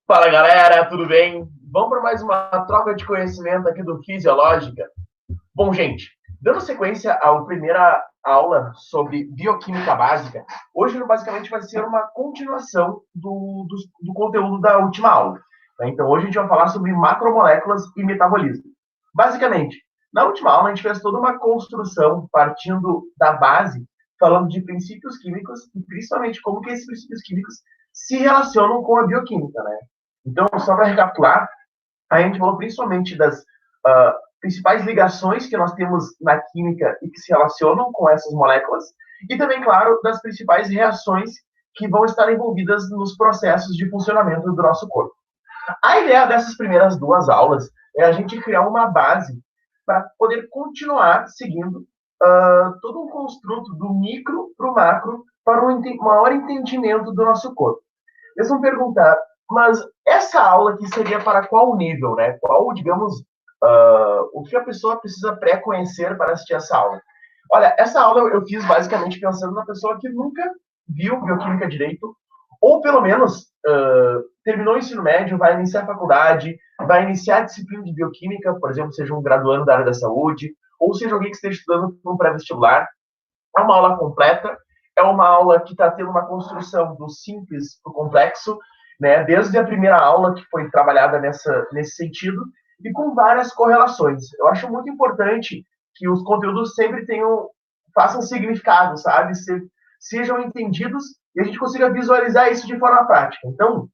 Fala galera, tudo bem? Vamos para mais uma troca de conhecimento aqui do Fisiológica. Bom, gente, dando sequência à primeira aula sobre bioquímica básica, hoje basicamente vai ser uma continuação do conteúdo da última aula. Né? Então, hoje a gente vai falar sobre macromoléculas e metabolismo. Basicamente, na última aula a gente fez toda uma construção partindo da base, falando de princípios químicos e principalmente como que esses princípios químicos se relacionam com a bioquímica, né? Então, só para recapitular, a gente falou principalmente das principais ligações que nós temos na química e que se relacionam com essas moléculas, e também, claro, das principais reações que vão estar envolvidas nos processos de funcionamento do nosso corpo. A ideia dessas primeiras duas aulas é a gente criar uma base para poder continuar seguindo todo um construto do micro para o macro para um maior entendimento do nosso corpo. Eles vão perguntar, mas essa aula aqui seria para qual nível, né? Qual, digamos, o que a pessoa precisa pré-conhecer para assistir essa aula? Olha, essa aula eu fiz basicamente pensando na pessoa que nunca viu bioquímica direito, ou pelo menos terminou o ensino médio, vai iniciar a faculdade, vai iniciar a disciplina de bioquímica, por exemplo, seja um graduando da área da saúde, ou seja alguém que esteja estudando para um pré-vestibular. É uma aula completa, é uma aula que está tendo uma construção do simples para o complexo, né? Desde a primeira aula que foi trabalhada nesse sentido, e com várias correlações. Eu acho muito importante que os conteúdos sempre façam significado, sabe? Sejam entendidos e a gente consiga visualizar isso de forma prática. Então,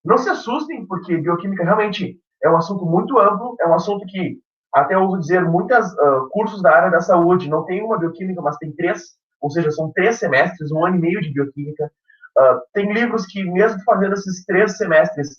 não se assustem, porque bioquímica realmente é um assunto muito amplo, é um assunto que, até eu ouso dizer, muitos cursos da área da saúde não tem uma bioquímica, mas tem três, ou seja, são 3 semestres, 1 ano e meio de bioquímica. Tem livros que, mesmo fazendo esses 3 semestres,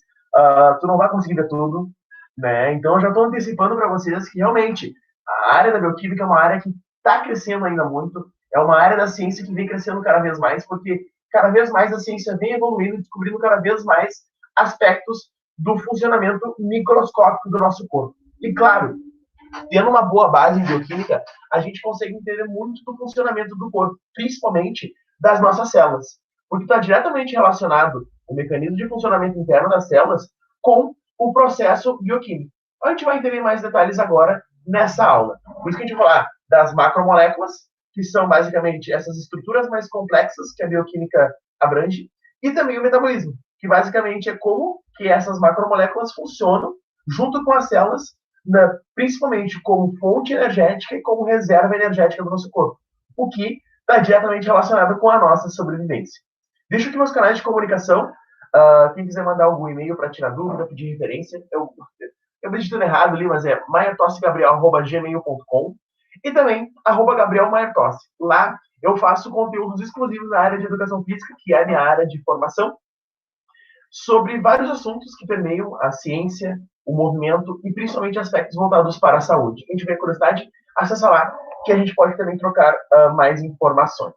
tu não vai conseguir ver tudo, né? Então, eu já estou antecipando para vocês que, realmente, a área da bioquímica é uma área que está crescendo ainda muito, é uma área da ciência que vem crescendo cada vez mais, porque cada vez mais a ciência vem evoluindo, descobrindo cada vez mais aspectos do funcionamento microscópico do nosso corpo. E, claro, tendo uma boa base em bioquímica, a gente consegue entender muito do funcionamento do corpo, principalmente das nossas células, porque está diretamente relacionado o mecanismo de funcionamento interno das células com o processo bioquímico. A gente vai entender mais detalhes agora nessa aula. Por isso que a gente vai falar das macromoléculas, que são basicamente essas estruturas mais complexas que a bioquímica abrange, e também o metabolismo, que basicamente é como que essas macromoléculas funcionam junto com as células, principalmente como fonte energética e como reserva energética do nosso corpo, o que está diretamente relacionado com a nossa sobrevivência. Deixa aqui meus canais de comunicação. Quem quiser mandar algum e-mail para tirar dúvida, pedir referência, eu vejo tudo errado ali, mas é maiatossegabriel@gmail.com e também @GabrielMaiatossi. Lá eu faço conteúdos exclusivos na área de educação física, que é a minha área de formação, sobre vários assuntos que permeiam a ciência, o movimento e principalmente aspectos voltados para a saúde. Quem tiver curiosidade, acessa lá, que a gente pode também trocar mais informações.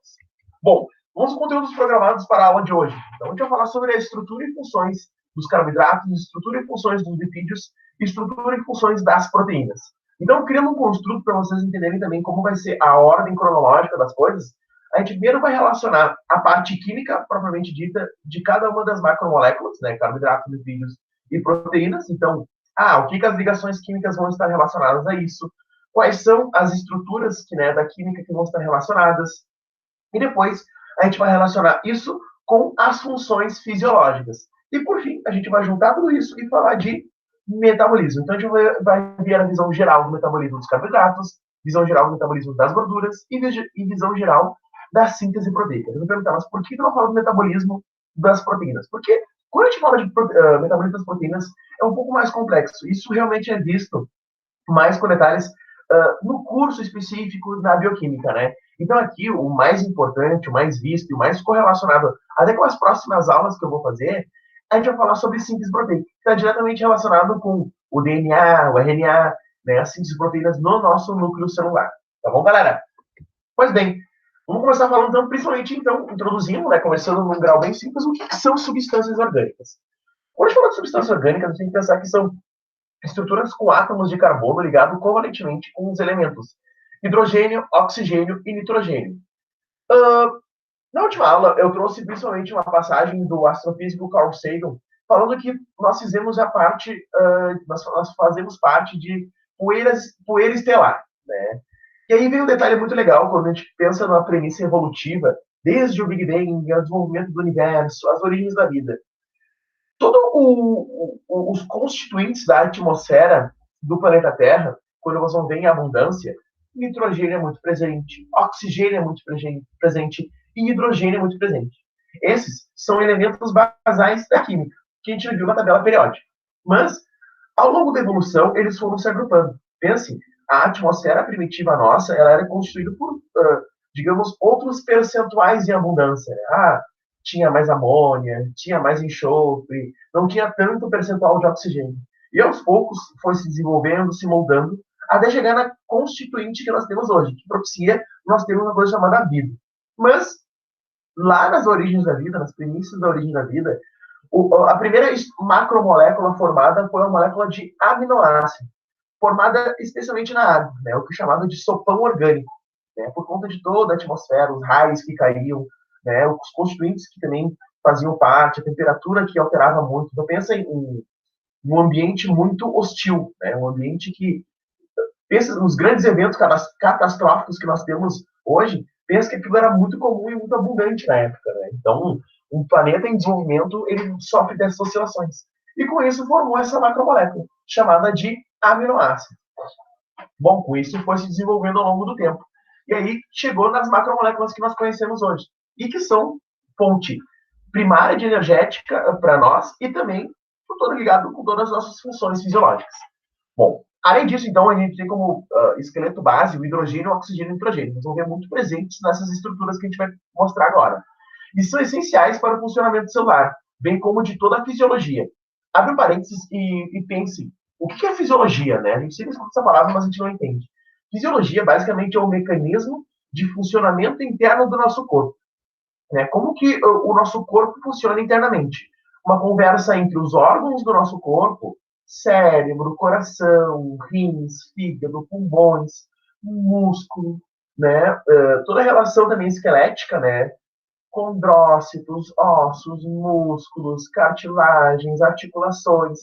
Bom, vamos aos conteúdos programados para a aula de hoje. Então, a gente vai falar sobre a estrutura e funções dos carboidratos, estrutura e funções dos lipídios, estrutura e funções das proteínas. Então, criando um construto para vocês entenderem também como vai ser a ordem cronológica das coisas, a gente primeiro vai relacionar a parte química, propriamente dita, de cada uma das macromoléculas, né, carboidratos, lipídios e proteínas. Então, o que as ligações químicas vão estar relacionadas a isso, quais são as estruturas da química que vão estar relacionadas, e depois a gente vai relacionar isso com as funções fisiológicas. E, por fim, a gente vai juntar tudo isso e falar de metabolismo. Então, a gente vai ver a visão geral do metabolismo dos carboidratos, visão geral do metabolismo das gorduras e visão geral da síntese proteica. Eu vou perguntar, mas por que eu não falo do metabolismo das proteínas? Porque quando a gente fala de metabolismo das proteínas, é um pouco mais complexo. Isso realmente é visto mais com detalhes no curso específico da bioquímica, né? Então aqui o mais importante, o mais visto e o mais correlacionado até com as próximas aulas que eu vou fazer, a gente vai falar sobre síntese proteica, que está diretamente relacionado com o DNA, o RNA, né, as síntese proteínas no nosso núcleo celular. Tá bom, galera? Pois bem, vamos começar falando, então, principalmente, introduzindo, né, começando num grau bem simples, o que são substâncias orgânicas. Quando a gente fala de substâncias orgânicas, a gente tem que pensar que são estruturas com átomos de carbono ligados covalentemente com os elementos hidrogênio, oxigênio e nitrogênio. Na última aula, eu trouxe principalmente uma passagem do astrofísico Carl Sagan, falando que nós fizemos a parte, nós fazemos parte de poeira estelar, né? E aí vem um detalhe muito legal quando a gente pensa numa premissa evolutiva, desde o Big Bang, o desenvolvimento do universo, as origens da vida. Todos os constituintes da atmosfera do planeta Terra, quando nós vamos ver em abundância, nitrogênio é muito presente, oxigênio é muito presente e hidrogênio é muito presente. Esses são elementos basais da química, que a gente viu na tabela periódica. Mas, ao longo da evolução, eles foram se agrupando. Pense, a atmosfera primitiva nossa, ela era constituída por, digamos, outros percentuais em abundância. Né? Tinha mais amônia, tinha mais enxofre, não tinha tanto percentual de oxigênio. E aos poucos foi se desenvolvendo, se moldando, até chegar na constituinte que nós temos hoje, que propicia nós termos uma coisa chamada vida. Mas, lá nas origens da vida, nas primícias da origem da vida, a primeira macromolécula formada foi uma molécula de aminoácido, formada especialmente na água, né, o que é chamado de sopão orgânico, né, por conta de toda a atmosfera, os raios que caíam, né, os constituintes que também faziam parte, a temperatura que alterava muito. Então, pensa em um ambiente muito hostil, né, um ambiente que, pensa nos grandes eventos catastróficos que nós temos hoje, pensa que aquilo era muito comum e muito abundante na época. Né? Então, um planeta em desenvolvimento, ele sofre dessas oscilações. E com isso formou essa macromolécula, chamada de aminoácido. Bom, com isso foi se desenvolvendo ao longo do tempo. E aí chegou nas macromoléculas que nós conhecemos hoje. E que são fonte primária de energética para nós e também todo ligado com todas as nossas funções fisiológicas. Bom, além disso, então, a gente tem como esqueleto base o hidrogênio, o oxigênio e o nitrogênio. Eles vão ver muito presentes nessas estruturas que a gente vai mostrar agora. E são essenciais para o funcionamento celular, bem como de toda a fisiologia. Abre um parênteses e pense, o que é fisiologia, né? A gente sempre escuta essa palavra, mas a gente não entende. Fisiologia, basicamente, é um mecanismo de funcionamento interno do nosso corpo. Né? Como que o nosso corpo funciona internamente? Uma conversa entre os órgãos do nosso corpo, cérebro, coração, rins, fígado, pulmões, músculo, né? Toda a relação também esquelética, né? Condrócitos, ossos, músculos, cartilagens, articulações.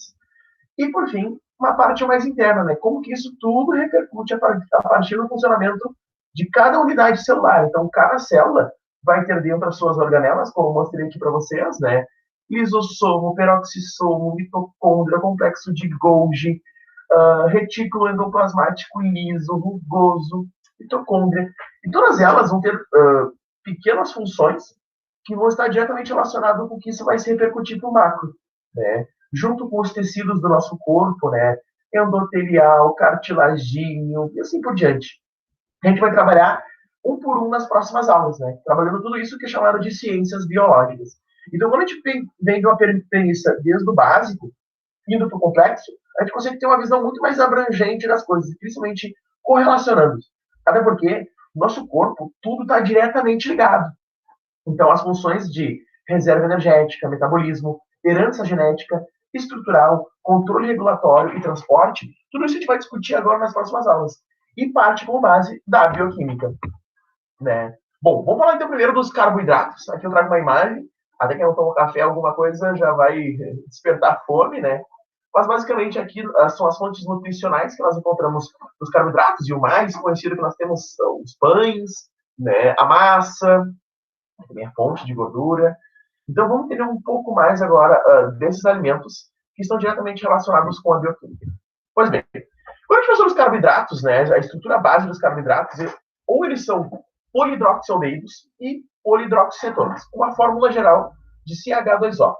E, por fim, uma parte mais interna, né? Como que isso tudo repercute a partir do funcionamento de cada unidade celular. Então, cada célula vai ter dentro das suas organelas, como eu mostrei aqui para vocês, né? Lisossomo, peroxissomo, mitocôndria, complexo de Golgi, retículo endoplasmático liso, rugoso, mitocôndria. E todas elas vão ter pequenas funções que vão estar diretamente relacionadas com o que isso vai se repercutir para o macro, né? Junto com os tecidos do nosso corpo, né? Endotelial, cartilagíneo e assim por diante. A gente vai trabalhar um por um nas próximas aulas, né? Trabalhando tudo isso que é chamado de ciências biológicas. Então, quando a gente vem de uma premissa desde o básico, indo para o complexo, a gente consegue ter uma visão muito mais abrangente das coisas, principalmente correlacionando. Até porque nosso corpo, tudo está diretamente ligado. Então, as funções de reserva energética, metabolismo, herança genética, estrutural, controle regulatório e transporte, tudo isso a gente vai discutir agora nas próximas aulas. E parte com base da bioquímica. Né? Bom, vamos falar então primeiro dos carboidratos. Aqui eu trago uma imagem. Até quem não toma café, alguma coisa já vai despertar fome, né? Mas basicamente aqui são as fontes nutricionais que nós encontramos nos carboidratos, e o mais conhecido que nós temos são os pães, né? A massa, também a fonte de gordura. Então vamos entender um pouco mais agora desses alimentos que estão diretamente relacionados com a bioquímica. Pois bem, quando a gente fala sobre os carboidratos, né, a estrutura base dos carboidratos, ou eles são polidroxilaldehídos e polidroxicetonas, uma fórmula geral de CH2O. O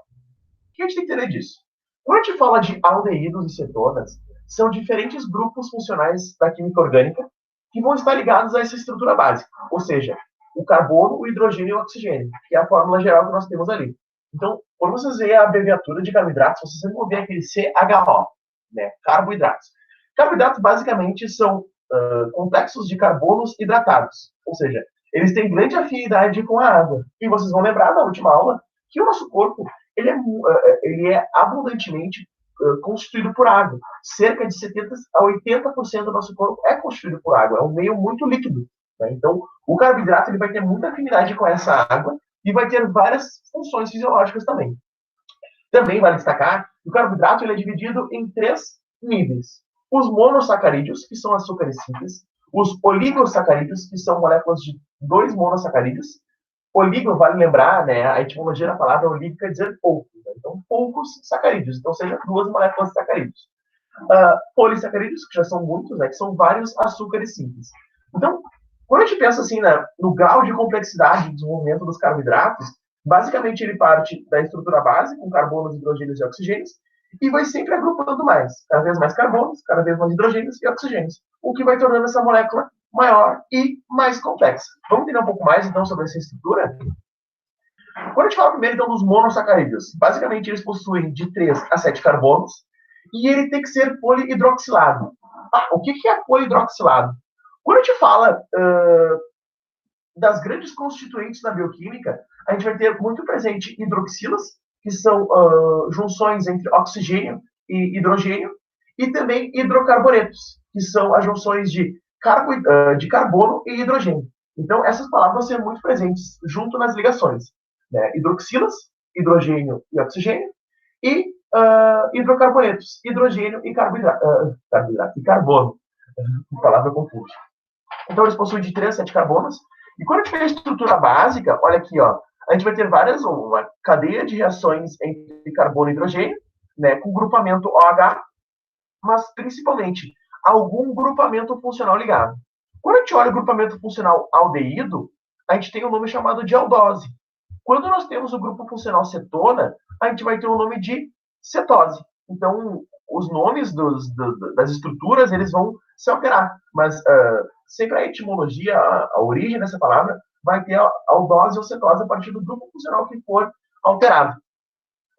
que a gente tem que entender disso? Quando a gente fala de aldeídos e cetonas, são diferentes grupos funcionais da química orgânica que vão estar ligados a essa estrutura básica, ou seja, o carbono, o hidrogênio e o oxigênio, que é a fórmula geral que nós temos ali. Então, quando vocês veem a abreviatura de carboidratos, vocês sempre vão ver aquele CHO, né? Carboidratos. Carboidratos, basicamente, são complexos de carbonos hidratados, ou seja, eles têm grande afinidade com a água. E vocês vão lembrar na última aula que o nosso corpo ele é abundantemente constituído por água. Cerca de 70% a 80% do nosso corpo é constituído por água. É um meio muito líquido. Né? Então, o carboidrato ele vai ter muita afinidade com essa água e vai ter várias funções fisiológicas também. Também vale destacar que o carboidrato ele é dividido em 3 níveis. Os monossacarídeos, que são açúcares simples, os oligosacarídeos, que são moléculas de 2 monossacarídeos. Oligo, vale lembrar, né, a etimologia da palavra oligo quer dizer pouco. Né? Então, poucos sacarídeos, então seja 2 moléculas de sacarídeos. Polissacarídeos, que já são muitos, né, que são vários açúcares simples. Então, quando a gente pensa assim, né, no grau de complexidade de desenvolvimento dos carboidratos, basicamente ele parte da estrutura base, com carbonos, hidrogênios e oxigênios, e vai sempre agrupando mais, cada vez mais carbonos, cada vez mais hidrogênios e oxigênios, o que vai tornando essa molécula maior e mais complexa. Vamos entender um pouco mais, então, sobre essa estrutura? Quando a gente fala primeiro, então, dos monossacarídeos, basicamente eles possuem de 3 a 7 carbonos, e ele tem que ser polihidroxilado. O que é polihidroxilado? Quando a gente fala das grandes constituintes da bioquímica, a gente vai ter muito presente hidroxilas, que são junções entre oxigênio e hidrogênio, e também hidrocarbonetos, que são as junções de carbono e hidrogênio. Então, essas palavras vão ser muito presentes junto nas ligações. Né? Hidroxilas, hidrogênio e oxigênio, e hidrocarbonetos, hidrogênio e carboidrato, e carbono. A palavra confunde. Então, eles possuem de 3 a 7 carbonos. E quando a gente vê a estrutura básica, olha aqui, ó, a gente vai ter uma cadeia de reações entre carbono e hidrogênio, né, com grupamento OH, mas principalmente algum grupamento funcional ligado. Quando a gente olha o grupamento funcional aldeído, a gente tem um nome chamado de aldose. Quando nós temos o grupo funcional cetona, a gente vai ter o nome de cetose. Então, os nomes das estruturas eles vão se alterar, mas sempre a etimologia, a origem dessa palavra, vai ter a aldose ou cetose a partir do grupo funcional que for alterado.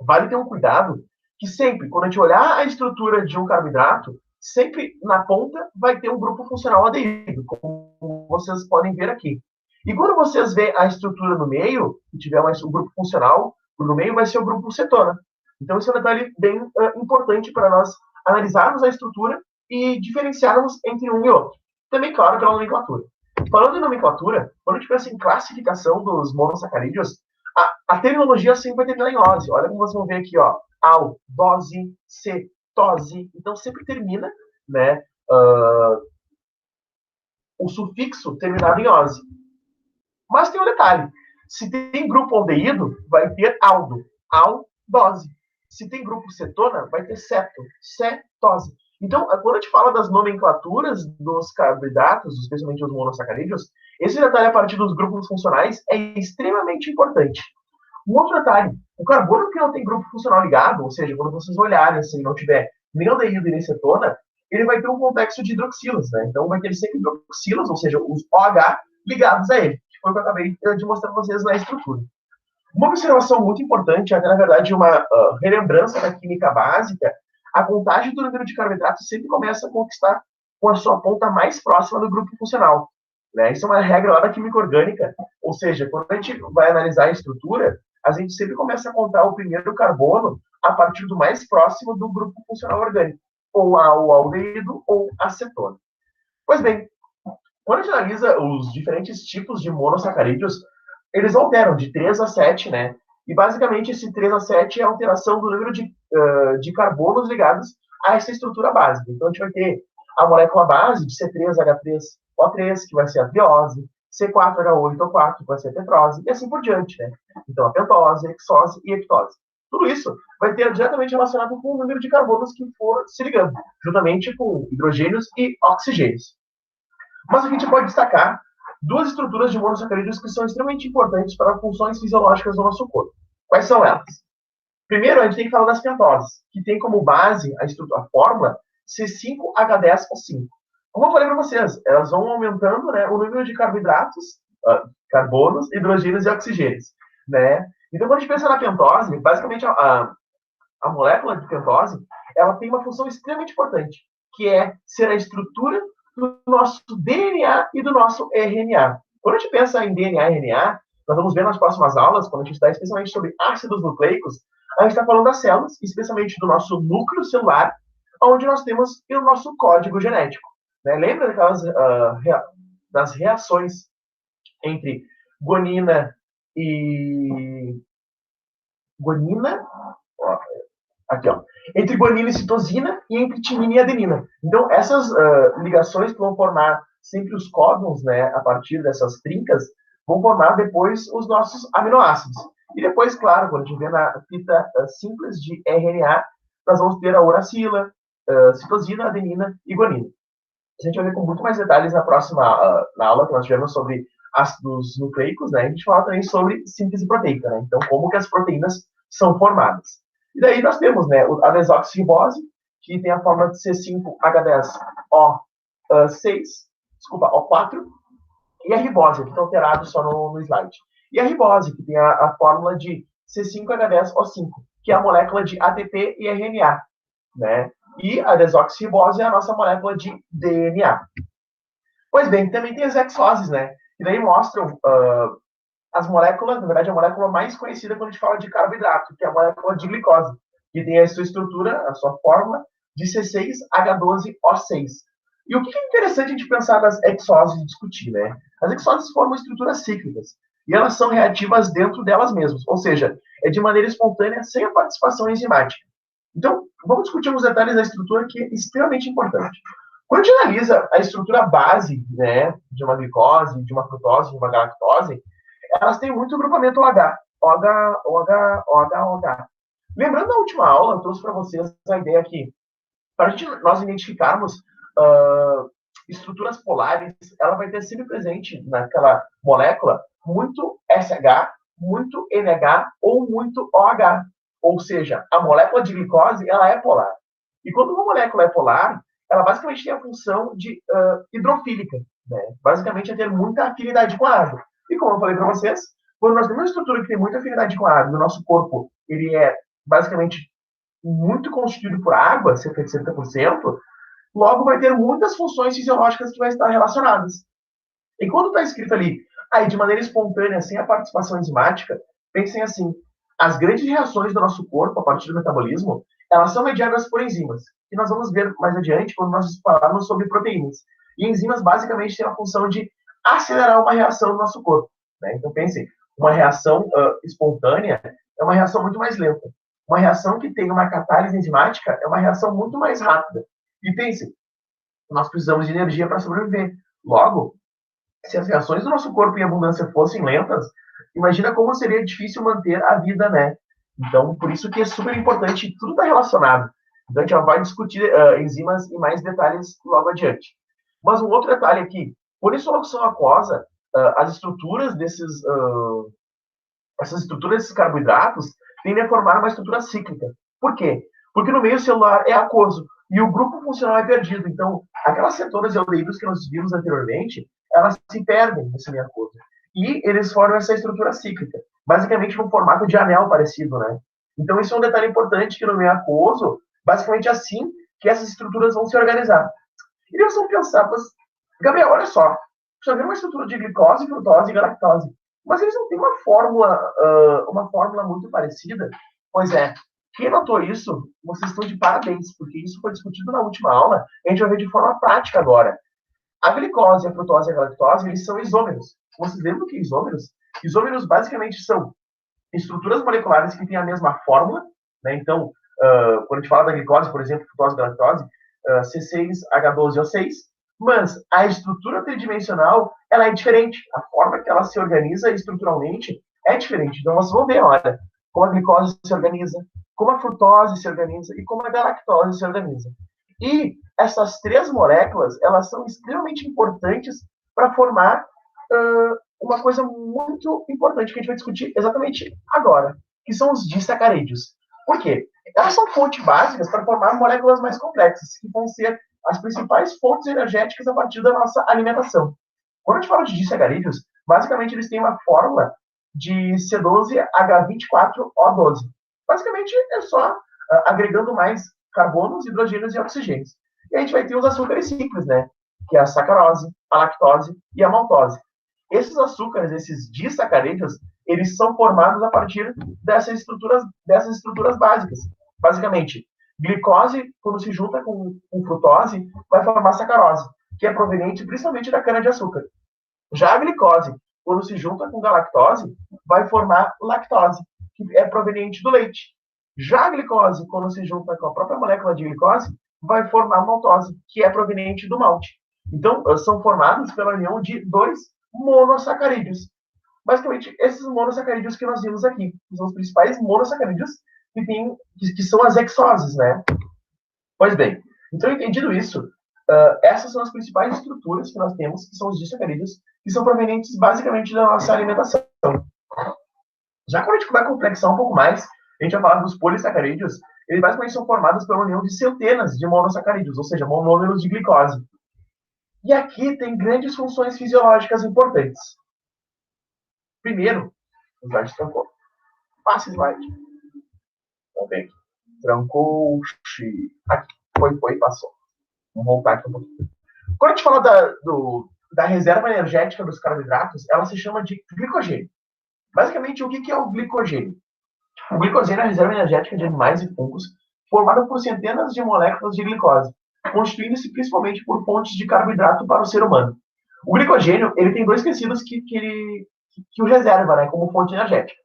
Vale ter um cuidado que sempre, quando a gente olhar a estrutura de um carboidrato, sempre na ponta vai ter um grupo funcional aderido, como vocês podem ver aqui. E quando vocês vê a estrutura no meio, e tiver um grupo funcional, no meio vai ser o grupo cetona. Então, isso é um detalhe bem importante para nós analisarmos a estrutura e diferenciarmos entre um e outro. Também, claro, pela nomenclatura. Falando em nomenclatura, quando a gente pensa em classificação dos monossacarídeos, a terminologia sempre vai terminar em ose. Olha como vocês vão ver aqui, ó. Al, dose, cetose. Então, sempre termina, né, o sufixo terminado em ose. Mas tem um detalhe. Se tem grupo aldeído, vai ter aldo, aldose. Se tem grupo cetona, vai ter ceto, cetose. Então, quando a gente fala das nomenclaturas dos carboidratos, especialmente os monossacarídeos, esse detalhe a partir dos grupos funcionais é extremamente importante. Um outro detalhe, o carbono que não tem grupo funcional ligado, ou seja, quando vocês olharem assim, não tiver nem aldeído e nem cetona, ele vai ter um complexo de hidroxilas, né? Então vai ter sempre hidroxilas, ou seja, os OH ligados a ele, que foi o que eu acabei de mostrar para vocês na estrutura. Uma observação muito importante, até na verdade uma relembrança da química básica, a contagem do número de carboidratos sempre começa a conquistar com a sua ponta mais próxima do grupo funcional. Né? Isso é uma regra lá da química orgânica, ou seja, quando a gente vai analisar a estrutura, a gente sempre começa a contar o primeiro carbono a partir do mais próximo do grupo funcional orgânico, ou o aldeído ou a cetona. Pois bem, quando a gente analisa os diferentes tipos de monossacarídeos, eles alteram de 3 a 7, né? E basicamente esse 3 a 7 é a alteração do número de carbonos ligados a essa estrutura básica. Então a gente vai ter a molécula base de C3H3O3, que vai ser a triose, C4H8O4, que vai ser a tetrose, e assim por diante, né? Então a pentose, a hexose e a heptose. Tudo isso vai ter diretamente relacionado com o número de carbonos que for se ligando, juntamente com hidrogênios e oxigênios. Mas a gente pode destacar duas estruturas de monossacarídeos que são extremamente importantes para funções fisiológicas do nosso corpo. Quais são elas? Primeiro, a gente tem que falar das pentoses, que tem como base a fórmula C5H10O5. Como eu falei para vocês, elas vão aumentando, né, o número de carboidratos, carbonos, hidrogênios e oxigênios. Né? Então, quando a gente pensa na pentose, basicamente a molécula de pentose, ela tem uma função extremamente importante, que é ser a estrutura do nosso DNA e do nosso RNA. Quando a gente pensa em DNA e RNA, nós vamos ver nas próximas aulas, quando a gente está especialmente sobre ácidos nucleicos, a gente está falando das células, especialmente do nosso núcleo celular, onde nós temos o nosso código genético. Né? Lembra daquelas das reações entre guanina e guanina, ó, aqui, ó, entre guanina e citosina e entre timina e adenina. Então, essas ligações que vão formar sempre os códons, né, a partir dessas trincas, vão formar depois os nossos aminoácidos. E depois, claro, quando a gente vê na fita simples de RNA, nós vamos ter a uracila, citosina, adenina e guanina. A gente vai ver com muito mais detalhes na próxima na aula que nós tivemos sobre ácidos nucleicos, né? A gente fala também sobre síntese proteica, né? Então, como que as proteínas são formadas. E daí nós temos, né, a desoxirribose, que tem a forma de C5H10O6, desculpa, O4, e a ribose, que está alterado só no slide. E a ribose, que tem a fórmula de C5H10O5, que é a molécula de ATP e RNA, né? E a desoxirribose é a nossa molécula de DNA. Pois bem, também tem as hexoses, né? Que daí mostram as moléculas, na verdade, a molécula mais conhecida quando a gente fala de carboidrato, que é a molécula de glicose, que tem a sua estrutura, a sua fórmula de C6H12O6. E o que é interessante a gente pensar nas hexoses e discutir, né? As hexoses formam estruturas cíclicas, e elas são reativas dentro delas mesmas, ou seja, é de maneira espontânea, sem a participação enzimática. Então, vamos discutir uns detalhes da estrutura que é extremamente importante. Quando a gente analisa a estrutura base, né, de uma glicose, de uma frutose, de uma galactose, elas têm muito grupamento OH. OH, OH, OH, OH. Lembrando da última aula, eu trouxe para vocês a ideia que, para nós identificarmos estruturas polares, ela vai ter sempre presente naquela molécula muito SH, muito NH ou muito OH. Ou seja, a molécula de glicose, ela é polar. E quando uma molécula é polar, ela basicamente tem a função de hidrofílica. Né? Basicamente é ter muita afinidade com a água. E como eu falei para vocês, quando nós temos uma estrutura que tem muita afinidade com a água, o nosso corpo ele é basicamente muito constituído por água, cerca de 70%, logo vai ter muitas funções fisiológicas que vão estar relacionadas. E quando está escrito ali, aí de maneira espontânea, sem a participação enzimática, pensem assim, as grandes reações do nosso corpo, a partir do metabolismo, elas são mediadas por enzimas, que nós vamos ver mais adiante quando nós falarmos sobre proteínas. E enzimas basicamente têm a função de acelerar uma reação no nosso corpo. Né? Então pensem, uma reação espontânea é uma reação muito mais lenta. Uma reação que tem uma catálise enzimática é uma reação muito mais rápida. E pensem, nós precisamos de energia para sobreviver. Logo, se as reações do nosso corpo em abundância fossem lentas, imagina como seria difícil manter a vida, né? Então, por isso que é super importante, tudo está relacionado. Então, a gente já vai discutir enzimas em mais detalhes logo adiante. Mas um outro detalhe aqui, por insolução aquosa, as estruturas essas estruturas desses carboidratos tendem a formar uma estrutura cíclica. Por quê? Porque no meio celular é aquoso e o grupo funcional é perdido. Então, aquelas cetonas e aldeídos que nós vimos anteriormente, elas se perdem nesse meio aquoso. E eles formam essa estrutura cíclica, basicamente num formato de anel parecido, né? Então, isso é um detalhe importante que no meio aquoso, basicamente assim que essas estruturas vão se organizar. E eles vão pensar, mas, Gabriel, olha só, já viu uma estrutura de glicose, frutose e galactose, mas eles não têm uma fórmula muito parecida? Pois é, quem notou isso, vocês estão de parabéns, porque isso foi discutido na última aula, e a gente vai ver de forma prática agora. A glicose, a frutose e a galactose, eles são isômeros. Vocês lembram que isômeros? Isômeros basicamente são estruturas moleculares que têm a mesma fórmula, né? Então, quando a gente fala da glicose, por exemplo, frutose e galactose, C6H12O6, mas a estrutura tridimensional, ela é diferente. A forma que ela se organiza estruturalmente é diferente. Então, vocês vão ver, olha, como a glicose se organiza, como a frutose se organiza e como a galactose se organiza. E essas três moléculas, elas são extremamente importantes para formar uma coisa muito importante que a gente vai discutir exatamente agora, que são os disacarídeos. Por quê? Elas são fontes básicas para formar moléculas mais complexas, que vão ser as principais fontes energéticas a partir da nossa alimentação. Quando a gente fala de disacarídeos, basicamente eles têm uma fórmula de C12H24O12. Basicamente é só agregando mais carbonos, hidrogênios e oxigênios. E a gente vai ter os açúcares simples, né? Que é a sacarose, a lactose e a maltose. Esses açúcares, esses disacarídeos, eles são formados a partir dessas estruturas básicas. Basicamente, glicose, quando se junta com frutose, vai formar sacarose, que é proveniente principalmente da cana-de-açúcar. Já a glicose, quando se junta com galactose, vai formar lactose, que é proveniente do leite. Já a glicose, quando se junta com a própria molécula de glicose, vai formar maltose, que é proveniente do malte. Então, são formados pela união de dois monossacarídeos. Basicamente, esses monossacarídeos que nós vimos aqui, que são os principais monossacarídeos que são as hexoses, né? Pois bem, então, entendido isso, essas são as principais estruturas que nós temos, que são os disacarídeos, que são provenientes basicamente da nossa alimentação. Já quando a gente vai complexar um pouco mais, a gente vai falar dos polissacarídeos, eles basicamente são formados pela união de centenas de monossacarídeos, ou seja, monômeros de glicose. E aqui tem grandes funções fisiológicas importantes. Primeiro, o slide trancou. Passa o slide. Vamos ver aqui. Trancou. Aqui. Foi, passou. Vamos voltar aqui um pouquinho. Quando a gente fala da reserva energética dos carboidratos, ela se chama de glicogênio. Basicamente, o que é o glicogênio? O glicogênio é a reserva energética de animais e fungos, formada por centenas de moléculas de glicose, constituindo-se principalmente por fontes de carboidrato para o ser humano. O glicogênio, ele tem dois tecidos que o reserva, né, como fonte energética.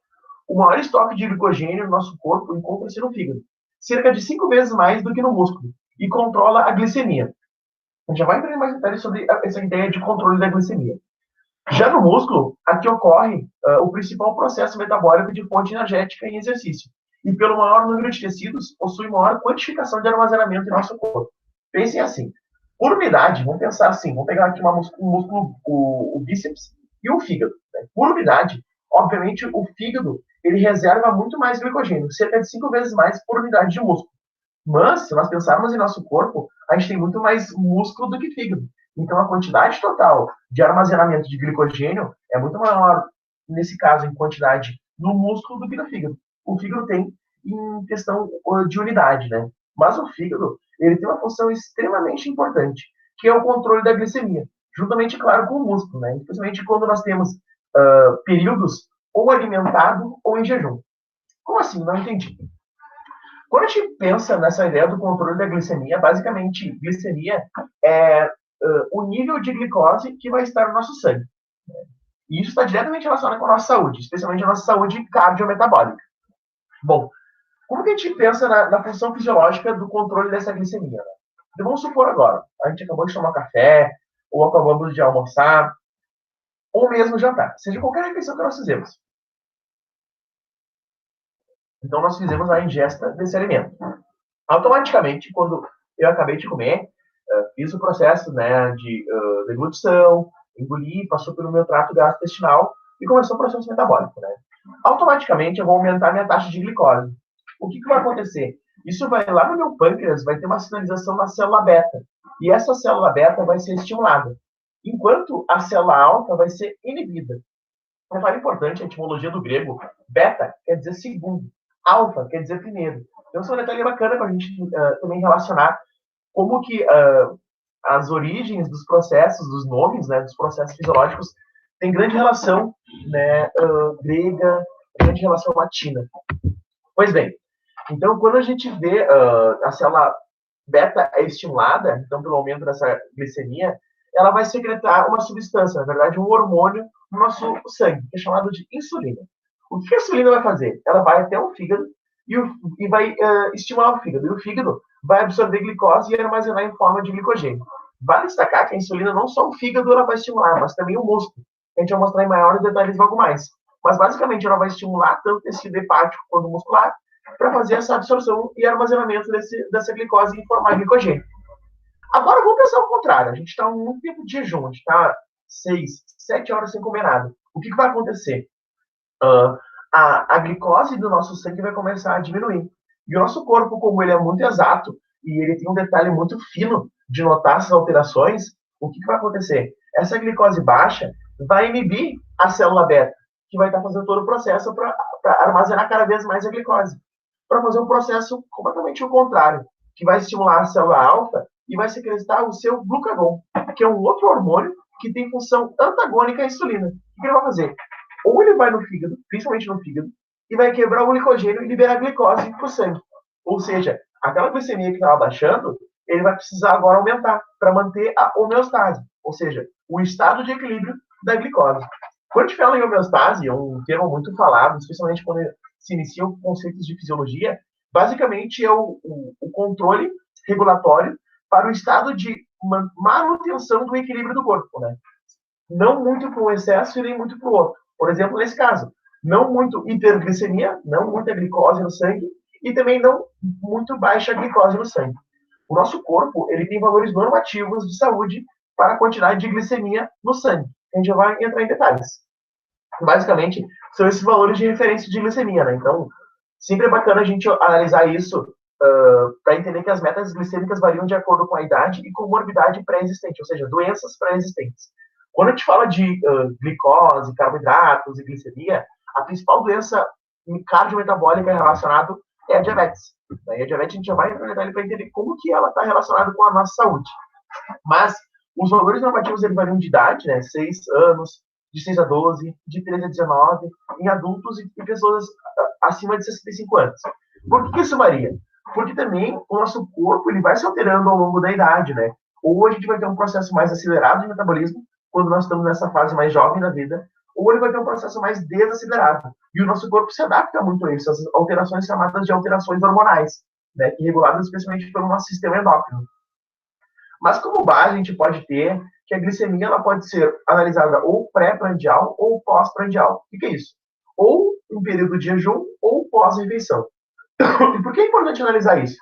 O maior estoque de glicogênio no nosso corpo encontra-se no fígado, cerca de 5 vezes mais do que no músculo, e controla a glicemia. A gente já vai entrar em mais detalhes sobre essa ideia de controle da glicemia. Já no músculo, aqui ocorre o principal processo metabólico de fonte energética em exercício. E pelo maior número de tecidos, possui maior quantificação de armazenamento em nosso corpo. Pensem assim, por unidade, vamos pensar assim, vamos pegar aqui um músculo, o bíceps e o fígado. Né? Por unidade, obviamente, o fígado ele reserva muito mais glicogênio, cerca de 5 vezes mais por unidade de músculo. Mas, se nós pensarmos em nosso corpo, a gente tem muito mais músculo do que fígado. Então, a quantidade total de armazenamento de glicogênio é muito maior, nesse caso, em quantidade no músculo do que no fígado. O fígado tem em questão de unidade, né? Mas o fígado, ele tem uma função extremamente importante, que é o controle da glicemia, juntamente, claro, com o músculo, né? Especialmente quando nós temos períodos ou alimentado ou em jejum. Como assim? Não entendi. Quando a gente pensa nessa ideia do controle da glicemia, basicamente, glicemia é o nível de glicose que vai estar no nosso sangue. E isso está diretamente relacionado com a nossa saúde, especialmente a nossa saúde cardiometabólica. Bom, como que a gente pensa na função fisiológica do controle dessa glicemia? Né? Então, vamos supor agora, a gente acabou de tomar café, ou acabamos de almoçar, ou mesmo jantar, seja qualquer refeição que nós fizemos. Então, nós fizemos a ingesta desse alimento. Automaticamente, quando eu acabei de comer, fiz o processo, né, de deglutição, engoli, passou pelo meu trato gastrointestinal e começou o processo metabólico. Né? Automaticamente, eu vou aumentar minha taxa de glicose. O que vai acontecer? Isso vai lá no meu pâncreas, vai ter uma sinalização na célula beta. E essa célula beta vai ser estimulada. Enquanto a célula alfa vai ser inibida. Um detalhe importante, a etimologia do grego, beta quer dizer segundo, alfa quer dizer primeiro. Então, isso é um detalhe bacana para a gente também relacionar como que as origens dos processos, dos nomes, né, dos processos fisiológicos, tem grande relação, né, grega, grande relação latina. Pois bem, então quando a gente vê a célula beta é estimulada, então pelo aumento dessa glicemia, ela vai secretar uma substância, na verdade um hormônio no nosso sangue, que é chamado de insulina. O que a insulina vai fazer? Ela vai até o fígado e vai estimular o fígado. E o fígado vai absorver glicose e armazenar em forma de glicogênio. Vale destacar que a insulina não só o fígado ela vai estimular, mas também o músculo. A gente vai mostrar em maiores detalhes logo mais. Mas basicamente ela vai estimular tanto o tecido hepático quanto muscular para fazer essa absorção e armazenamento dessa glicose em forma de glicogênio. Agora vamos pensar ao contrário. A gente está muito tempo de jejum, a gente está 6, 7 horas sem comer nada. O que vai acontecer? A glicose do nosso sangue vai começar a diminuir. E o nosso corpo, como ele é muito exato, e ele tem um detalhe muito fino de notar essas alterações, o que vai acontecer? Essa glicose baixa vai inibir a célula beta, que vai estar fazendo todo o processo para armazenar cada vez mais a glicose. Para fazer um processo completamente o contrário, que vai estimular a célula alfa e vai secretar o seu glucagon, que é um outro hormônio que tem função antagônica à insulina. O que ele vai fazer? Ou ele vai no fígado, principalmente no fígado, e vai quebrar o glicogênio e liberar a glicose para o sangue. Ou seja, aquela glicemia que estava baixando, ele vai precisar agora aumentar para manter a homeostase, ou seja, o estado de equilíbrio da glicose. Quando a gente fala em homeostase, é um termo muito falado, especialmente quando se iniciam conceitos de fisiologia, basicamente é o controle regulatório para o estado de manutenção do equilíbrio do corpo, né? Não muito para um excesso e nem muito para o outro. Por exemplo, nesse caso, não muito hiperglicemia, não muita glicose no sangue e também não muito baixa glicose no sangue. O nosso corpo, ele tem valores normativos de saúde para a quantidade de glicemia no sangue. A gente já vai entrar em detalhes. Basicamente, são esses valores de referência de glicemia, né? Então, sempre é bacana a gente analisar isso para entender que as metas glicêmicas variam de acordo com a idade e comorbidade pré-existente, ou seja, doenças pré-existentes. Quando a gente fala de glicose, carboidratos e glicemia, a principal doença cardiometabólica relacionada é a diabetes. E a diabetes a gente já vai entrar para entender como que ela está relacionada com a nossa saúde. Mas os valores normativos eles variam de idade, né? 6 anos, de 6 a 12, de 13 a 19, em adultos e pessoas acima de 65 anos. Por que isso varia? Porque também o nosso corpo ele vai se alterando ao longo da idade, né? Ou a gente vai ter um processo mais acelerado de metabolismo, quando nós estamos nessa fase mais jovem da vida, ou ele vai ter um processo mais desacelerado. E o nosso corpo se adapta muito a isso, as alterações chamadas de alterações hormonais, né? Que reguladas especialmente pelo nosso sistema endócrino. Mas como base a gente pode ter que a glicemia ela pode ser analisada ou pré-prandial ou pós-prandial. O que é isso? Ou em período de jejum ou pós-refeição. E por que é importante analisar isso?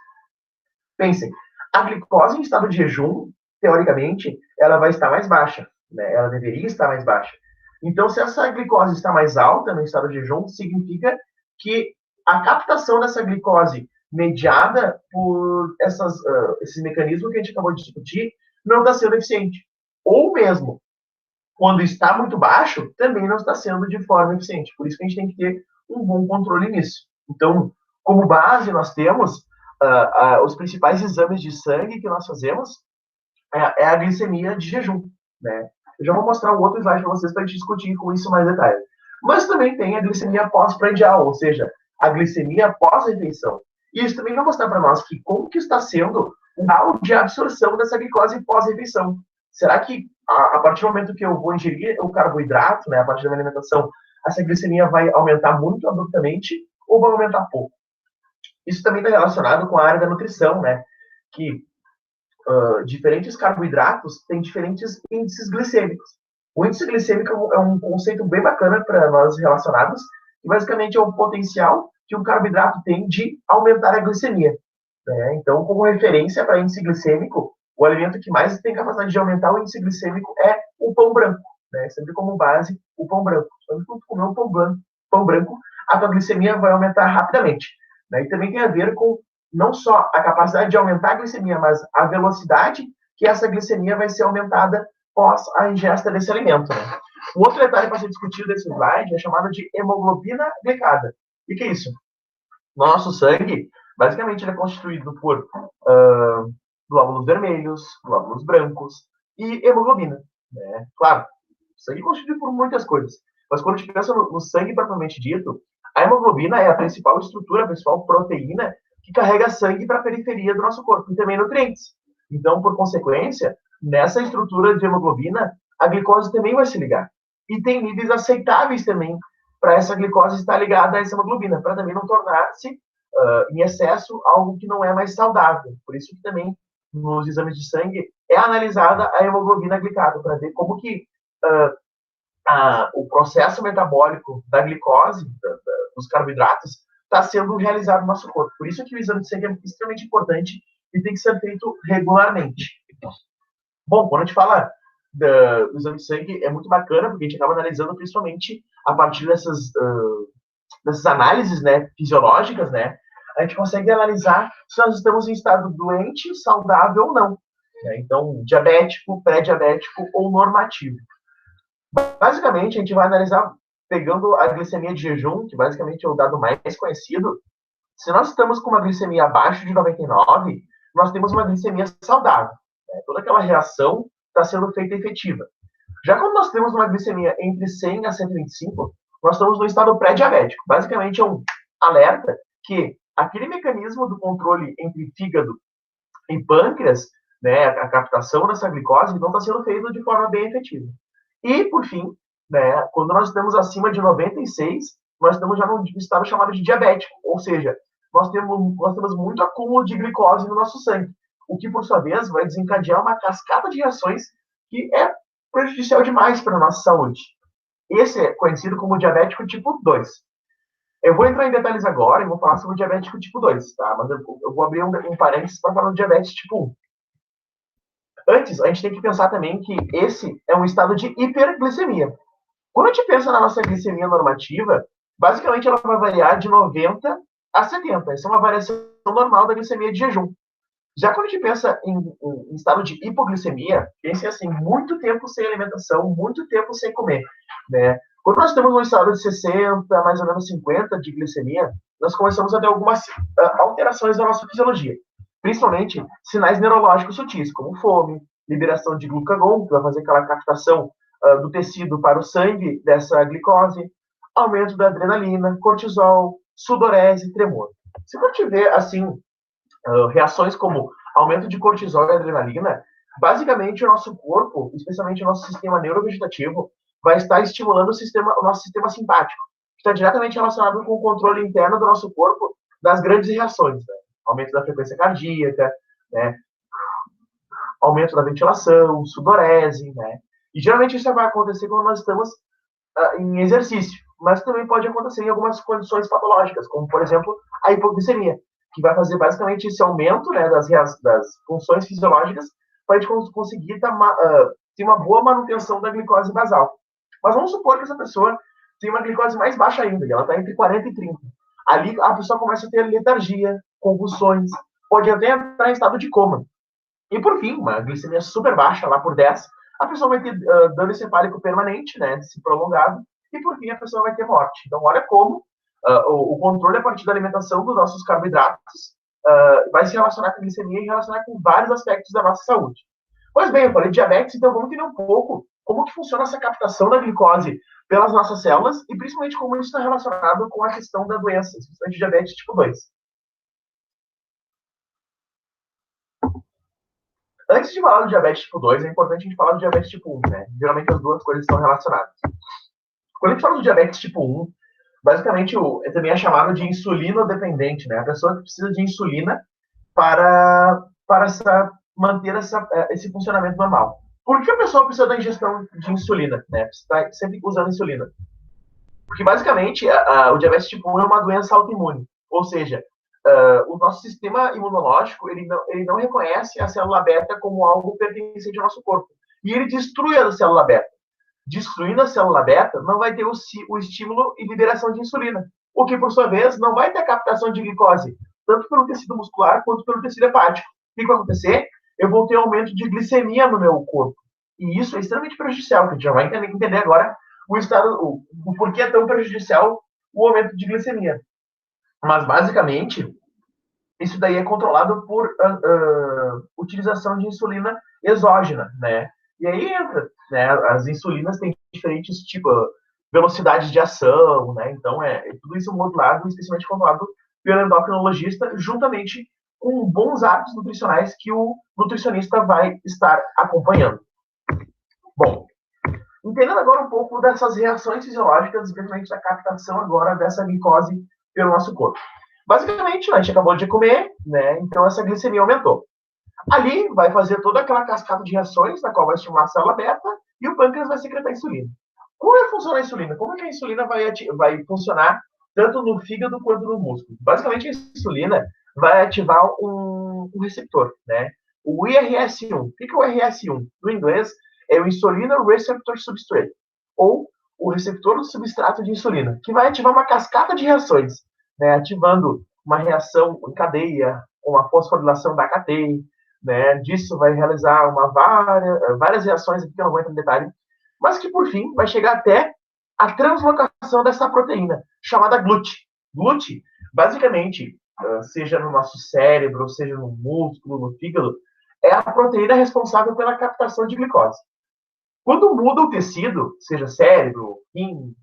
Pensem, a glicose em estado de jejum, teoricamente, ela vai estar mais baixa, né? Ela deveria estar mais baixa. Então, se essa glicose está mais alta no estado de jejum, significa que a captação dessa glicose mediada por esses mecanismos que a gente acabou de discutir não está sendo eficiente. Ou mesmo, quando está muito baixo, também não está sendo de forma eficiente. Por isso que a gente tem que ter um bom controle nisso. Então, como base, nós temos os principais exames de sangue que nós fazemos é a glicemia de jejum, né? Eu já vou mostrar um outro slide para vocês para a gente discutir com isso mais detalhe. Mas também tem a glicemia pós-prandial, ou seja, a glicemia pós-refeição. E isso também vai mostrar para nós que como que está sendo o grau de absorção dessa glicose pós-refeição. Será que a partir do momento que eu vou ingerir o carboidrato, né, a partir da minha alimentação, essa glicemia vai aumentar muito abruptamente ou vai aumentar pouco? Isso também está relacionado com a área da nutrição, né? Que diferentes carboidratos têm diferentes índices glicêmicos. O índice glicêmico é um conceito bem bacana para nós relacionados, que basicamente é o potencial que um carboidrato tem de aumentar a glicemia. Né? Então, como referência para índice glicêmico, o alimento que mais tem capacidade de aumentar o índice glicêmico é o pão branco. Né? Sempre como base, o pão branco. Quando tu comer um pão branco, a tua glicemia vai aumentar rapidamente. Né? E também tem a ver com não só a capacidade de aumentar a glicemia, mas a velocidade que essa glicemia vai ser aumentada após a ingesta desse alimento. Né? Um outro detalhe para ser discutido nesse slide é chamado de hemoglobina glicada. O que é isso? Nosso sangue, basicamente, ele é constituído por glóbulos vermelhos, glóbulos brancos e hemoglobina. Né? Claro, o sangue é constituído por muitas coisas, mas quando a gente pensa no sangue propriamente dito, a hemoglobina é a principal estrutura, a principal proteína que carrega sangue para a periferia do nosso corpo e também nutrientes. Então, por consequência, nessa estrutura de hemoglobina, a glicose também vai se ligar. E tem níveis aceitáveis também para essa glicose estar ligada a essa hemoglobina, para também não tornar-se, em excesso, algo que não é mais saudável. Por isso que também, nos exames de sangue, é analisada a hemoglobina glicada, para ver como que o processo metabólico da glicose, dos carboidratos, está sendo realizado no nosso corpo. Por isso que o exame de sangue é extremamente importante e tem que ser feito regularmente. Bom, quando a gente fala do exame de sangue, é muito bacana, porque a gente acaba analisando principalmente a partir dessas análises, né, fisiológicas, né, a gente consegue analisar se nós estamos em estado doente, saudável ou não. Né? Então, diabético, pré-diabético ou normativo. Basicamente, a gente vai analisar pegando a glicemia de jejum, que basicamente é o dado mais conhecido. Se nós estamos com uma glicemia abaixo de 99, nós temos uma glicemia saudável. Né? Toda aquela reação está sendo feita efetiva. Já quando nós temos uma glicemia entre 100 a 125, nós estamos no estado pré-diabético. Basicamente é um alerta que aquele mecanismo do controle entre fígado e pâncreas, né, a captação dessa glicose, não está sendo feito de forma bem efetiva. E, por fim, né, quando nós estamos acima de 96, nós estamos já num estado chamado de diabético, ou seja, nós temos muito acúmulo de glicose no nosso sangue, o que, por sua vez, vai desencadear uma cascata de reações que é prejudicial demais para a nossa saúde. Esse é conhecido como diabético tipo 2. Eu vou entrar em detalhes agora e vou falar sobre o diabético tipo 2, tá? Mas eu vou abrir um parênteses para falar do diabetes tipo 1. Antes, a gente tem que pensar também que esse é um estado de hiperglicemia. Quando a gente pensa na nossa glicemia normativa, basicamente ela vai variar de 90 a 70. Essa é uma variação normal da glicemia de jejum. Já quando a gente pensa em estado de hipoglicemia, pense assim, muito tempo sem alimentação, muito tempo sem comer, né? Quando nós temos um estado de 60, mais ou menos 50 de glicemia, nós começamos a ter algumas alterações na nossa fisiologia. Principalmente sinais neurológicos sutis, como fome, liberação de glucagon, que vai fazer aquela captação do tecido para o sangue dessa glicose, aumento da adrenalina, cortisol, sudorese, tremor. Se for tiver, assim, reações como aumento de cortisol e adrenalina, basicamente o nosso corpo, especialmente o nosso sistema neurovegetativo, vai estar estimulando o nosso sistema simpático, que está diretamente relacionado com o controle interno do nosso corpo das grandes reações, né? Aumento da frequência cardíaca, né? Aumento da ventilação, sudorese, né? E geralmente isso vai acontecer quando nós estamos em exercício, mas também pode acontecer em algumas condições patológicas, como por exemplo a hipoglicemia, que vai fazer basicamente esse aumento, né, das funções fisiológicas para a gente conseguir ter uma boa manutenção da glicose basal. Mas vamos supor que essa pessoa tem uma glicose mais baixa ainda, e ela está entre 40 e 30. Ali a pessoa começa a ter letargia, convulsões, pode até entrar em estado de coma. E por fim, uma glicemia super baixa, lá por 10, a pessoa vai ter dano encefálico permanente, né, se prolongado, e por fim a pessoa vai ter morte. Então, olha como o controle a partir da alimentação dos nossos carboidratos vai se relacionar com a glicemia e relacionar com vários aspectos da nossa saúde. Pois bem, eu falei de diabetes, então vamos entender um pouco como que funciona essa captação da glicose pelas nossas células e principalmente como isso está relacionado com a questão da doença, especialmente diabetes tipo 2. Antes de falar do diabetes tipo 2, é importante a gente falar do diabetes tipo 1, né? Geralmente as duas coisas estão relacionadas. Quando a gente fala do diabetes tipo 1, basicamente também é chamado de insulino dependente, né? A pessoa que precisa de insulina para manter esse funcionamento normal. Por que a pessoa precisa da ingestão de insulina, né? Está sempre usando insulina. Porque basicamente o diabetes tipo 1 é uma doença autoimune, ou seja, o nosso sistema imunológico ele não reconhece a célula beta como algo pertencente ao nosso corpo. E ele destrói a célula beta. Destruindo a célula beta, não vai ter o estímulo e liberação de insulina, o que, por sua vez, não vai ter a captação de glicose, tanto pelo tecido muscular quanto pelo tecido hepático. O que vai acontecer? Eu vou ter aumento de glicemia no meu corpo. E isso é extremamente prejudicial, que a gente já vai entender agora o porquê é tão prejudicial o aumento de glicemia. Mas, basicamente, isso daí é controlado por utilização de insulina exógena, né? E aí entra, né? As insulinas têm diferentes tipos, velocidades de ação, né? Então, tudo isso modulado, especialmente controlado pelo endocrinologista, juntamente com bons hábitos nutricionais que o nutricionista vai estar acompanhando. Bom, entendendo agora um pouco dessas reações fisiológicas, especialmente da captação agora dessa glicose pelo nosso corpo. Basicamente, a gente acabou de comer, né? Então essa glicemia aumentou. Ali vai fazer toda aquela cascata de reações, na qual vai estimular a célula beta e o pâncreas vai secretar insulina. Como é que funciona a insulina? Como é que a insulina vai funcionar tanto no fígado quanto no músculo? Basicamente, a insulina vai ativar um receptor, né? O IRS1. O que é o IRS1? No inglês, é o Insulin Receptor Substrate, ou o receptor do substrato de insulina, que vai ativar uma cascata de reações, né? Ativando uma reação em cadeia, uma fosforilação da cadeia, né? Disso vai realizar várias reações aqui que eu não vou entrar em detalhe, mas que por fim vai chegar até a translocação dessa proteína, chamada GLUT. GLUT, basicamente, seja no nosso cérebro, seja no músculo, no fígado, é a proteína responsável pela captação de glicose. Quando muda o tecido, seja cérebro, rim,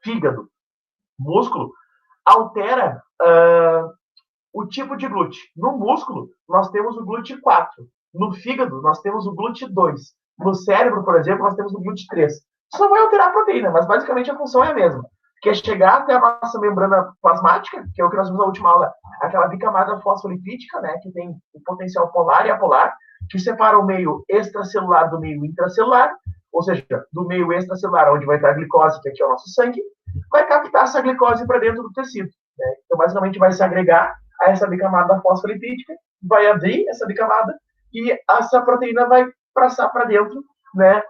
fígado, músculo, altera o tipo de GLUT. No músculo, nós temos o GLUT4. No fígado, nós temos o GLUT2. No cérebro, por exemplo, nós temos o GLUT3. Isso não vai alterar a proteína, mas basicamente a função é a mesma. que é chegar até a nossa membrana plasmática, que é o que nós vimos na última aula, aquela bicamada fosfolipídica, né, que tem o potencial polar e apolar, que separa o meio extracelular do meio intracelular, ou seja, do meio extracelular, onde vai estar a glicose, que aqui é o nosso sangue, vai captar essa glicose para dentro do tecido. Né? Então, basicamente, vai se agregar a essa bicamada fosfolipídica, vai abrir essa bicamada e essa proteína vai passar para dentro, né,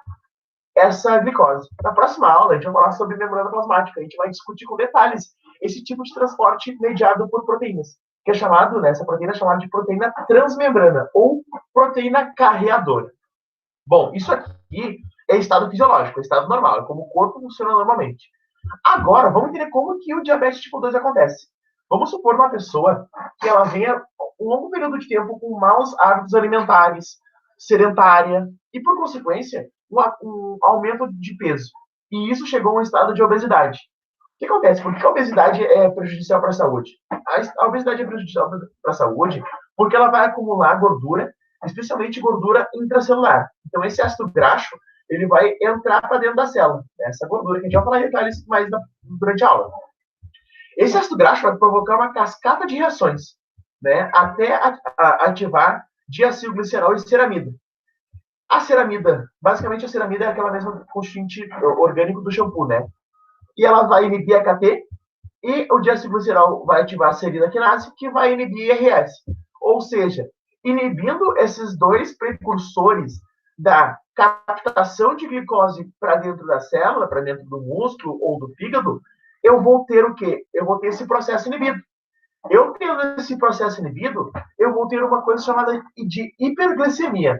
essa glicose. Na próxima aula, a gente vai falar sobre membrana plasmática. A gente vai discutir com detalhes esse tipo de transporte mediado por proteínas, que é chamado, né, essa proteína é chamada de proteína transmembrana ou proteína carreadora. Bom, isso aqui é estado fisiológico, é estado normal, é como o corpo funciona normalmente. Agora, vamos entender como que o diabetes tipo 2 acontece. Vamos supor uma pessoa que ela venha um longo período de tempo com maus hábitos alimentares, sedentária e, por consequência, um aumento de peso. E isso chegou a um estado de obesidade. O que acontece? Por que a obesidade é prejudicial para a saúde? A obesidade é prejudicial para a saúde porque ela vai acumular gordura, especialmente gordura intracelular. Então, esse ácido graxo, ele vai entrar para dentro da célula. Essa gordura, que a gente vai falar em detalhes mais durante a aula. Esse ácido graxo vai provocar uma cascata de reações, né, até ativar diacilglicerol e ceramida. A ceramida, basicamente a ceramida é aquela mesma constituinte orgânico do shampoo, né? E ela vai inibir a KT e o diacilglicerol vai ativar a serina quinase, que vai inibir IRS. Ou seja, inibindo esses dois precursores da captação de glicose para dentro da célula, para dentro do músculo ou do fígado, eu vou ter o quê? Eu vou ter esse processo inibido. Eu tendo esse processo inibido, eu vou ter uma coisa chamada de hiperglicemia.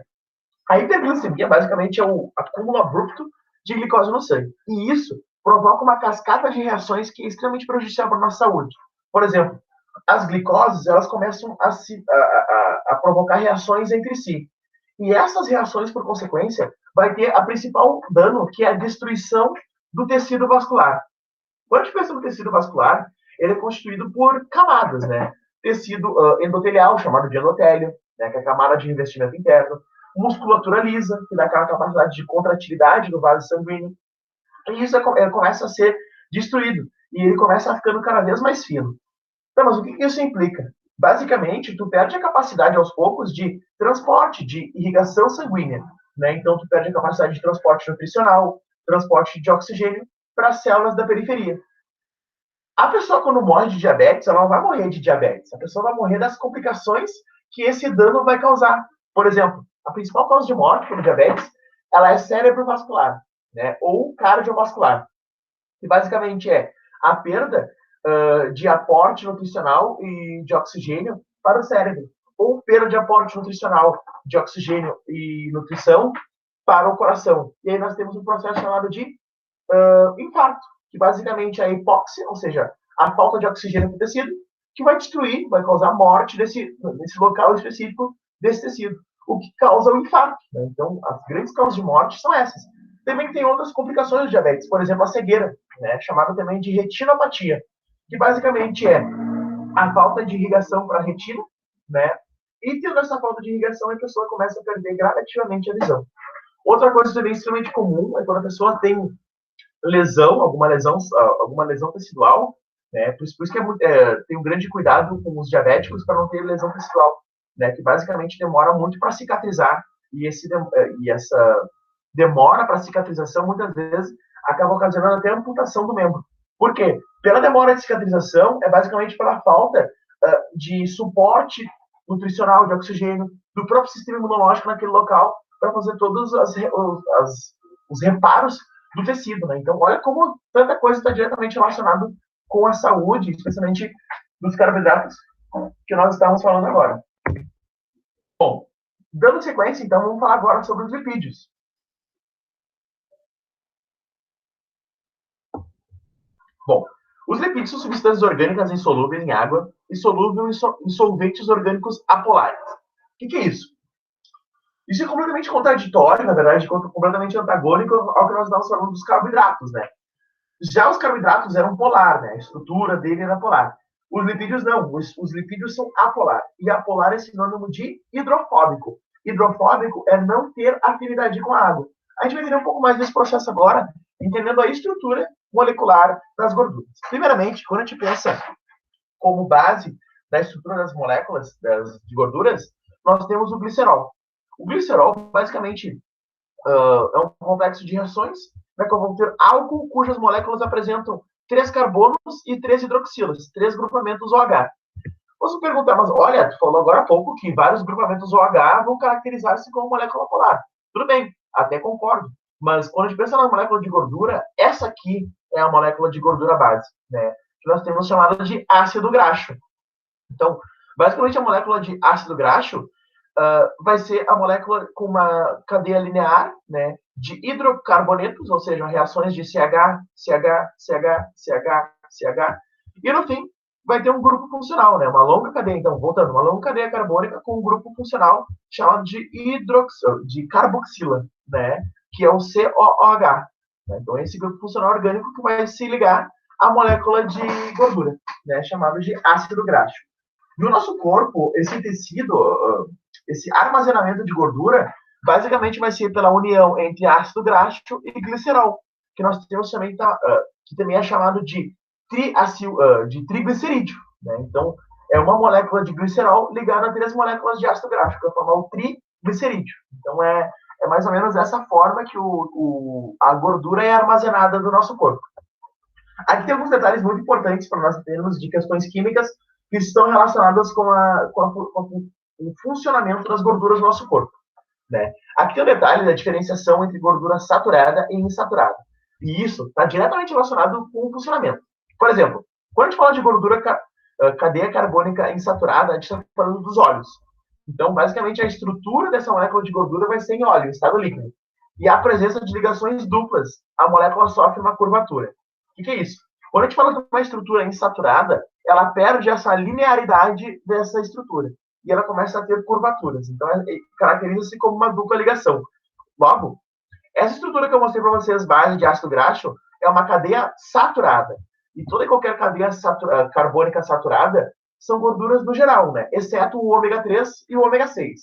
A hiperglicemia, basicamente, é o acúmulo abrupto de glicose no sangue. E isso provoca uma cascata de reações que é extremamente prejudicial para a nossa saúde. Por exemplo, as glicoses, elas começam a provocar reações entre si. E essas reações, por consequência, vai ter a principal dano, que é a destruição do tecido vascular. Quando a gente pensa no tecido vascular, ele é constituído por camadas, né? Tecido endotelial, chamado de endotélio, né? Que é a camada de revestimento interno. Musculatura lisa, que dá aquela capacidade de contratilidade do vaso sanguíneo. E isso começa a ser destruído. E ele começa a ficando cada vez mais fino. Então, mas o que isso implica? Basicamente, tu perde a capacidade aos poucos de transporte, de irrigação sanguínea. Né? Então, tu perde a capacidade de transporte nutricional, transporte de oxigênio para as células da periferia. A pessoa, quando morre de diabetes, ela não vai morrer de diabetes. A pessoa vai morrer das complicações que esse dano vai causar. Por exemplo, a principal causa de morte pelo diabetes, ela é cerebrovascular, né? Ou cardiovascular. Que basicamente é a perda de aporte nutricional e de oxigênio para o cérebro. Ou perda de aporte nutricional, de oxigênio e nutrição para o coração. E aí nós temos um processo chamado de infarto, que basicamente é a hipóxia, ou seja, a falta de oxigênio no tecido, que vai destruir, vai causar morte nesse local específico desse tecido, o que causa o infarto. Né? Então, as grandes causas de morte são essas. Também tem outras complicações do diabetes, por exemplo, a cegueira, né, chamada também de retinopatia, que basicamente é a falta de irrigação para a retina, né? E tendo essa falta de irrigação, a pessoa começa a perder gradativamente a visão. Outra coisa também extremamente comum é quando a pessoa tem lesão, alguma lesão tecidual, né? Por isso que tem um grande cuidado com os diabéticos para não ter lesão tecidual, né? Que basicamente demora muito para cicatrizar e essa demora para cicatrização muitas vezes acaba ocasionando até a amputação do membro. Por quê? Pela demora de cicatrização é basicamente pela falta de suporte nutricional, de oxigênio, do próprio sistema imunológico naquele local para fazer todos os reparos do tecido, né? Então, olha como tanta coisa está diretamente relacionada com a saúde, especialmente dos carboidratos que nós estamos falando agora. Bom, dando sequência, então, vamos falar agora sobre os lipídios. Bom, os lipídios são substâncias orgânicas insolúveis em água e solúveis em solventes orgânicos apolares. O que é isso? Isso é completamente contraditório, na verdade, completamente antagônico ao que nós estamos falando dos carboidratos, né? Já os carboidratos eram polar, né? A estrutura dele era polar. Os lipídios não, os lipídios são apolar. E apolar é sinônimo de hidrofóbico. Hidrofóbico é não ter afinidade com a água. A gente vai entender um pouco mais desse processo agora, entendendo a estrutura molecular das gorduras. Primeiramente, quando a gente pensa como base da estrutura das moléculas de gorduras, nós temos o glicerol. O glicerol, basicamente, é um complexo de reações, né, que vão ter álcool cujas moléculas apresentam 3 carbonos e 3 hidroxilas, 3 grupamentos OH. Você perguntar, mas olha, tu falou agora há pouco que vários grupamentos OH vão caracterizar-se como molécula polar. Tudo bem, até concordo. Mas quando a gente pensa na molécula de gordura, essa aqui é a molécula de gordura base, né? Que nós temos chamada de ácido graxo. Então, basicamente, a molécula de ácido graxo vai ser a molécula com uma cadeia linear, né, de hidrocarbonetos, ou seja, reações de CH, CH, CH, CH, CH, e no fim vai ter um grupo funcional, né, uma longa cadeia, então, voltando, uma longa cadeia carbônica com um grupo funcional chamado de carboxila, né, que é o COOH. Né? Então, esse grupo funcional orgânico que vai se ligar à molécula de gordura, né, chamado de ácido graxo. No nosso corpo, esse tecido, esse armazenamento de gordura, basicamente vai ser pela união entre ácido graxo e glicerol, que nós temos também, que também é chamado de triglicerídeo. Né? Então, é uma molécula de glicerol ligada a 3 moléculas de ácido graxo, para formar o triglicerídeo. Então, é mais ou menos dessa forma que a gordura é armazenada no nosso corpo. Aqui tem alguns detalhes muito importantes para nós termos de questões químicas que estão relacionadas com o funcionamento das gorduras do nosso corpo. Né? Aqui tem um detalhe da diferenciação entre gordura saturada e insaturada. E isso está diretamente relacionado com o funcionamento. Por exemplo, quando a gente fala de gordura cadeia carbônica insaturada, a gente está falando dos óleos. Então, basicamente, a estrutura dessa molécula de gordura vai ser em óleo, em estado líquido. E a presença de ligações duplas, a molécula sofre uma curvatura. O que é isso? Quando a gente fala de uma estrutura insaturada, ela perde essa linearidade dessa estrutura. E ela começa a ter curvaturas. Então, caracteriza-se como uma dupla ligação. Logo, essa estrutura que eu mostrei para vocês, base de ácido graxo, é uma cadeia saturada. E toda e qualquer cadeia carbônica saturada são gorduras no geral, né? Exceto o ômega 3 e o ômega 6.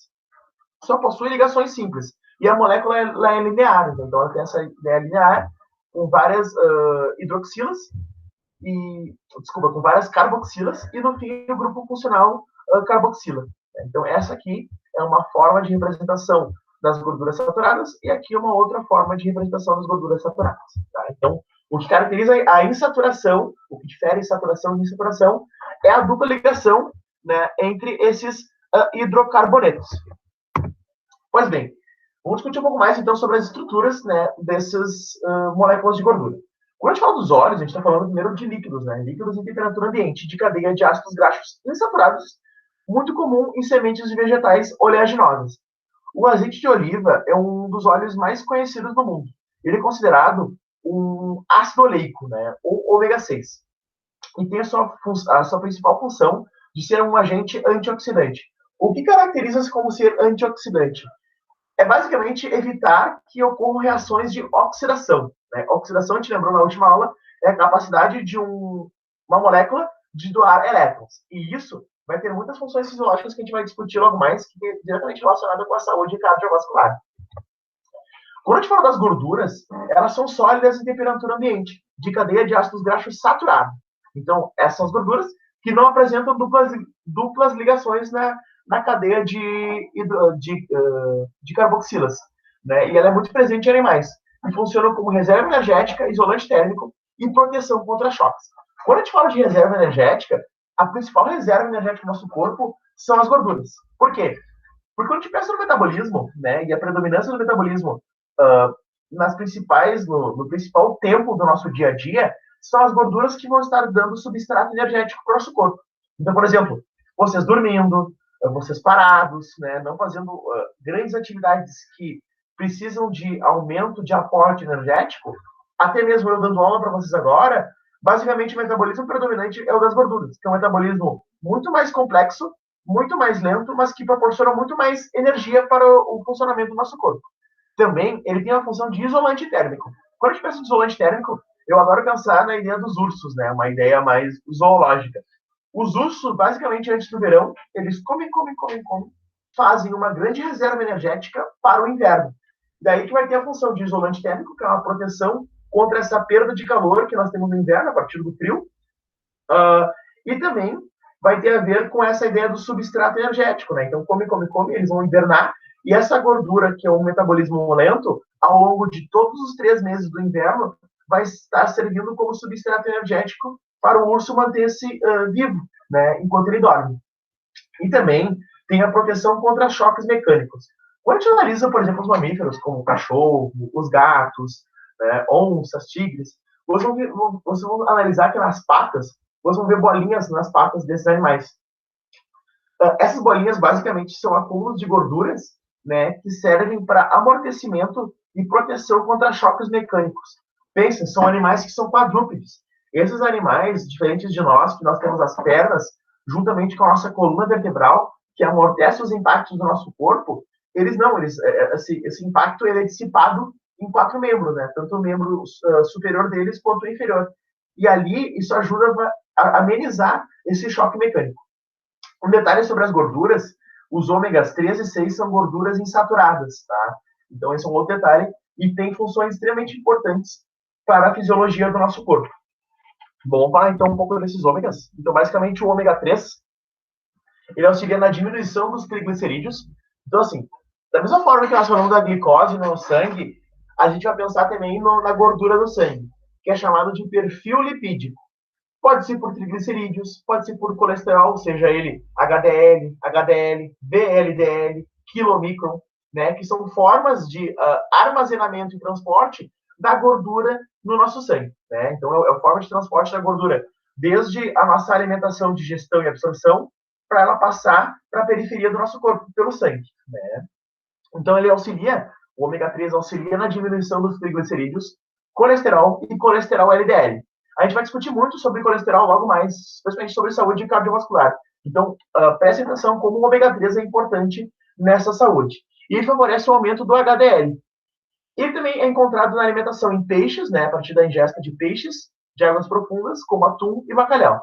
Só possui ligações simples. E a molécula ela é linear. Então, ela tem essa ideia linear com várias hidroxilas com várias carboxilas e no fim o grupo funcional carboxila. Então essa aqui é uma forma de representação das gorduras saturadas e aqui uma outra forma de representação das gorduras saturadas. Tá? Então o que caracteriza a insaturação, o que difere insaturação de insaturação é a dupla ligação, né, entre esses hidrocarbonetos. Pois bem, vamos discutir um pouco mais então sobre as estruturas, né, dessas moléculas de gordura. Quando a gente fala dos óleos, a gente está falando primeiro de líquidos, né? Líquidos em temperatura ambiente, de cadeia de ácidos graxos insaturados, muito comum em sementes de vegetais oleaginosas. O azeite de oliva é um dos óleos mais conhecidos no mundo. Ele é considerado um ácido oleico, né? Ou ômega 6. E tem a sua principal função de ser um agente antioxidante. O que caracteriza-se como ser antioxidante? É basicamente evitar que ocorram reações de oxidação. Né? Oxidação, a gente lembrou na última aula, é a capacidade de uma molécula de doar elétrons. E isso vai ter muitas funções fisiológicas que a gente vai discutir logo mais, que é diretamente relacionada com a saúde cardiovascular. Quando a gente fala das gorduras, elas são sólidas em temperatura ambiente, de cadeia de ácidos graxos saturado. Então, essas são as gorduras que não apresentam duplas ligações na cadeia de carboxilas. Né? E ela é muito presente em animais. E funciona como reserva energética, isolante térmico e proteção contra choques. Quando a gente fala de reserva energética, a principal reserva energética do nosso corpo são as gorduras. Por quê? Porque quando a gente pensa no metabolismo, né, e a predominância do metabolismo no principal tempo do nosso dia a dia, são as gorduras que vão estar dando substrato energético para o nosso corpo. Então, por exemplo, vocês dormindo, vocês parados, né, não fazendo grandes atividades que precisam de aumento de aporte energético, até mesmo eu dando aula para vocês agora, basicamente o metabolismo predominante é o das gorduras, que é um metabolismo muito mais complexo, muito mais lento, mas que proporciona muito mais energia para o funcionamento do nosso corpo. Também, ele tem uma função de isolante térmico. Quando a gente pensa em isolante térmico, eu adoro pensar na ideia dos ursos, né? Uma ideia mais zoológica. Os ursos, basicamente, antes do verão, eles comem, fazem uma grande reserva energética para o inverno. Daí que vai ter a função de isolante térmico, que é uma proteção contra essa perda de calor que nós temos no inverno, a partir do frio. E também vai ter a ver com essa ideia do substrato energético, né? Então, come, eles vão hibernar, e essa gordura, que é um metabolismo lento, ao longo de todos os 3 meses do inverno, vai estar servindo como substrato energético para o urso manter-se vivo, né? Enquanto ele dorme. E também tem a proteção contra choques mecânicos. Quando a gente analisa, por exemplo, os mamíferos, como o cachorro, os gatos, né, onças, tigres, vocês vão analisar que nas patas, vocês vão ver bolinhas nas patas desses animais. Essas bolinhas, basicamente, são acúmulos de gorduras, né, que servem para amortecimento e proteção contra choques mecânicos. Pensem, são animais que são quadrúpedes. Esses animais, diferentes de nós, que nós temos as pernas, juntamente com a nossa coluna vertebral, que amortece os impactos do nosso corpo, eles não, esse impacto ele é dissipado em 4 membros, né? Tanto o membro superior deles quanto o inferior. E ali isso ajuda a amenizar esse choque mecânico. Um detalhe sobre as gorduras, os ômegas 3 e 6 são gorduras insaturadas, tá? Então esse é um outro detalhe e tem funções extremamente importantes para a fisiologia do nosso corpo. Bom, vamos falar então um pouco desses ômegas. Então, basicamente, o ômega 3, ele auxilia na diminuição dos triglicerídeos. Então, assim, da mesma forma que nós falamos da glicose no sangue, a gente vai pensar também na gordura do sangue, que é chamado de perfil lipídico. Pode ser por triglicerídeos, pode ser por colesterol, seja ele HDL, HDL, VLDL, quilomicron, né, que são formas de armazenamento e transporte da gordura no nosso sangue, né? Então, é a forma de transporte da gordura, desde a nossa alimentação, digestão e absorção, para ela passar para a periferia do nosso corpo, pelo sangue, né? Então, ele auxilia, o ômega 3 auxilia na diminuição dos triglicerídeos, colesterol e colesterol LDL. A gente vai discutir muito sobre colesterol logo mais, especialmente sobre saúde cardiovascular. Então, prestem atenção como o ômega 3 é importante nessa saúde. E ele favorece o aumento do HDL. Ele também é encontrado na alimentação em peixes, né, a partir da ingesta de peixes de águas profundas, como atum e bacalhau.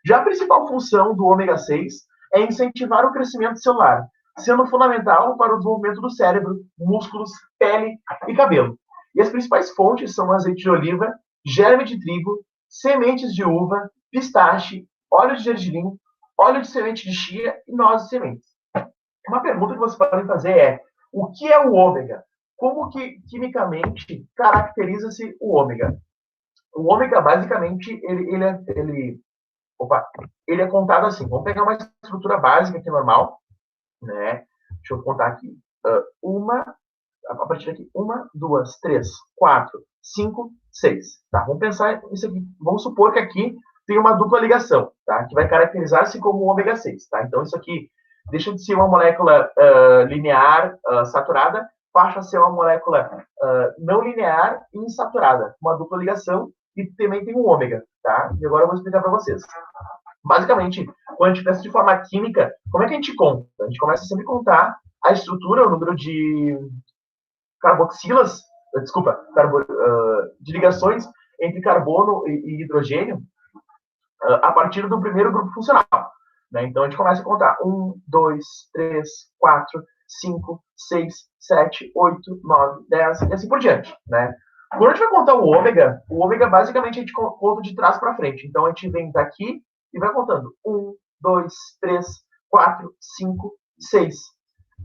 Já a principal função do ômega 6 é incentivar o crescimento celular, sendo fundamental para o desenvolvimento do cérebro, músculos, pele e cabelo. E as principais fontes são azeite de oliva, germe de trigo, sementes de uva, pistache, óleo de gergelim, óleo de semente de chia e nozes de sementes. Uma pergunta que vocês podem fazer é: o que é o ômega? Como que quimicamente caracteriza-se o ômega? O ômega, basicamente, ele é contado assim. Vamos pegar uma estrutura básica aqui normal, né? Deixa eu contar aqui. A partir daqui, 1, 2, 3, 4, 5, 6. Tá, vamos pensar isso aqui. Vamos supor que aqui tem uma dupla ligação, tá? Que vai caracterizar-se como ômega 6, tá? Então, isso aqui deixa de ser uma molécula linear saturada, passa a ser uma molécula não linear e insaturada, uma dupla ligação, e também tem um ômega, tá? E agora eu vou explicar para vocês. Basicamente, quando a gente pensa de forma química, como é que a gente conta? A gente começa sempre a contar a estrutura, o número de carboxilas, de ligações entre carbono e hidrogênio a partir do primeiro grupo funcional. Né? Então, a gente começa a contar 1, 2, 3, 4, 5, 6, 7, 8, 9, 10 e assim por diante. Né? Quando a gente vai contar o ômega basicamente a gente conta de trás para frente. Então, a gente vem daqui e vai contando 1, 2, 3, 4, 5, 6.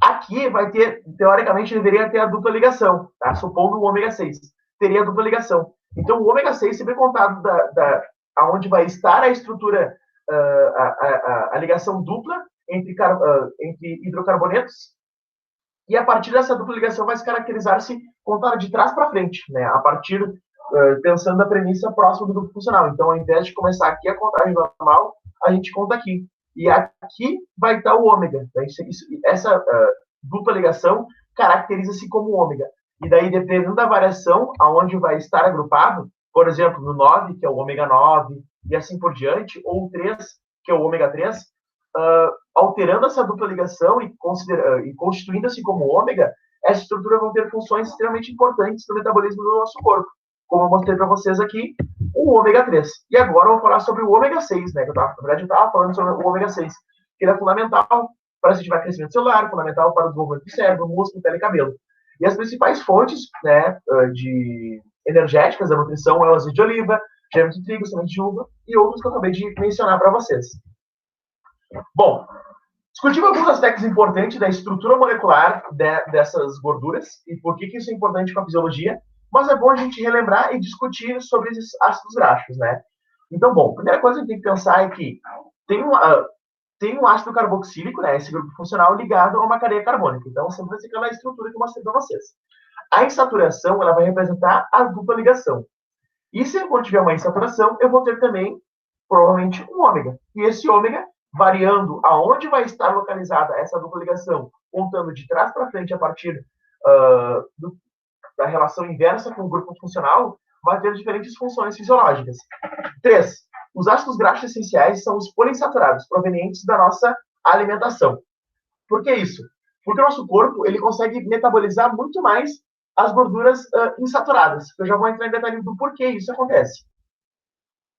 Aqui vai ter, teoricamente, deveria ter a dupla ligação, tá? Supondo o ômega 6. Teria a dupla ligação. Então, o ômega 6 sempre é contado aonde vai estar a estrutura, a ligação dupla entre hidrocarbonetos, e a partir dessa dupla ligação vai se caracterizar-se contada de trás para frente, né? A partir, pensando na premissa próxima do grupo funcional. Então, ao invés de começar aqui a contagem normal, a gente conta aqui. E aqui vai estar o ômega. Essa dupla ligação caracteriza-se como ômega. E daí, dependendo da variação, aonde vai estar agrupado, por exemplo, no 9, que é o ômega 9, e assim por diante, ou o 3, que é o ômega 3, alterando essa dupla ligação e constituindo-se como ômega, essa estrutura vão ter funções extremamente importantes no metabolismo do nosso corpo. Como eu mostrei para vocês aqui, o ômega 3. E agora eu vou falar sobre o ômega 6, né? Na verdade, eu estava falando sobre o ômega 6, que ele é fundamental para incentivar crescimento celular, fundamental para o desenvolvimento do cérebro, músculo, pele e cabelo. E as principais fontes, né, de energéticas da nutrição é o azeite de oliva, gema de trigo, semente de uva e outros que eu acabei de mencionar para vocês. Bom, discutimos alguns aspectos importantes da estrutura molecular dessas gorduras e por que isso é importante para a fisiologia, mas é bom a gente relembrar e discutir sobre esses ácidos graxos, né? Então, bom, a primeira coisa que a gente tem que pensar é que tem um ácido carboxílico, né, esse grupo funcional, ligado a uma cadeia carbônica. Então, sempre vai ser aquela estrutura que eu mostrei para vocês. A insaturação, ela vai representar a dupla ligação. E se eu tiver uma insaturação, eu vou ter também, provavelmente, um ômega. E esse ômega, variando aonde vai estar localizada essa dupla ligação, contando de trás para frente a partir da relação inversa com o grupo funcional, vai ter diferentes funções fisiológicas. 3. Os ácidos graxos essenciais são os poliinsaturados, provenientes da nossa alimentação. Por que isso? Porque o nosso corpo ele consegue metabolizar muito mais as gorduras insaturadas. Eu já vou entrar em detalhe do porquê isso acontece.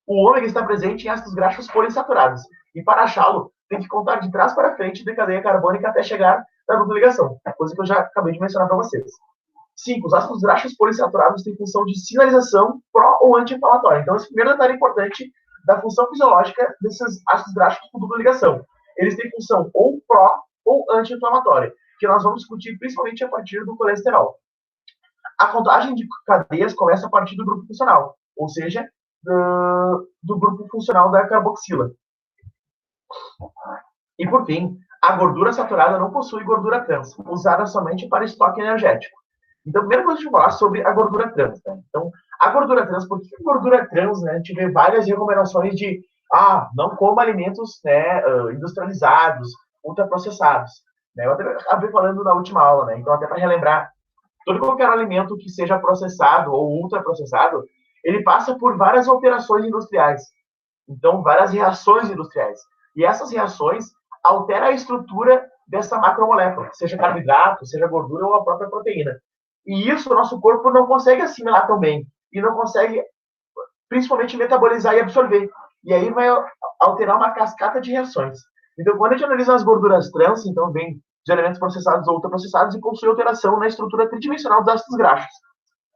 O ômega está presente em ácidos graxos poliinsaturados. E para achá-lo, tem que contar de trás para frente da cadeia carbônica até chegar na dupla ligação. Coisa que eu já acabei de mencionar para vocês. 5. Os ácidos graxos poliinsaturados têm função de sinalização pró- ou anti-inflamatória. Então, esse primeiro detalhe importante da função fisiológica desses ácidos graxos com dupla ligação. Eles têm função ou pró- ou anti-inflamatória, que nós vamos discutir principalmente a partir do colesterol. A contagem de cadeias começa a partir do grupo funcional, ou seja, do grupo funcional da carboxila. E, por fim, a gordura saturada não possui gordura trans, usada somente para estoque energético. Então, primeiro vamos falar sobre a gordura trans. Né? Então, a gordura trans, por que a gordura trans, né? A gente vê várias recomendações de, não coma alimentos, né, industrializados, ultraprocessados. Né? Eu até acabei falando na última aula, né? Então, até para relembrar, todo qualquer alimento que seja processado ou ultraprocessado, ele passa por várias alterações industriais. Então, várias reações industriais. E essas reações alteram a estrutura dessa macromolécula, seja carboidrato, seja gordura ou a própria proteína. E isso o nosso corpo não consegue assimilar tão bem. E não consegue, principalmente, metabolizar e absorver. E aí vai alterar uma cascata de reações. Então, quando a gente analisa as gorduras trans, então vem de alimentos processados ou ultraprocessados e possui alteração na estrutura tridimensional dos ácidos graxos.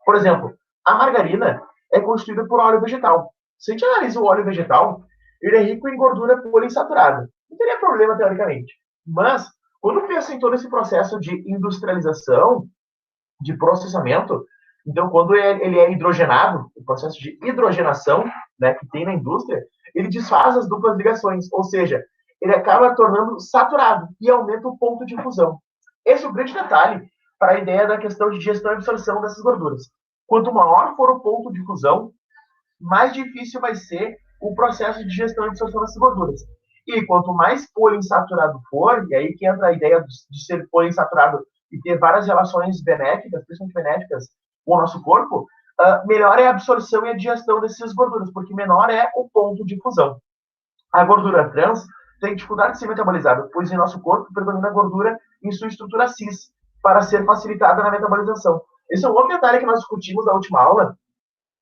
Por exemplo, a margarina é constituída por óleo vegetal. Se a gente analisa o óleo vegetal, ele é rico em gordura poliinsaturada. Não teria problema, teoricamente. Mas, quando pensa em todo esse processo de industrialização, de processamento, então, quando ele é hidrogenado, o processo de hidrogenação, né, que tem na indústria, ele desfaz as duplas ligações, ou seja, ele acaba tornando saturado e aumenta o ponto de fusão. Esse é o grande detalhe para a ideia da questão de digestão e absorção dessas gorduras. Quanto maior for o ponto de fusão, mais difícil vai ser o processo de digestão e absorção dessas gorduras. E quanto mais poliinsaturado for, e aí que entra a ideia de ser poliinsaturado e ter várias relações benéficas, principalmente benéficas, com o nosso corpo, melhor é a absorção e a digestão dessas gorduras, porque menor é o ponto de fusão. A gordura trans tem dificuldade de ser metabolizada, pois em nosso corpo predomina a gordura em sua estrutura cis, para ser facilitada na metabolização. Esse é um outro detalhe que nós discutimos na última aula,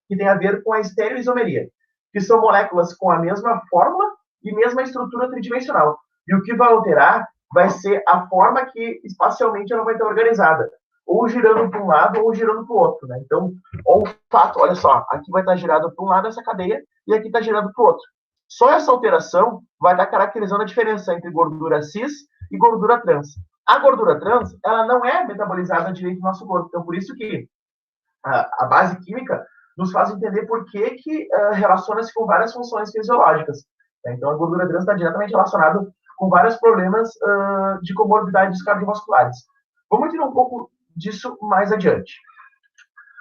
que tem a ver com a estereoisomeria, que são moléculas com a mesma fórmula e mesma estrutura tridimensional. E o que vai alterar vai ser a forma que espacialmente ela vai estar organizada, ou girando para um lado ou girando para o outro. Né? Então, o fato, olha só, aqui vai estar girado para um lado essa cadeia e aqui está girado para o outro. Só essa alteração vai estar caracterizando a diferença entre gordura cis e gordura trans. A gordura trans, ela não é metabolizada direito no nosso corpo. Então, por isso que a base química nos faz entender por que relaciona-se com várias funções fisiológicas. Né? Então, a gordura trans está diretamente relacionada com vários problemas de comorbidades cardiovasculares. Vamos entender um pouco disso mais adiante.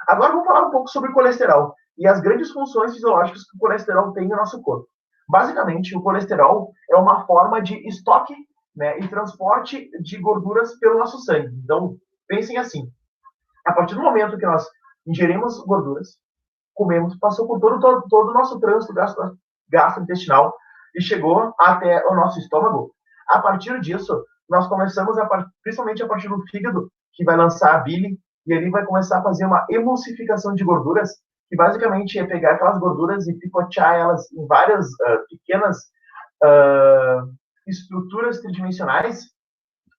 Agora, vamos falar um pouco sobre o colesterol e as grandes funções fisiológicas que o colesterol tem no nosso corpo. Basicamente, o colesterol é uma forma de estoque, né, e transporte de gorduras pelo nosso sangue. Então, pensem assim. A partir do momento que nós ingerimos gorduras, comemos, passou por todo o nosso trânsito gastrointestinal e chegou até o nosso estômago. A partir disso, nós começamos, principalmente a partir do fígado, que vai lançar a bile, e ele vai começar a fazer uma emulsificação de gorduras, que basicamente é pegar aquelas gorduras e picotear elas em várias pequenas estruturas tridimensionais,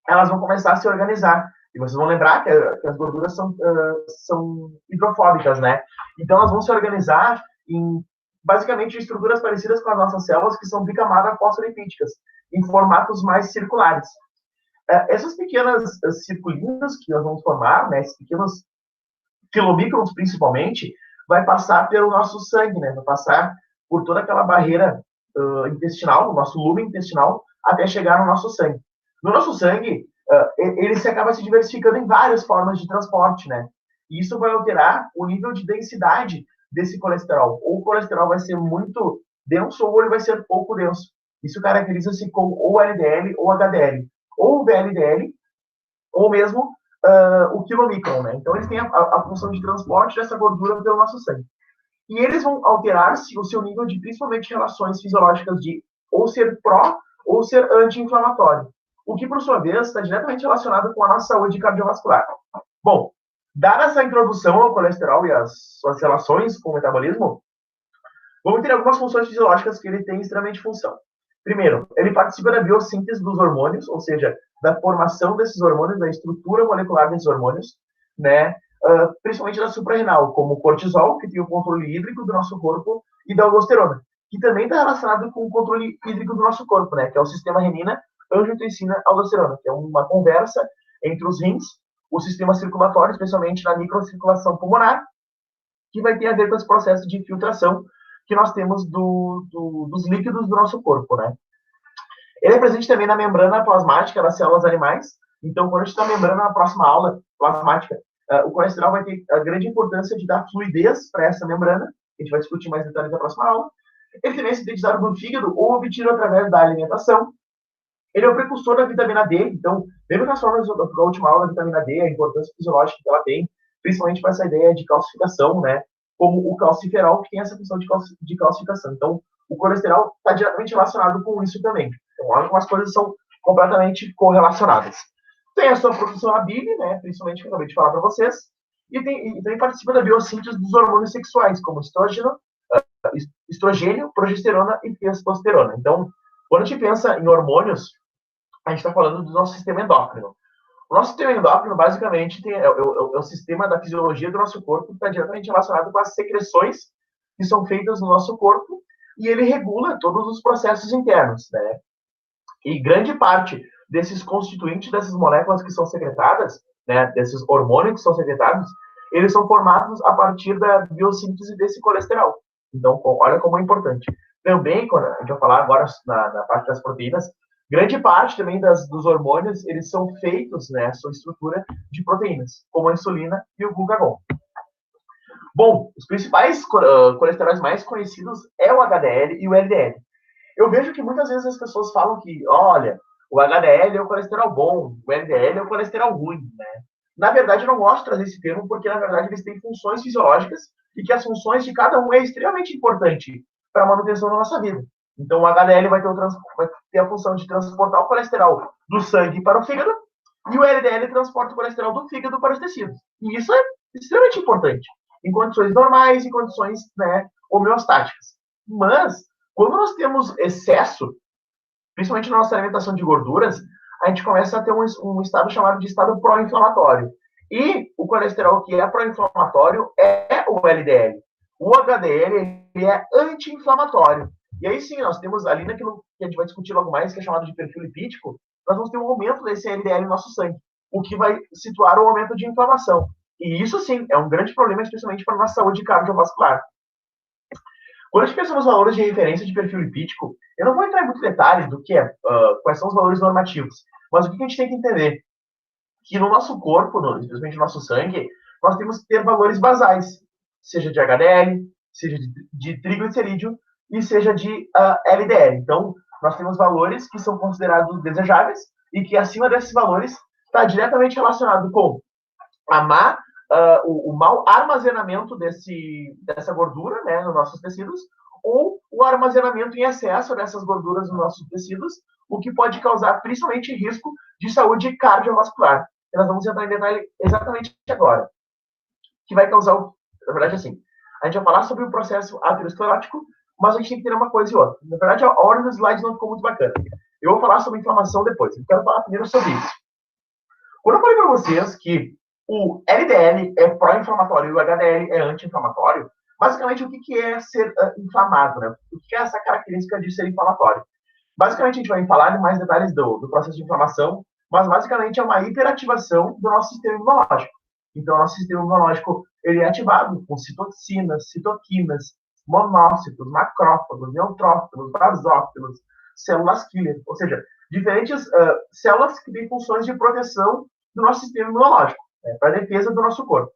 elas vão começar a se organizar E vocês vão lembrar que as gorduras são hidrofóbicas, né? Então, elas vão se organizar em, basicamente, estruturas parecidas com as nossas células, que são bicamadas fosfolipídicas, em formatos mais circulares. Essas pequenas circulinhos que nós vamos formar, né, esses pequenos quilomicrons, principalmente, vai passar pelo nosso sangue, né? Vai passar por toda aquela barreira intestinal, o nosso lume intestinal, até chegar no nosso sangue. No nosso sangue, ele se acaba se diversificando em várias formas de transporte, né? E isso vai alterar o nível de densidade desse colesterol. Ou o colesterol vai ser muito denso, ou ele vai ser pouco denso. Isso caracteriza-se como ou LDL ou HDL. Ou o VLDL, ou mesmo o quilomicron, né? Então, eles têm a função de transporte dessa gordura pelo nosso sangue. E eles vão alterar-se o seu nível de, principalmente, relações fisiológicas de ou ser pró ou ser anti-inflamatório. O que, por sua vez, está diretamente relacionado com a nossa saúde cardiovascular. Bom, dada essa introdução ao colesterol e as suas relações com o metabolismo, vamos ter algumas funções fisiológicas que ele tem extremamente função. Primeiro, ele participa da biossíntese dos hormônios, ou seja, da formação desses hormônios, da estrutura molecular desses hormônios, né? Principalmente da suprarrenal, como o cortisol, que tem o controle hídrico do nosso corpo, e da aldosterona, que também está relacionado com o controle hídrico do nosso corpo, né? Que é o sistema renina, angiotensina, aldosterona, que é uma conversa entre os rins, o sistema circulatório, especialmente na microcirculação pulmonar, que vai ter a ver com esse processo de filtração que nós temos dos líquidos do nosso corpo, né? Ele é presente também na membrana plasmática das células animais. Então, quando a gente está na membrana, na próxima aula plasmática, o colesterol vai ter a grande importância de dar fluidez para essa membrana. A gente vai discutir mais detalhes na próxima aula. Ele também é sintetizado no fígado ou obtido através da alimentação. Ele é o precursor da vitamina D. Então, lembra das formas da última aula da vitamina D, a importância fisiológica que ela tem, principalmente para essa ideia de calcificação, né? Como o calciferol, que tem essa função de calcificação. Então, o colesterol está diretamente relacionado com isso também. Então, algumas coisas são completamente correlacionadas. Tem a sua produção a bile, né, principalmente que eu acabei de falar para vocês, e também participa da biossíntese dos hormônios sexuais, como estrogênio, progesterona e testosterona. Então, quando a gente pensa em hormônios, a gente está falando do nosso sistema endócrino. O nosso sistema endócrino, basicamente, é o sistema da fisiologia do nosso corpo que está diretamente relacionado com as secreções que são feitas no nosso corpo, e ele regula todos os processos internos, né? E grande parte desses constituintes, dessas moléculas que são secretadas, né, desses hormônios que são secretados, eles são formados a partir da biossíntese desse colesterol. Então, olha como é importante. Também, quando a gente vai falar agora na parte das proteínas, grande parte também dos hormônios, eles são feitos, né, sua estrutura de proteínas, como a insulina e o glucagon. Bom, os principais colesteróis mais conhecidos é o HDL e o LDL. Eu vejo que muitas vezes as pessoas falam que, olha, o HDL é o colesterol bom, o LDL é o colesterol ruim, né? Na verdade, eu não gosto de trazer esse termo porque, na verdade, eles têm funções fisiológicas e que as funções de cada um é extremamente importante para a manutenção da nossa vida. Então, o HDL vai ter a função de transportar o colesterol do sangue para o fígado e o LDL transporta o colesterol do fígado para os tecidos. E isso é extremamente importante em condições normais e condições, né, homeostáticas. Mas, quando nós temos excesso, principalmente na nossa alimentação de gorduras, a gente começa a ter um estado chamado de estado pró-inflamatório. E o colesterol que é pró-inflamatório é o LDL. O HDL ele é anti-inflamatório. E aí sim, nós temos ali naquilo que a gente vai discutir logo mais, que é chamado de perfil lipídico, nós vamos ter um aumento desse LDL no nosso sangue, o que vai situar o aumento de inflamação. E isso sim é um grande problema, especialmente para a nossa saúde cardiovascular. Quando a gente pensa nos valores de referência de perfil lipídico, eu não vou entrar em muitos detalhes do que quais são os valores normativos, mas o que a gente tem que entender? Que no nosso corpo, especialmente no nosso sangue, nós temos que ter valores basais, seja de HDL, seja de triglicerídeo e seja de LDL. Então, nós temos valores que são considerados desejáveis e que acima desses valores está diretamente relacionado com o mau armazenamento dessa gordura, né, nos nossos tecidos, ou o armazenamento em excesso dessas gorduras nos nossos tecidos, o que pode causar principalmente risco de saúde cardiovascular. E nós vamos entrar em detalhe exatamente agora. Que vai causar, na verdade, assim, a gente vai falar sobre o processo aterosclerótico, mas a gente tem que ter uma coisa e outra. Na verdade, a ordem dos slides não ficou muito bacana. Eu vou falar sobre inflamação depois. Eu quero falar primeiro sobre isso. Quando eu falei para vocês que o LDL é pró-inflamatório e o HDL é anti-inflamatório, basicamente o que é ser inflamado, né? O que é essa característica de ser inflamatório? Basicamente, a gente vai falar em mais detalhes do processo de inflamação, mas basicamente é uma hiperativação do nosso sistema imunológico. Então, nosso sistema imunológico ele é ativado com citocinas, citoquinas, monócitos, macrófagos, neutrófilos, basófilos, células killer, ou seja, diferentes células que têm funções de proteção do nosso sistema imunológico, né, para a defesa do nosso corpo.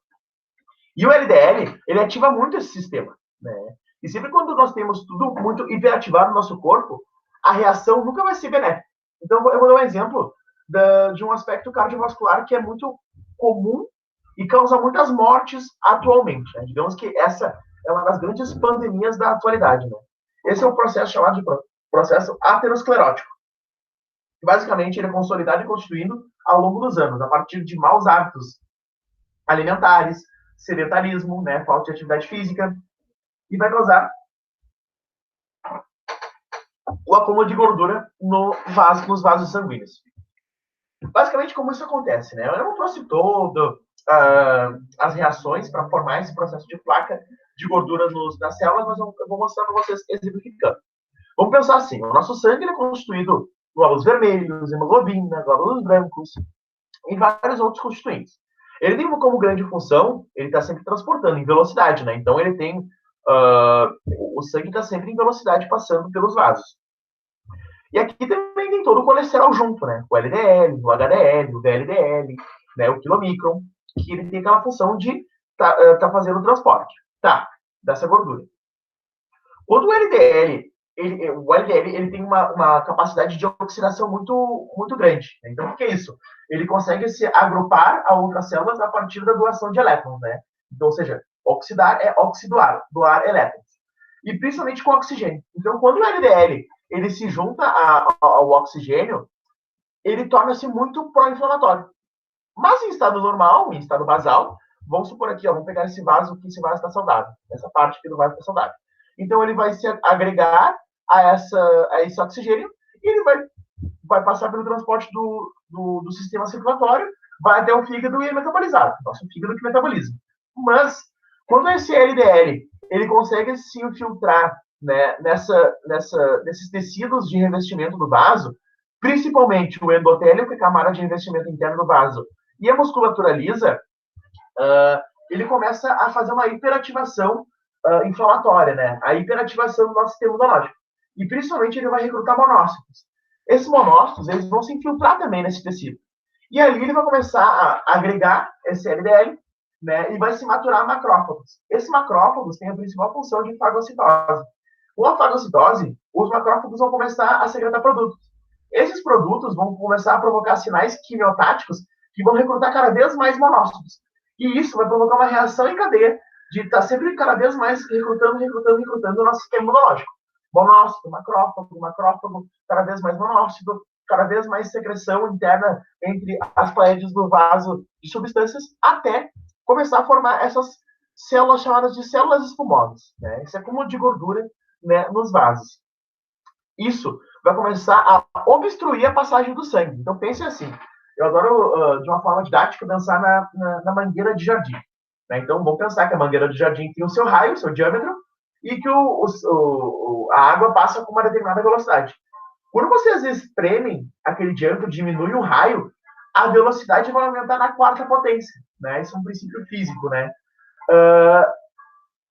E o LDL, ele ativa muito esse sistema, né? E sempre quando nós temos tudo muito hiperativado no nosso corpo, a reação nunca vai ser benéfica. Então, eu vou dar um exemplo de um aspecto cardiovascular que é muito comum e causa muitas mortes atualmente, né? Digamos que essa é uma das grandes pandemias da atualidade, né? Esse é um processo chamado de processo aterosclerótico. Basicamente, ele é consolidado e constituído ao longo dos anos, a partir de maus hábitos alimentares, sedentarismo, né, falta de atividade física, e vai causar o acúmulo de gordura nos vasos sanguíneos. Basicamente, como isso acontece, né? Eu não trouxe todo as reações para formar esse processo de placa de gordura nas células, mas eu vou mostrar para vocês exemplificando. Vamos pensar assim, o nosso sangue é constituído de glóbulos vermelhos, hemoglobina, glóbulos brancos e vários outros constituintes. Ele tem como grande função, ele está sempre transportando em velocidade, né? Então ele tem, o sangue está sempre em velocidade passando pelos vasos. E aqui também tem todo o colesterol junto, né? O LDL, o HDL, o VLDL, né? O quilomicron, que ele tem aquela função de tá fazendo o transporte, tá? Dessa gordura. Quando o LDL ele tem uma capacidade de oxidação muito grande. Né? Então, o que é isso? Ele consegue se agrupar a outras células a partir da doação de elétrons, né? Então, ou seja, oxidar é oxidoar, doar elétrons. E principalmente com oxigênio. Então, quando o LDL ele se junta ao oxigênio, ele torna-se muito pró-inflamatório. Mas em estado normal, em estado basal, vamos supor aqui, ó, vamos pegar esse vaso que esse vaso está saudável. Essa parte aqui do vaso está saudável. Então, ele vai se agregar a esse oxigênio e ele vai passar pelo transporte do sistema circulatório, vai até o fígado e é metabolizado. Nosso fígado que metaboliza. Mas, quando esse LDL ele consegue se infiltrar, né, nesses tecidos de revestimento do vaso, principalmente o endotélio, que é a camada de revestimento interno do vaso, e a musculatura lisa, ele começa a fazer uma hiperativação inflamatória, né? A hiperativação do nosso sistema imunológico. E principalmente ele vai recrutar monócitos. Esses monócitos, eles vão se infiltrar também nesse tecido. E ali ele vai começar a agregar esse LDL, né? E vai se maturar macrófagos. Esses macrófagos têm a principal função de fagocitose. Com a fagocitose, os macrófagos vão começar a secretar produtos. Esses produtos vão começar a provocar sinais quimiotáticos que vão recrutar cada vez mais monócitos. E isso vai provocar uma reação em cadeia de estar sempre cada vez mais recrutando o nosso sistema imunológico. Monócito, macrófago, cada vez mais monócito, cada vez mais secreção interna entre as paredes do vaso de substâncias, até começar a formar essas células chamadas de células espumosas. Né? Esse acúmulo de gordura, né, nos vasos. Isso vai começar a obstruir a passagem do sangue. Então, pense assim. Eu adoro, de uma forma didática, pensar na mangueira de jardim. Né? Então, vamos pensar que a mangueira de jardim tem o seu raio, o seu diâmetro, e que a água passa com uma determinada velocidade. Quando vocês às vezes espremem aquele diâmetro, diminui o raio, a velocidade vai aumentar na quarta potência. Né? Isso é um princípio físico. Né?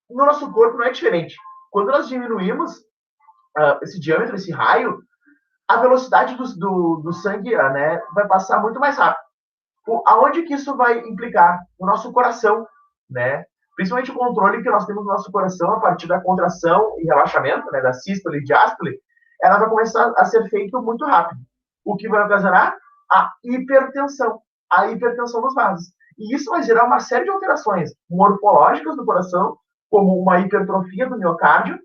No nosso corpo não é diferente. Quando nós diminuímos esse diâmetro, esse raio, a velocidade do sangue, né, vai passar muito mais rápido. Aonde que isso vai implicar? No nosso coração, né? Principalmente o controle que nós temos no nosso coração a partir da contração e relaxamento, né, da sístole e diástole, ela vai começar a ser feito muito rápido. O que vai ocasionar? A hipertensão dos vasos. E isso vai gerar uma série de alterações morfológicas do coração, como uma hipertrofia do miocárdio,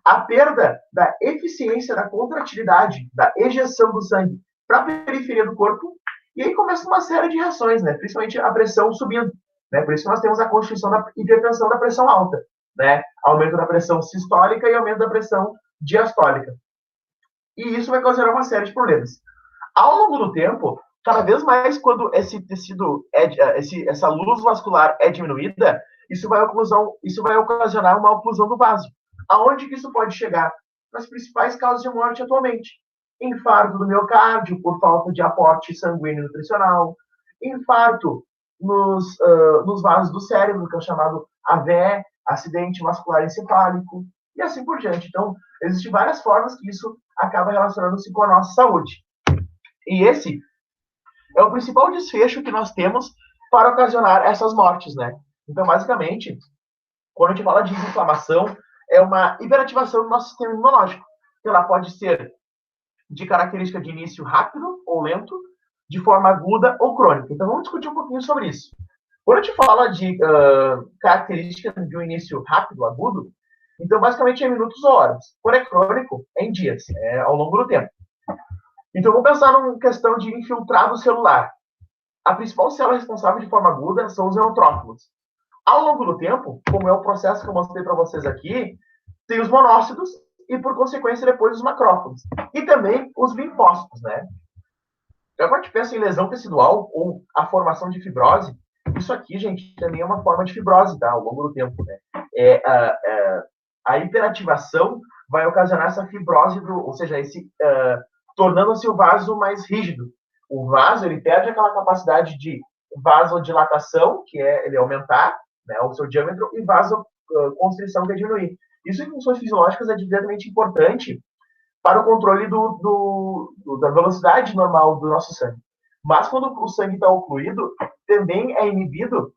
a perda da eficiência da contratilidade, da ejeção do sangue para a periferia do corpo, e aí começa uma série de reações, né? Principalmente a pressão subindo. Né? Por isso que nós temos a constituição da hipertensão da pressão alta. Né? Aumento da pressão sistólica e aumento da pressão diastólica. E isso vai causar uma série de problemas. Ao longo do tempo, cada vez mais quando esse tecido, essa luz vascular é diminuída, isso vai ocasionar uma oclusão do vaso. Aonde que isso pode chegar? Nas principais causas de morte atualmente. Infarto do miocárdio por falta de aporte sanguíneo nutricional, infarto nos vasos do cérebro, que é o chamado AVE, acidente vascular encefálico, e assim por diante. Então, existem várias formas que isso acaba relacionando-se com a nossa saúde. E esse é o principal desfecho que nós temos para ocasionar essas mortes, né? Então, basicamente, quando a gente fala de inflamação, é uma hiperativação do nosso sistema imunológico. Ela pode ser de característica de início rápido ou lento, de forma aguda ou crônica. Então, vamos discutir um pouquinho sobre isso. Quando a gente fala de característica de um início rápido, agudo, então, basicamente, é minutos ou horas. Quando é crônico, é em dias, é ao longo do tempo. Então, vamos pensar numa questão de infiltrado celular. A principal célula responsável de forma aguda são os neutrófilos. Ao longo do tempo, como é o processo que eu mostrei para vocês aqui, tem os monócitos e, por consequência, depois os macrófagos. E também os linfócitos, né? Quando a gente pensa em lesão tecidual ou a formação de fibrose, isso aqui, gente, também é uma forma de fibrose, tá? Ao longo do tempo, né? A hiperativação vai ocasionar essa fibrose, ou seja, tornando-se o vaso mais rígido. O vaso, ele perde aquela capacidade de vasodilatação, que é ele aumentar, né, o seu diâmetro, e vasoconstrição, que é diminuir. Isso em funções fisiológicas é diretamente importante para o controle da velocidade normal do nosso sangue. Mas quando o sangue está ocluído, também é inibido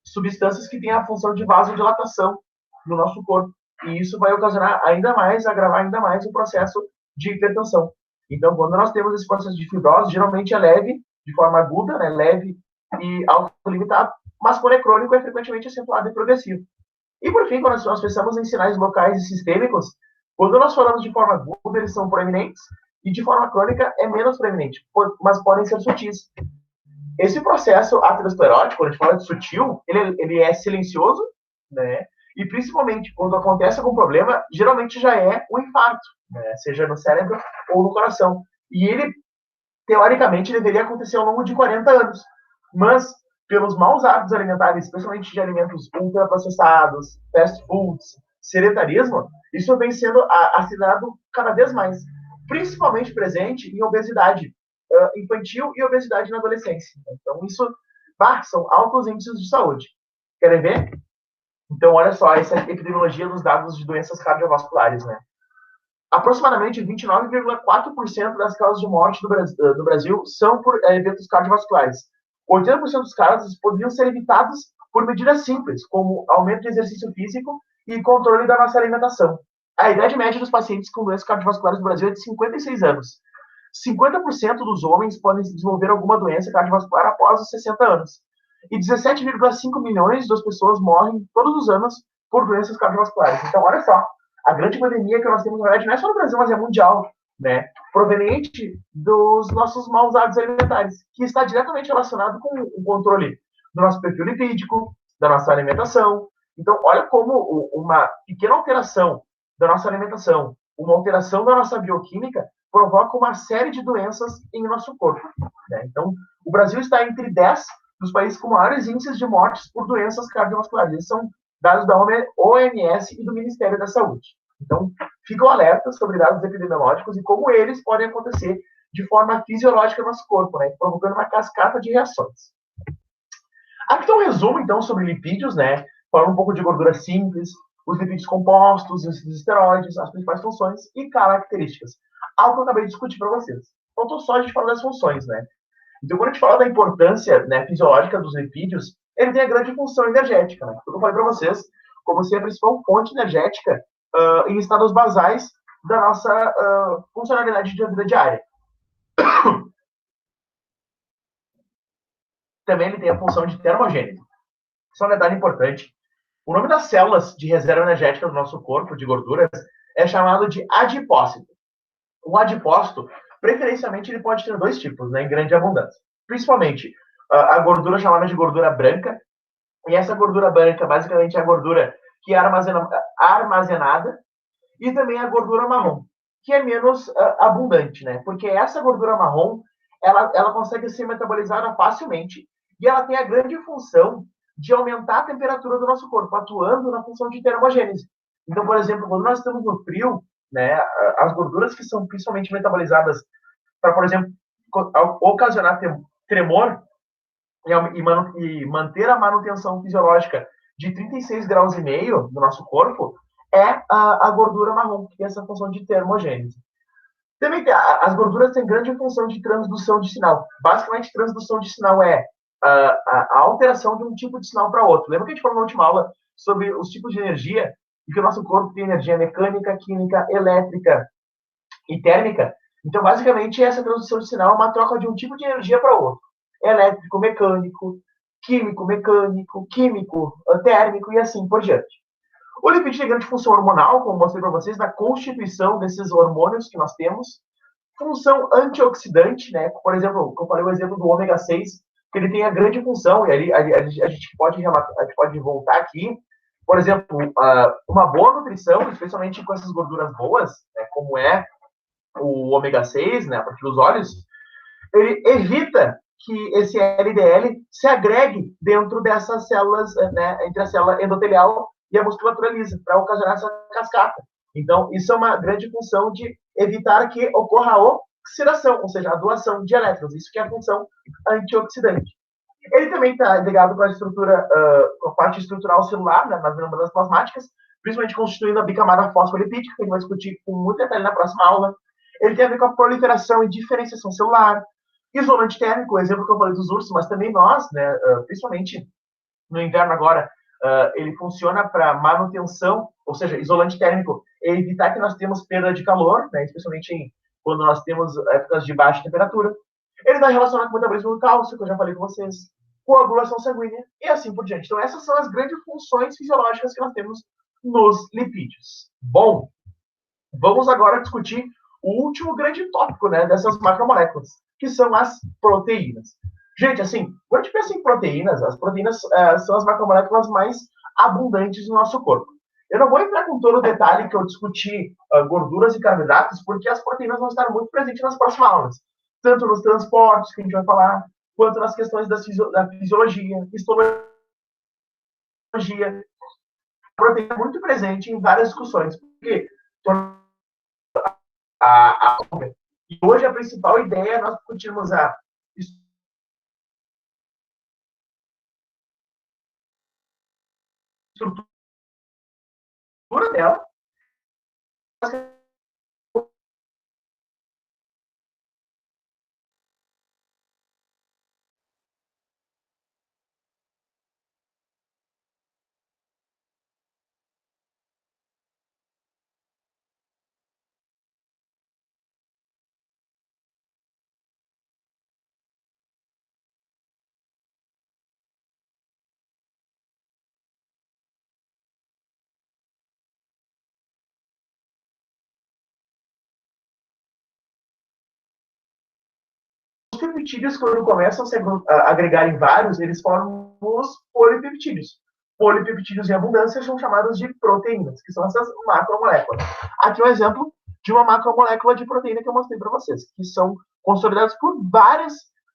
substâncias que têm a função de vasodilatação no nosso corpo. E isso vai ocasionar ainda mais, agravar ainda mais o processo de hipertensão. Então, quando nós temos esse processo de fibrose, geralmente é leve, de forma aguda, né, leve e autolimitado, mas quando é crônico, é frequentemente acentuado e progressivo. E, por fim, quando nós pensamos em sinais locais e sistêmicos, quando nós falamos de forma aguda, eles são proeminentes, e de forma crônica é menos proeminente, mas podem ser sutis. Esse processo aterosclerótico, quando a gente fala de sutil, ele é silencioso, né? E principalmente quando acontece algum problema, geralmente já é um infarto, né? Seja no cérebro ou no coração. E ele, teoricamente, deveria acontecer ao longo de 40 anos. Mas, pelos maus hábitos alimentares, especialmente de alimentos ultraprocessados, fast foods, sedentarismo, isso vem sendo assinado cada vez mais, principalmente presente em obesidade infantil e obesidade na adolescência. Então, isso são altos índices de saúde. Querem ver? Então, olha só, essa epidemiologia dos dados de doenças cardiovasculares, né? Aproximadamente 29,4% das causas de morte do Brasil são por eventos cardiovasculares. 80% dos casos poderiam ser evitados por medidas simples, como aumento de exercício físico e controle da nossa alimentação. A idade média dos pacientes com doenças cardiovasculares no Brasil é de 56 anos. 50% dos homens podem desenvolver alguma doença cardiovascular após os 60 anos. E 17,5 milhões das pessoas morrem todos os anos por doenças cardiovasculares. Então, olha só, a grande pandemia que nós temos, na verdade, não é só no Brasil, mas é mundial, né? Proveniente dos nossos maus hábitos alimentares, que está diretamente relacionado com o controle do nosso perfil lipídico, da nossa alimentação. Então, olha como uma pequena alteração da nossa alimentação, uma alteração da nossa bioquímica, provoca uma série de doenças em nosso corpo, né? Então, o Brasil está entre 10 dos países com maiores índices de mortes por doenças cardiovasculares. Esses são dados da OMS e do Ministério da Saúde. Então, ficam alertas sobre dados epidemiológicos e como eles podem acontecer de forma fisiológica no nosso corpo, né? Provocando uma cascata de reações. Aqui está um resumo, então, sobre lipídios, né? Falando um pouco de gordura simples, os lipídios compostos, os esteroides, as principais funções e características. Algo que eu acabei de discutir para vocês. Faltou só a gente falar das funções, né? Então, quando a gente fala da importância, né, fisiológica dos lipídios, ele tem a grande função energética, né? Eu falei para vocês como ser a principal fonte energética em estados basais da nossa funcionalidade de vida diária. Também ele tem a função de termogênese. Isso é um detalhe importante. O nome das células de reserva energética do nosso corpo, de gorduras, é chamado de adipócito. O adipócito, preferencialmente, ele pode ter dois tipos, né, em grande abundância. Principalmente a gordura chamada de gordura branca. E essa gordura branca, basicamente, é a gordura que é armazenada. E também a gordura marrom, que é menos abundante, né? Porque essa gordura marrom, ela consegue ser metabolizada facilmente e ela tem a grande função de aumentar a temperatura do nosso corpo, atuando na função de termogênese. Então, por exemplo, quando nós estamos no frio, né, as gorduras que são principalmente metabolizadas para, por exemplo, ocasionar tremor e manter a manutenção fisiológica de 36 graus e meio do nosso corpo, é a gordura marrom, que tem essa função de termogênese. Também as gorduras têm grande função de transdução de sinal. Basicamente, transdução de sinal é a alteração de um tipo de sinal para outro. Lembra que a gente falou na última aula sobre os tipos de energia e que o nosso corpo tem energia mecânica, química, elétrica e térmica? Então, basicamente, essa transdução de sinal é uma troca de um tipo de energia para outro. Elétrico, mecânico, químico, mecânico, químico, térmico e assim por diante. O lipídio tem grande função hormonal, como mostrei para vocês, na constituição desses hormônios que nós temos. Função antioxidante, né? Por exemplo, eu falei o exemplo do ômega 6, que ele tem a grande função, e ali a gente pode voltar aqui. Por exemplo, uma boa nutrição, especialmente com essas gorduras boas, né, como é o ômega 6, né, a partir dos óleos, ele evita que esse LDL se agregue dentro dessas células, né, entre a célula endotelial e a musculatura lisa, para ocasionar essa cascata. Então, isso é uma grande função de evitar que ocorra a oxidação, ou seja, a doação de elétrons. Isso que é a função antioxidante. Ele também está ligado com a estrutura, com a parte estrutural celular, né, nas membranas plasmáticas, principalmente constituindo a bicamada fosfolipídica, que a gente vai discutir com muito detalhe na próxima aula. Ele tem a ver com a proliferação e diferenciação celular, isolante térmico, o exemplo que eu falei dos ursos, mas também nós, né, principalmente no inverno agora, ele funciona para manutenção, ou seja, isolante térmico, é evitar que nós temos perda de calor, né, especialmente quando nós temos épocas de baixa temperatura. Ele está relacionado com o metabolismo do cálcio, que eu já falei com vocês, coagulação sanguínea e assim por diante. Então, essas são as grandes funções fisiológicas que nós temos nos lipídios. Bom, vamos agora discutir o último grande tópico, né, dessas macromoléculas, que são as proteínas. Gente, assim, quando a gente pensa em proteínas, as proteínas são as macromoléculas mais abundantes no nosso corpo. Eu não vou entrar com todo o detalhe que eu discuti gorduras e carboidratos, porque as proteínas vão estar muito presentes nas próximas aulas. Tanto nos transportes, que a gente vai falar, quanto nas questões da fisiologia, histologia. A proteína é muito presente em várias discussões, porque e hoje a principal ideia é nós discutirmos a estrutura dela, os peptídeos, quando começam a se agregar em vários, eles formam os polipeptídeos. Polipeptídeos em abundância são chamados de proteínas, que são essas macromoléculas. Aqui é um exemplo de uma macromolécula de proteína que eu mostrei para vocês, que são consolidados por vários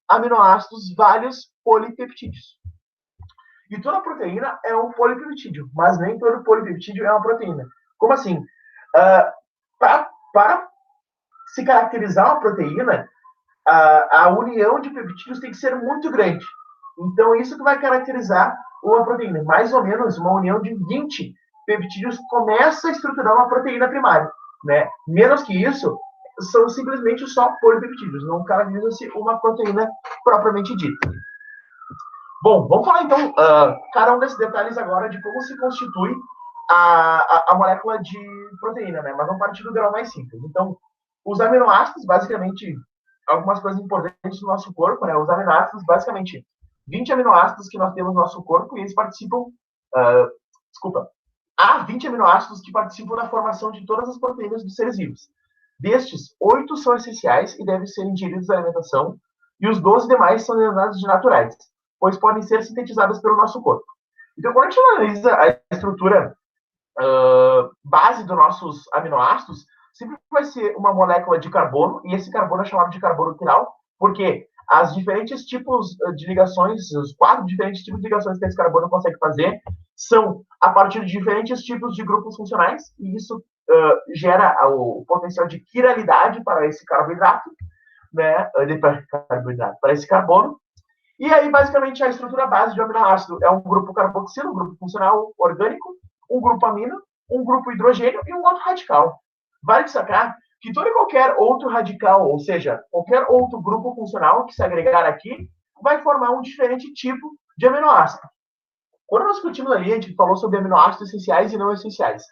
aminoácidos, vários polipeptídeos. E toda proteína é um polipeptídeo, mas nem todo polipeptídeo é uma proteína. Como assim? Para se caracterizar uma proteína, a união de peptídeos tem que ser muito grande. Então, isso que vai caracterizar uma proteína. Mais ou menos, uma união de 20 peptídeos começa a estruturar uma proteína primária. Né? Menos que isso, são simplesmente só polipeptídeos. Não caracteriza-se uma proteína propriamente dita. Bom, vamos falar então cada um desses detalhes agora de como se constitui a molécula de proteína, né? Mas vamos partir do grau mais simples. Então, os aminoácidos, basicamente, algumas coisas importantes do nosso corpo, né? Os aminoácidos, basicamente, 20 aminoácidos que nós temos no nosso corpo e eles participam, há 20 aminoácidos que participam da formação de todas as proteínas dos seres vivos. Destes, 8 são essenciais e devem ser ingeridos da alimentação e os 12 demais são denominados de naturais, pois podem ser sintetizadas pelo nosso corpo. Então, quando a gente analisa a estrutura base dos nossos aminoácidos, sempre vai ser uma molécula de carbono, e esse carbono é chamado de carbono quiral, Porque as diferentes tipos de ligações, os 4 diferentes tipos de ligações que esse carbono consegue fazer, são a partir de diferentes tipos de grupos funcionais, e isso gera o potencial de quiralidade para esse carboidrato, né, para esse carbono. E aí, basicamente, a estrutura base de um aminoácido é um grupo carboxilo, um grupo funcional orgânico, um grupo amino, um grupo hidrogênio e um outro radical. Vale destacar que todo e qualquer outro radical, ou seja, qualquer outro grupo funcional que se agregar aqui, vai formar um diferente tipo de aminoácido. Quando nós discutimos ali, a gente falou sobre aminoácidos essenciais e não essenciais.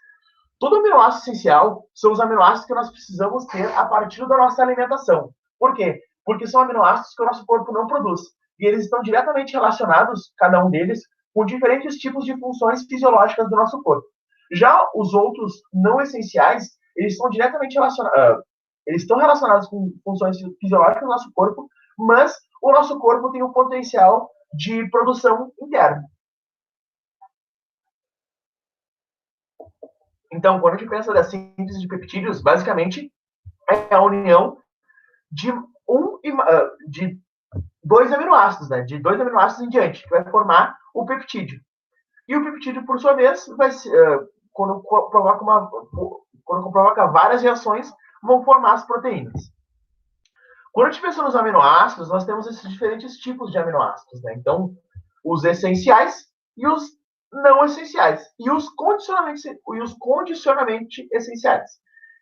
Todo aminoácido essencial são os aminoácidos que nós precisamos ter a partir da nossa alimentação. Por quê? Porque são aminoácidos que o nosso corpo não produz. E eles estão diretamente relacionados, cada um deles, com diferentes tipos de funções fisiológicas do nosso corpo. Já os outros não essenciais, eles estão diretamente relacionados, eles estão relacionados com funções fisiológicas do nosso corpo, mas o nosso corpo tem um potencial de produção interna. Então, quando a gente pensa da síntese de peptídeos, basicamente é a união de de 2 aminoácidos, né? De 2 aminoácidos em diante, que vai formar o peptídeo. E o peptídeo, por sua vez, vai quando provoca várias reações, vão formar as proteínas. Quando a gente pensa nos aminoácidos, nós temos esses diferentes tipos de aminoácidos, né? Então, os essenciais e os não essenciais. E os condicionalmente essenciais.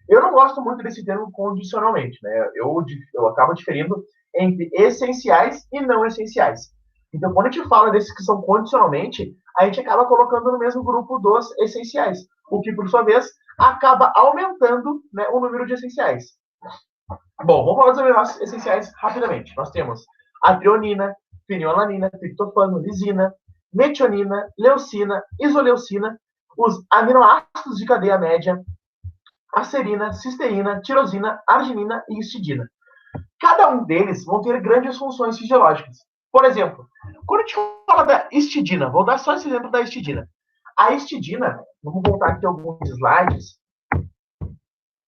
Eu não gosto muito desse termo condicionalmente, né? Eu acabo diferindo entre essenciais e não essenciais. Então, quando a gente fala desses que são condicionalmente, a gente acaba colocando no mesmo grupo dos essenciais, o que, por sua vez, acaba aumentando, né, o número de essenciais. Bom, vamos falar dos aminoácidos essenciais rapidamente. Nós temos a trionina, fenilalanina, triptofano, lisina, metionina, leucina, isoleucina, os aminoácidos de cadeia média, acerina, cisteína, tirosina, arginina e histidina. Cada um deles vão ter grandes funções fisiológicas. Por exemplo, quando a gente fala da histidina, vou dar só esse exemplo da histidina. A histidina, vamos voltar aqui alguns slides.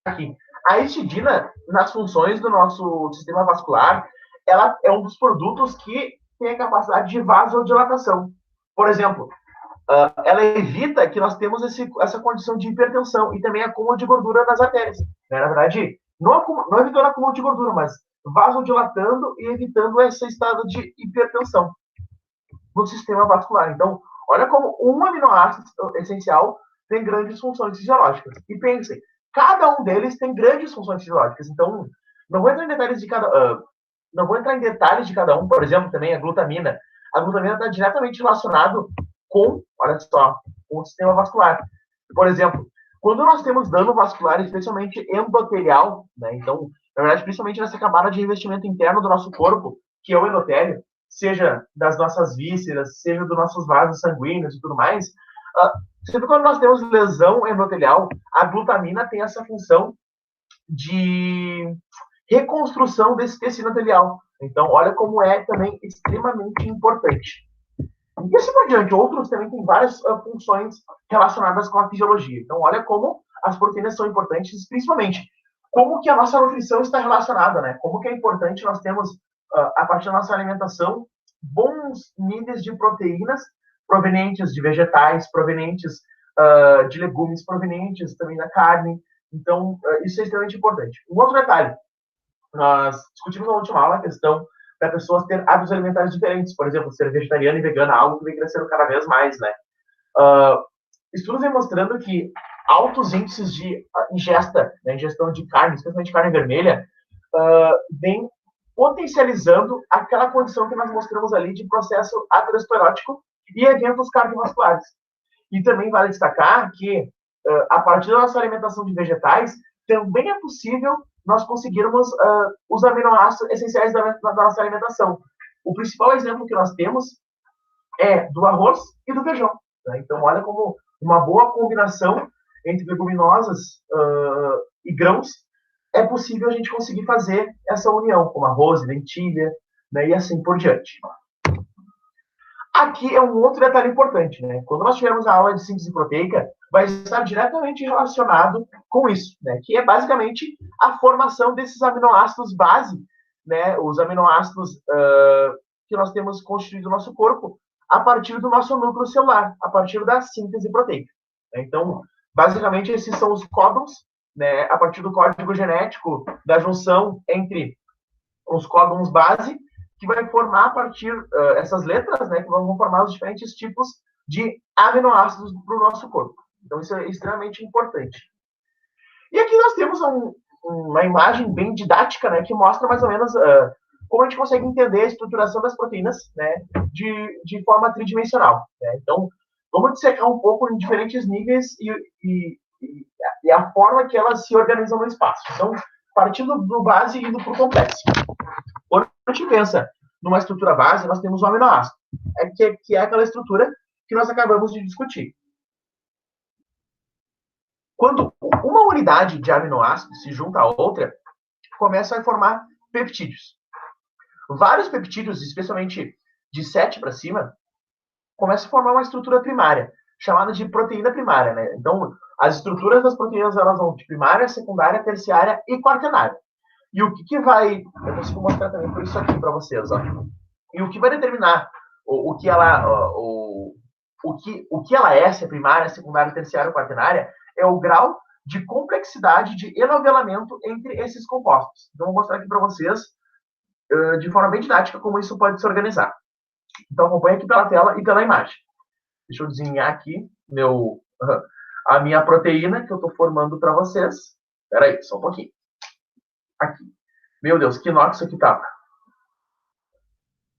Aqui. A histidina, nas funções do nosso sistema vascular, ela é um dos produtos que tem a capacidade de vasodilatação. Por exemplo, ela evita que nós temos essa condição de hipertensão e também acúmulo de gordura nas artérias. Né? Na verdade, não evitando acúmulo de gordura, mas vasodilatando e evitando esse estado de hipertensão no sistema vascular. Então, olha como um aminoácido essencial tem grandes funções fisiológicas. E pensem, cada um deles tem grandes funções fisiológicas. Então, não vou entrar em detalhes de cada um. Por exemplo, também a glutamina. A glutamina está diretamente relacionado com, olha só, com o sistema vascular. Por exemplo, quando nós temos dano vascular, especialmente endotelial, né? Então, na verdade, principalmente nessa camada de revestimento interno do nosso corpo, que é o endotélio, seja das nossas vísceras, seja dos nossos vasos sanguíneos e tudo mais, sempre quando nós temos lesão endotelial, a glutamina tem essa função de reconstrução desse tecido endotelial. Então, olha como é também extremamente importante. E assim por diante, outros também têm várias funções relacionadas com a fisiologia. Então, olha como as proteínas são importantes, principalmente como que a nossa nutrição está relacionada, né? Como que é importante nós termos, a partir da nossa alimentação, bons níveis de proteínas provenientes de vegetais, provenientes de legumes, provenientes também da carne. Então, isso é extremamente importante. Um outro detalhe, nós discutimos na última aula a questão da pessoa ter hábitos alimentares diferentes, por exemplo, ser vegetariana e vegana, algo que vem crescendo cada vez mais, né? Estudos vêm mostrando que altos índices de ingestão de carne, especialmente carne vermelha, vem potencializando aquela condição que nós mostramos ali de processo aterosclerótico e eventos cardiovasculares. E também vale destacar que, a partir da nossa alimentação de vegetais, também é possível nós conseguirmos os aminoácidos essenciais da nossa alimentação. O principal exemplo que nós temos é do arroz e do feijão. Né? Então, olha como uma boa combinação entre leguminosas e grãos é possível a gente conseguir fazer essa união, como arroz e lentilha, né? E assim por diante. Aqui é um outro detalhe importante, né? Quando nós tivermos a aula de síntese proteica, vai estar diretamente relacionado com isso, né? Que é basicamente a formação desses aminoácidos base né, os aminoácidos que nós temos constituído no nosso corpo a partir do nosso núcleo celular, a partir da síntese proteica. Então, basicamente, esses são os códons, né, a partir do código genético da junção entre os códons base, que vai formar a partir essas letras, né, que vão formar os diferentes tipos de aminoácidos para o nosso corpo. Então, isso é extremamente importante. E aqui nós temos uma imagem bem didática, né, que mostra mais ou menos como a gente consegue entender a estruturação das proteínas, né, de forma tridimensional. Né? Então, vamos dissecar um pouco em diferentes níveis e a forma que elas se organizam no espaço. Então, partindo do base e indo para o complexo. Quando a gente pensa numa estrutura base, nós temos o aminoácido, que é aquela estrutura que nós acabamos de discutir. Quando uma unidade de aminoácido se junta a outra, começa a formar peptídeos. Vários peptídeos, especialmente de 7 para cima, começam a formar uma estrutura primária, chamada de proteína primária. Né? Então, as estruturas das proteínas elas vão de primária, secundária, terciária e quaternária. E o que vai... Eu consigo mostrar também por isso aqui para vocês. Ó. E o que vai determinar o que ela é, se é primária, secundária, terciária ou quaternária, é o grau de complexidade de enovelamento entre esses compostos. Então, vou mostrar aqui para vocês, de forma bem didática, como isso pode se organizar. Então, acompanhe aqui pela tela e pela imagem. Deixa eu desenhar aqui a minha proteína que eu estou formando para vocês. Espera aí, só um pouquinho. Aqui. Meu Deus, que nó que isso aqui tava.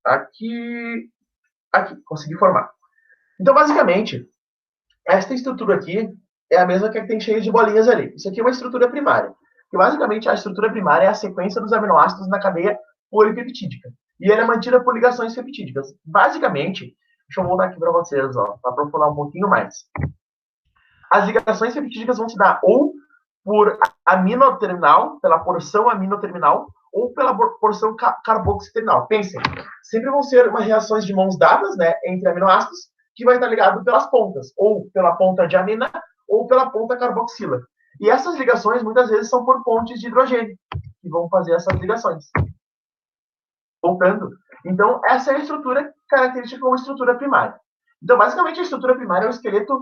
Aqui, consegui formar. Então, basicamente, esta estrutura aqui é a mesma que tem cheia de bolinhas ali. Isso aqui é uma estrutura primária. E, basicamente, a estrutura primária é a sequência dos aminoácidos na cadeia polipeptídica. E ela é mantida por ligações peptídicas. Basicamente, deixa eu voltar aqui para vocês, para aprofundar um pouquinho mais. As ligações peptídicas vão se dar ou por aminoterminal, pela porção aminoterminal, ou pela porção carboxiterminal. Pensem, sempre vão ser reações de mãos dadas, né, entre aminoácidos, que vai estar ligado pelas pontas, ou pela ponta de amina, ou pela ponta carboxila. E essas ligações, muitas vezes, são por pontes de hidrogênio, que vão fazer essas ligações. Voltando. Então, essa é a estrutura característica como estrutura primária. Então, basicamente, a estrutura primária é um esqueleto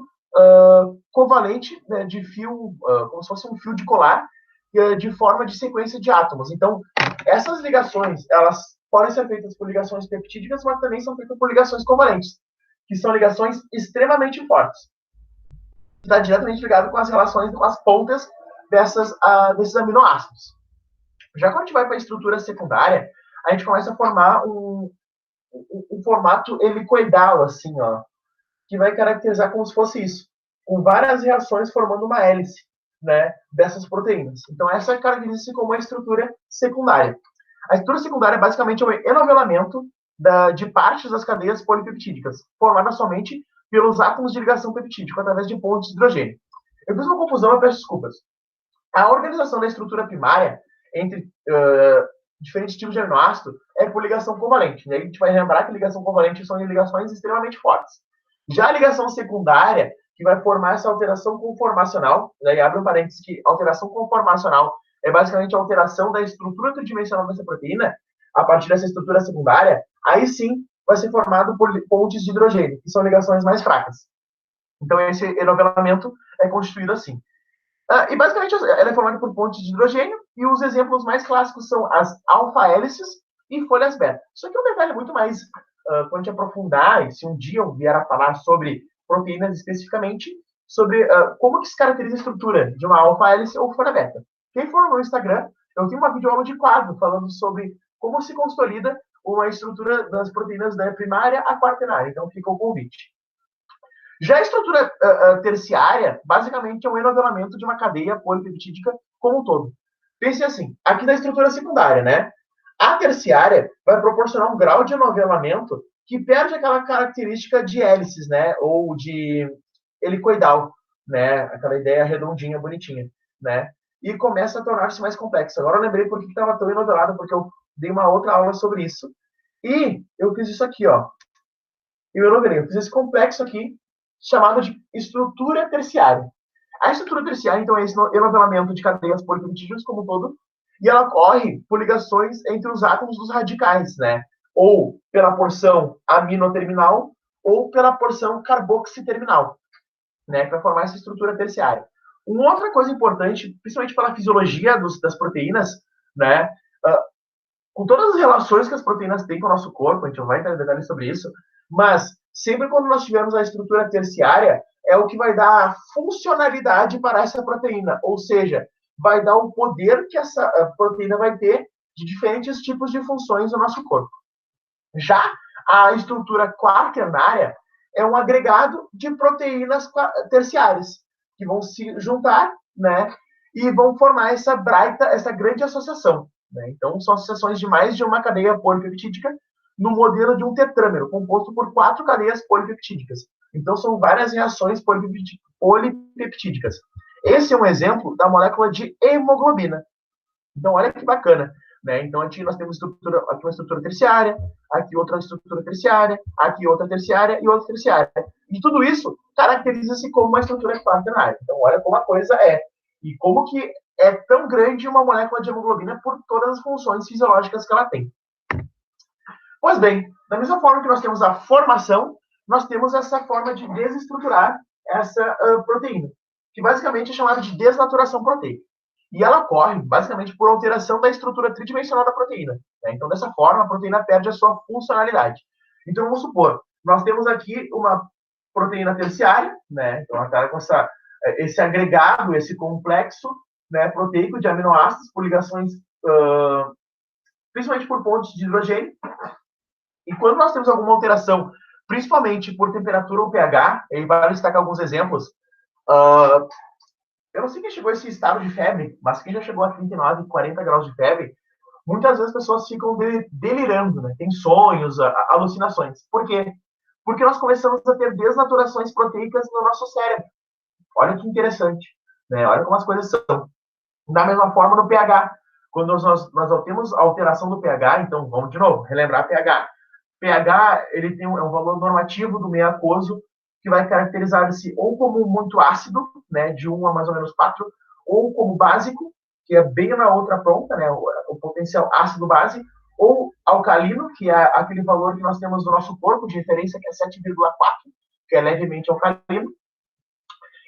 covalente, né, de fio, como se fosse um fio de colar, de forma de sequência de átomos. Então, essas ligações, elas podem ser feitas por ligações peptídicas, mas também são feitas por ligações covalentes, que são ligações extremamente fortes. Está diretamente ligado com as relações, com as pontas desses aminoácidos. Já quando a gente vai para a estrutura secundária, a gente começa a formar um formato helicoidal, assim, ó, que vai caracterizar como se fosse isso, com várias reações formando uma hélice, né, dessas proteínas. Então, essa caracteriza-se como a estrutura secundária. A estrutura secundária, basicamente, é o enovelamento de partes das cadeias polipeptídicas, formada somente pelos átomos de ligação peptídico, através de pontes de hidrogênio. Eu fiz uma confusão, eu peço desculpas. A organização da estrutura primária entre diferentes tipos de aminoácido é por ligação covalente. Né? A gente vai lembrar que ligação covalente são ligações extremamente fortes. Já a ligação secundária, que vai formar essa alteração conformacional, né? E abre um parênteses que alteração conformacional é basicamente a alteração da estrutura tridimensional dessa proteína, a partir dessa estrutura secundária, aí sim vai ser formado por pontes de hidrogênio, que são ligações mais fracas. Então, esse enovelamento é constituído assim. E, basicamente, ela é formada por pontes de hidrogênio, e os exemplos mais clássicos são as alfa-hélices e folhas beta. Isso aqui é um detalhe muito mais, quando a gente aprofundar, e se um dia eu vier a falar sobre proteínas especificamente, sobre como que se caracteriza a estrutura de uma alfa-hélice ou folha beta. Quem for no Instagram, eu tenho uma videoaula de quadro falando sobre como se consolida uma estrutura das proteínas da primária à quaternária. Então, fica o convite. Já a estrutura terciária, basicamente, é um enovelamento de uma cadeia polipeptídica como um todo. Pense assim, aqui na estrutura secundária, né? A terciária vai proporcionar um grau de enovelamento que perde aquela característica de hélices, né? Ou de helicoidal, né? Aquela ideia redondinha, bonitinha, né? E começa a tornar-se mais complexo. Agora eu lembrei por que estava tão enovelado, porque eu dei uma outra aula sobre isso. E eu fiz isso aqui, ó. Eu fiz esse complexo aqui, chamado de estrutura terciária. A estrutura terciária, então, é esse enovelamento de cadeias polipeptídicas como um todo, e ela ocorre por ligações entre os átomos dos radicais, né? Ou pela porção aminoterminal ou pela porção carboxiterminal, né? Para formar essa estrutura terciária. Uma outra coisa importante, principalmente pela fisiologia das proteínas, né? Com todas as relações que as proteínas têm com o nosso corpo, a gente não vai entrar em detalhes sobre isso, mas sempre quando nós tivermos a estrutura terciária, é o que vai dar a funcionalidade para essa proteína, ou seja, vai dar o poder que essa proteína vai ter de diferentes tipos de funções no nosso corpo. Já a estrutura quaternária é um agregado de proteínas terciárias, que vão se juntar, né, e vão formar essa grande associação. Né? Então, são associações de mais de uma cadeia polipeptídica no modelo de um tetrâmero, composto por 4 cadeias polipeptídicas. Então, são várias reações polipeptídicas. Esse é um exemplo da molécula de hemoglobina. Então, olha que bacana. Né? Então, aqui nós temos aqui uma estrutura terciária, aqui outra estrutura terciária, aqui outra terciária e outra terciária. E tudo isso caracteriza-se como uma estrutura quaternária. Então, olha como a coisa é. E como que é tão grande uma molécula de hemoglobina por todas as funções fisiológicas que ela tem. Pois bem, da mesma forma que nós temos a formação, nós temos essa forma de desestruturar essa proteína, que basicamente é chamada de desnaturação proteica. E ela ocorre, basicamente, por alteração da estrutura tridimensional da proteína. Né? Então, dessa forma, a proteína perde a sua funcionalidade. Então, vamos supor, nós temos aqui uma proteína terciária, né? Então, ela está com esse agregado, esse complexo, né, proteico de aminoácidos por ligações, principalmente por pontos de hidrogênio. E quando nós temos alguma alteração, principalmente por temperatura ou pH, aí vale destacar alguns exemplos. Eu não sei quem chegou a esse estado de febre, mas quem já chegou a 39, 40 graus de febre, muitas vezes as pessoas ficam delirando, né? Tem sonhos, alucinações. Por quê? Porque nós começamos a ter desnaturações proteicas no nosso cérebro. Olha que interessante. Né? Olha como as coisas são. Da mesma forma no pH. Quando nós temos alteração do pH, então vamos de novo, relembrar pH. pH ele é um valor normativo do meio aquoso que vai caracterizar-se ou como muito ácido, né, de 1 a mais ou menos 4, ou como básico, que é bem na outra ponta, né, o potencial ácido-base, ou alcalino, que é aquele valor que nós temos no nosso corpo de referência, que é 7,4, que é levemente alcalino.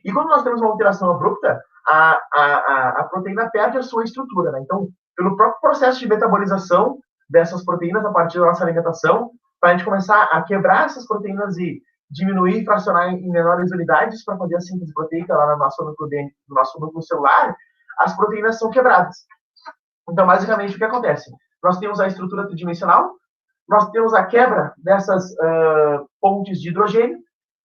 E quando nós temos uma alteração abrupta, a proteína perde a sua estrutura. Né? Então, pelo próprio processo de metabolização dessas proteínas a partir da nossa alimentação, para a gente começar a quebrar essas proteínas e diminuir e fracionar em menores unidades para fazer a síntese proteica lá no nosso núcleo celular, as proteínas são quebradas. Então, basicamente, o que acontece? Nós temos a estrutura tridimensional, nós temos a quebra dessas pontes de hidrogênio,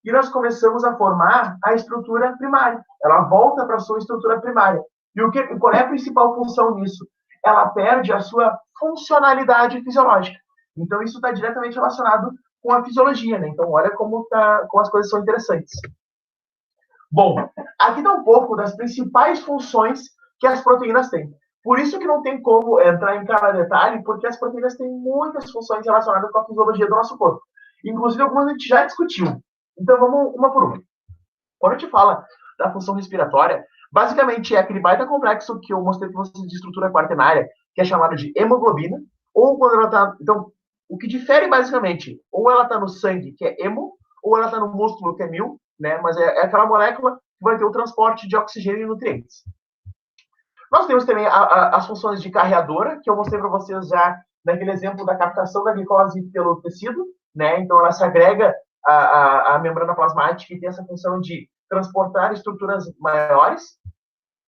e nós começamos a formar a estrutura primária. Ela volta para a sua estrutura primária. E qual é a principal função nisso? Ela perde a sua funcionalidade fisiológica. Então, isso está diretamente relacionado com a fisiologia. Né? Então, olha como as coisas são interessantes. Bom, aqui está um pouco das principais funções que as proteínas têm. Por isso que não tem como entrar em cada detalhe, porque as proteínas têm muitas funções relacionadas com a fisiologia do nosso corpo. Inclusive, algumas a gente já discutiu. Então, vamos uma por uma. Quando a gente fala da função respiratória, basicamente é aquele baita complexo que eu mostrei para vocês de estrutura quaternária, que é chamado de hemoglobina, ou quando ela está... Então, o que difere basicamente, ou ela está no sangue, que é hemo, ou ela está no músculo, que é mil, né? Mas é aquela molécula que vai ter o transporte de oxigênio e nutrientes. Nós temos também as funções de carreadora, que eu mostrei para vocês já naquele exemplo da captação da glicose pelo tecido, né? Então, ela se agrega à membrana plasmática e tem essa função de transportar estruturas maiores.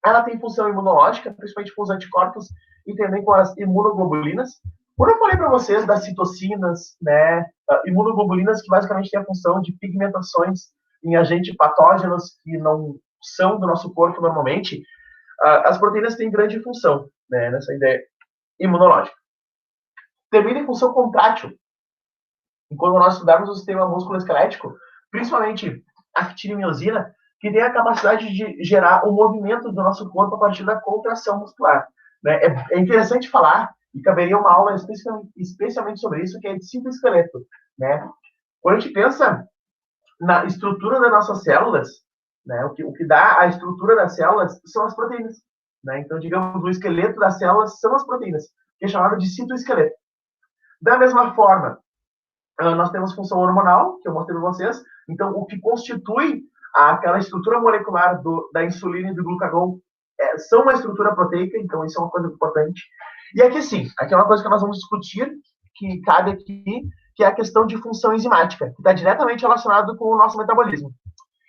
Ela tem função imunológica, principalmente com os anticorpos e também com as imunoglobulinas. Quando eu falei para vocês das citocinas, né, imunoglobulinas que basicamente têm a função de pigmentações em agentes patógenos que não são do nosso corpo normalmente, as proteínas têm grande função, né, nessa ideia imunológica. Também tem função contrátil. E quando nós estudarmos o sistema músculo-esquelético, principalmente a actinimiosina, que tem a capacidade de gerar o movimento do nosso corpo a partir da contração muscular. Né? É interessante falar, e caberia uma aula especialmente sobre isso, que é de citoesqueleto. Né? Quando a gente pensa na estrutura das nossas células, né, o que dá a estrutura das células são as proteínas. né? Então, digamos, o esqueleto das células são as proteínas, que é chamado de citoesqueleto. Da mesma forma, nós temos função hormonal, que eu mostrei para vocês. Então, o que constitui aquela estrutura molecular da insulina e do glucagon são uma estrutura proteica, então isso é uma coisa importante. E aqui sim, aqui é uma coisa que nós vamos discutir, que cabe aqui, que é a questão de função enzimática, que está diretamente relacionado com o nosso metabolismo.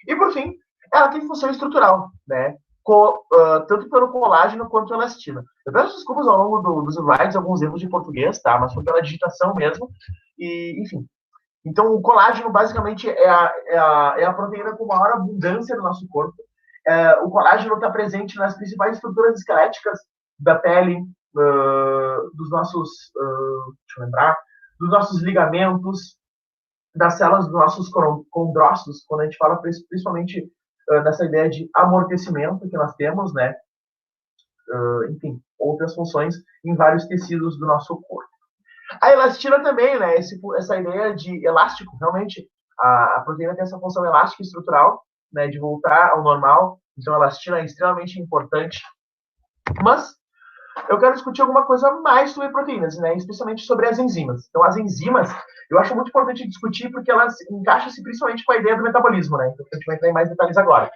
E, por fim, ela tem função estrutural, né? Tanto pelo colágeno quanto pela elastina. Eu peço desculpas ao longo dos slides, alguns erros de português, tá? Mas foi pela digitação mesmo. E, enfim. Então, o colágeno, basicamente, é a proteína com maior abundância no nosso corpo. O colágeno está presente nas principais estruturas esqueléticas da pele, dos nossos, deixa eu lembrar, dos nossos ligamentos, das células dos nossos condrócitos, quando a gente fala principalmente nessa ideia de amortecimento que nós temos, né? Enfim, outras funções em vários tecidos do nosso corpo. A elastina também, né? Essa ideia de elástico, realmente, a proteína tem essa função elástica e estrutural, né? De voltar ao normal. Então, a elastina é extremamente importante. Mas eu quero discutir alguma coisa mais sobre proteínas, né? Especialmente sobre as enzimas. Então, as enzimas, eu acho muito importante discutir porque elas encaixam-se principalmente com a ideia do metabolismo, né? Então, a gente vai entrar em mais detalhes agora.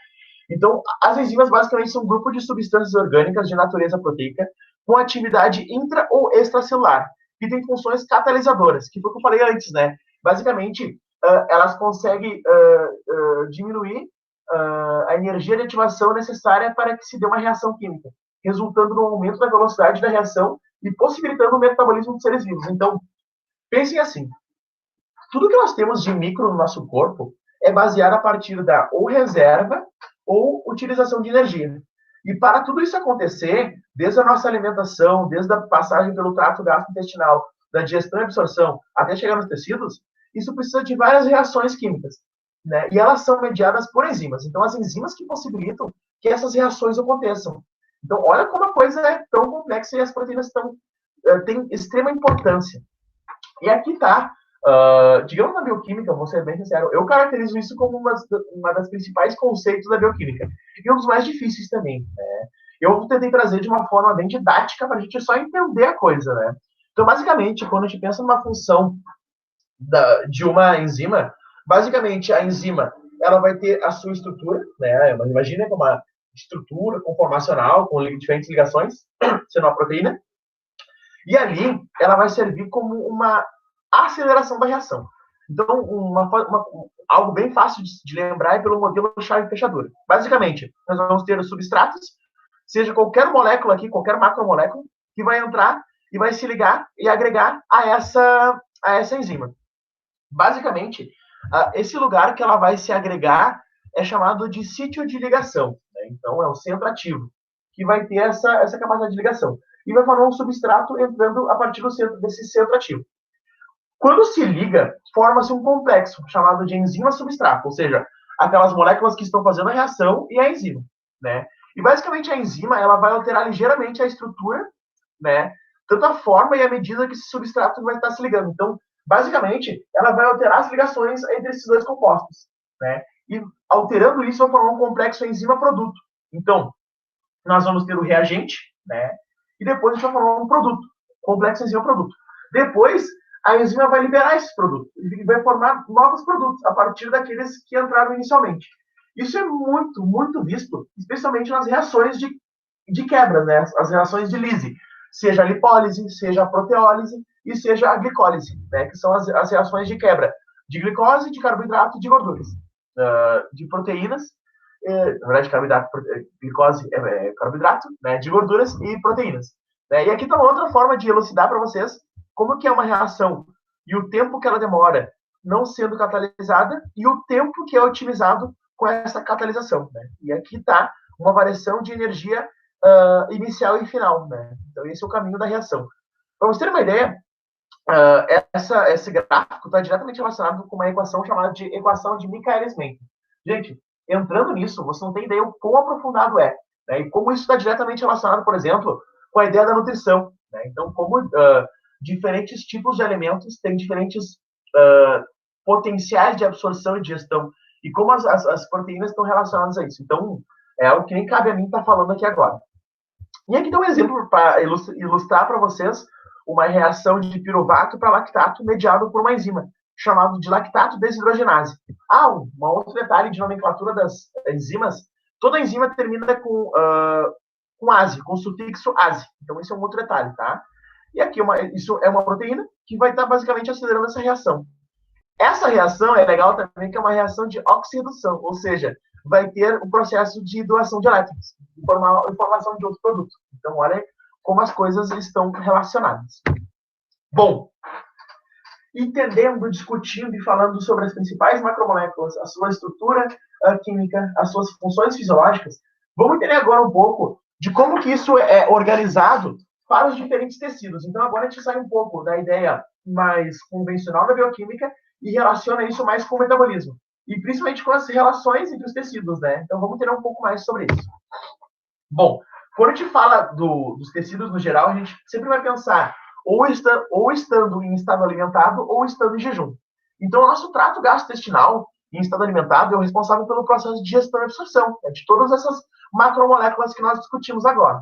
Então, as enzimas basicamente são um grupo de substâncias orgânicas de natureza proteica com atividade intra ou extracelular, que tem funções catalisadoras, que foi o que eu falei antes, né? Basicamente, elas conseguem diminuir a energia de ativação necessária para que se dê uma reação química, resultando no aumento da velocidade da reação e possibilitando o metabolismo dos seres vivos. Então, pensem assim, tudo que nós temos de micro no nosso corpo é baseado a partir da ou reserva ou utilização de energia. E para tudo isso acontecer, desde a nossa alimentação, desde a passagem pelo trato gastrointestinal, da digestão e absorção, até chegar nos tecidos, isso precisa de várias reações químicas, né? E elas são mediadas por enzimas. Então, as enzimas que possibilitam que essas reações aconteçam. Então, olha como a coisa é tão complexa e as proteínas têm extrema importância. E aqui está, digamos na bioquímica, vou ser bem sincero, eu caracterizo isso como uma das principais conceitos da bioquímica. E um dos mais difíceis também. Né? Eu tentei trazer de uma forma bem didática para a gente só entender a coisa. Né? Então, basicamente, quando a gente pensa numa função de uma enzima, basicamente a enzima ela vai ter a sua estrutura, né? Imagina como uma estrutura conformacional, com diferentes ligações, sendo uma proteína, e ali ela vai servir como uma aceleração da reação. Então, algo bem fácil de lembrar é pelo modelo chave-fechadura. Basicamente, nós vamos ter os substratos, seja qualquer molécula aqui, qualquer macromolécula, que vai entrar e vai se ligar e agregar a essa enzima. Basicamente, esse lugar que ela vai se agregar é chamado de sítio de ligação. Né? Então, é o centro ativo, que vai ter essa capacidade de ligação. E vai formar um substrato entrando a partir desse centro ativo. Quando se liga, forma-se um complexo chamado de enzima-substrato, ou seja, aquelas moléculas que estão fazendo a reação e a enzima. Né? E basicamente a enzima ela vai alterar ligeiramente a estrutura, né? Tanto a forma e a medida que esse substrato vai estar se ligando. Então, basicamente, ela vai alterar as ligações entre esses dois compostos. Né? E alterando isso, vai formar um complexo enzima-produto. Então, nós vamos ter o reagente, né? E depois a gente vai formar um produto, complexo enzima-produto. Depois, a enzima vai liberar esses produtos e vai formar novos produtos a partir daqueles que entraram inicialmente. Isso é muito, muito visto, especialmente nas reações de quebra, né? As reações de Lise, seja a lipólise, seja a proteólise e seja a glicólise, né? Que são as reações de quebra de glicose, de carboidrato e de gorduras, de proteínas, na verdade, carboidrato, glicose é carboidrato, né? De gorduras e proteínas. Né? E aqui está uma outra forma de elucidar para vocês como que é uma reação e o tempo que ela demora não sendo catalisada e o tempo que é otimizado com essa catalisação. Né? E aqui está uma variação de energia inicial e final. Né? Então, esse é o caminho da reação. Para vocês terem uma ideia, esse gráfico está diretamente relacionado com uma equação chamada de equação de Michaelis-Menten. Gente, entrando nisso, você não tem ideia o quão aprofundado é. Né? E como isso está diretamente relacionado, por exemplo, com a ideia da nutrição. Né? Então, como diferentes tipos de alimentos têm diferentes potenciais de absorção e digestão. E como as proteínas estão relacionadas a isso. Então, é algo que nem cabe a mim estar falando aqui agora. E aqui dá um exemplo para ilustrar para vocês uma reação de piruvato para lactato mediado por uma enzima, chamado de lactato desidrogenase. Um outro detalhe de nomenclatura das enzimas, toda enzima termina com ase, com sufixo ase. Então, esse é um outro detalhe, tá? E aqui, isso é uma proteína que vai estar basicamente acelerando essa reação. Essa reação é legal também, que é uma reação de oxirredução, ou seja, vai ter um processo de doação de elétrons, informação de outro produto. Então, olha como as coisas estão relacionadas. Bom, entendendo, discutindo e falando sobre as principais macromoléculas, a sua estrutura química, as suas funções fisiológicas, vamos entender agora um pouco de como que isso é organizado para os diferentes tecidos. Então, agora a gente sai um pouco da ideia mais convencional da bioquímica e relaciona isso mais com o metabolismo. E principalmente com as relações entre os tecidos, né? Então, vamos entender um pouco mais sobre isso. Bom, quando a gente fala dos tecidos no geral, a gente sempre vai pensar ou estando em estado alimentado ou estando em jejum. Então, o nosso trato gastrointestinal em estado alimentado é o responsável pelo processo de digestão e absorção, de todas essas macromoléculas que nós discutimos agora.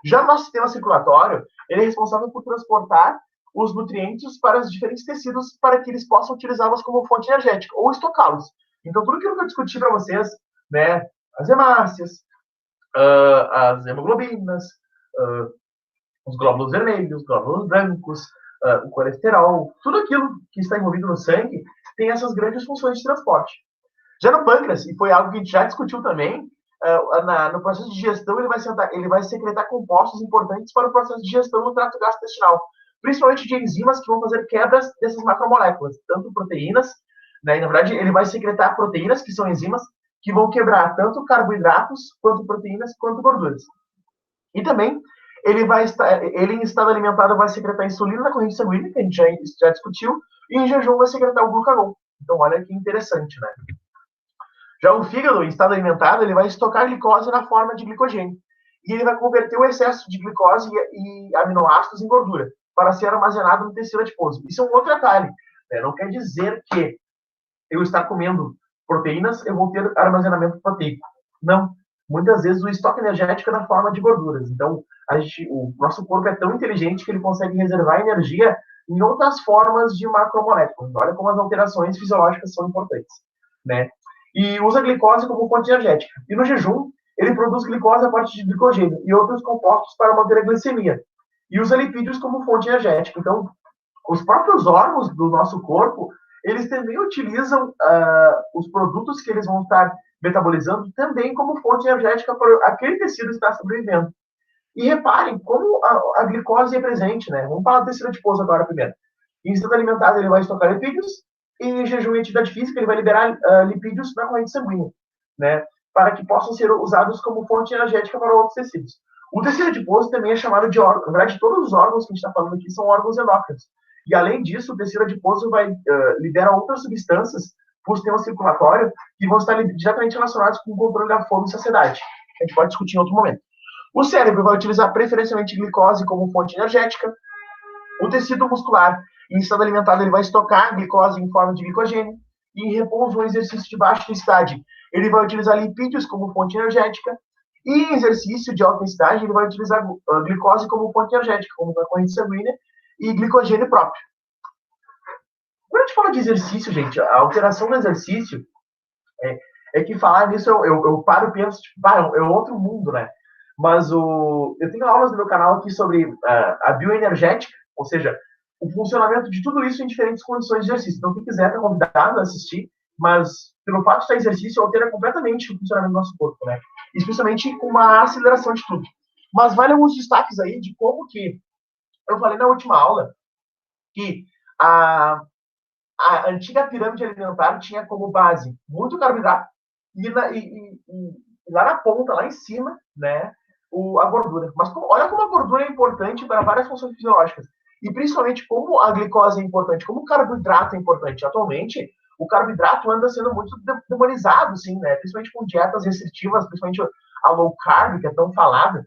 Já o nosso sistema circulatório, ele é responsável por transportar os nutrientes para os diferentes tecidos para que eles possam utilizá-los como fonte energética ou estocá-los. Então, tudo aquilo que eu discuti para vocês, né, as hemácias, as hemoglobinas, os glóbulos vermelhos, glóbulos brancos, o colesterol, tudo aquilo que está envolvido no sangue tem essas grandes funções de transporte. Já no pâncreas, e foi algo que a gente já discutiu também, no processo de digestão ele vai secretar compostos importantes para o processo de digestão no trato gastrointestinal, principalmente de enzimas que vão fazer quebras dessas macromoléculas, tanto proteínas, né, e, na verdade ele vai secretar proteínas, que são enzimas, que vão quebrar tanto carboidratos, quanto proteínas, quanto gorduras. E também ele em estado alimentado vai secretar insulina na corrente sanguínea, que a gente já discutiu, e em jejum vai secretar o glucagon. Então olha que interessante, né? Já o fígado, em estado alimentado, ele vai estocar glicose na forma de glicogênio. E ele vai converter o excesso de glicose e aminoácidos em gordura, para ser armazenado no tecido adiposo. Isso é um outro detalhe. Né? Não quer dizer que eu estar comendo proteínas, eu vou ter armazenamento proteico. Não. Muitas vezes o estoque energético é na forma de gorduras. Então, o nosso corpo é tão inteligente que ele consegue reservar energia em outras formas de macromoléculas. Olha como as alterações fisiológicas são importantes. Né? E usa a glicose como fonte energética. E no jejum, ele produz glicose a partir de glicogênio e outros compostos para manter a glicemia. E usa lipídios como fonte energética. Então, os próprios órgãos do nosso corpo, eles também utilizam os produtos que eles vão estar metabolizando também como fonte energética para aquele tecido estar sobrevivendo. E reparem como a glicose é presente, né? Vamos falar do tecido adiposo agora primeiro. Em estado alimentado, ele vai estocar lipídios, e em jejum e atividade física, ele vai liberar lipídios na corrente sanguínea, né? Para que possam ser usados como fonte energética para outros tecidos. O tecido adiposo também é chamado de órgão. Na verdade, todos os órgãos que a gente está falando aqui são órgãos endócrinos. E, além disso, o tecido adiposo vai liberar outras substâncias para o sistema circulatório que vão estar diretamente relacionados com o controle da fome e saciedade. A gente pode discutir em outro momento. O cérebro vai utilizar preferencialmente glicose como fonte energética. O tecido muscular, em estado alimentado, ele vai estocar glicose em forma de glicogênio. E em repouso, um exercício de baixa intensidade, ele vai utilizar lipídios como fonte energética. E em exercício de alta intensidade, ele vai utilizar glicose como fonte energética, como na corrente sanguínea, e glicogênio próprio. Quando a gente fala de exercício, gente, a alteração do exercício é que falar nisso, eu paro e penso, tipo, é outro mundo, né? Mas eu tenho aulas no meu canal aqui sobre a bioenergética, ou seja, o funcionamento de tudo isso em diferentes condições de exercício. Então, quem quiser está convidado a assistir, mas pelo fato de estar em exercício, altera completamente o funcionamento do nosso corpo, né? Especialmente com uma aceleração de tudo. Mas vale alguns destaques aí de como que eu falei na última aula que a antiga pirâmide alimentar tinha como base muito carboidrato e lá na ponta, lá em cima, né, a gordura. Mas olha como a gordura é importante para várias funções fisiológicas. E principalmente como a glicose é importante, como o carboidrato é importante. Atualmente, o carboidrato anda sendo muito demonizado, sim, né? Principalmente com dietas restritivas, principalmente a low carb, que é tão falada.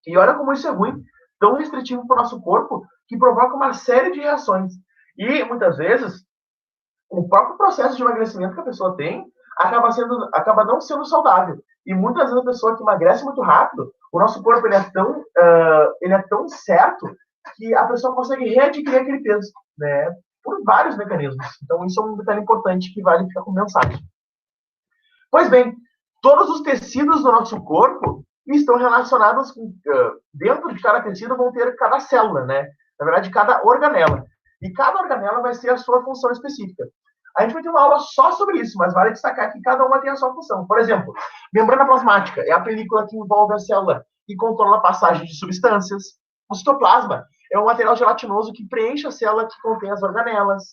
E olha como isso é ruim, tão restritivo para o nosso corpo, que provoca uma série de reações. E, muitas vezes, o próprio processo de emagrecimento que a pessoa tem acaba não sendo saudável. E muitas vezes a pessoa que emagrece muito rápido, O nosso corpo ele é tão certo que a pessoa consegue readquirir aquele peso, né? Por vários mecanismos. Então, isso é um detalhe importante que vale ficar com mensagem. Pois bem, todos os tecidos do nosso corpo estão relacionados com, dentro de cada tecido vão ter cada célula, né? Na verdade, cada organela. E cada organela vai ter a sua função específica. A gente vai ter uma aula só sobre isso, mas vale destacar que cada uma tem a sua função. Por exemplo, membrana plasmática é a película que envolve a célula e controla a passagem de substâncias. O citoplasma é um material gelatinoso que preenche a célula que contém as organelas.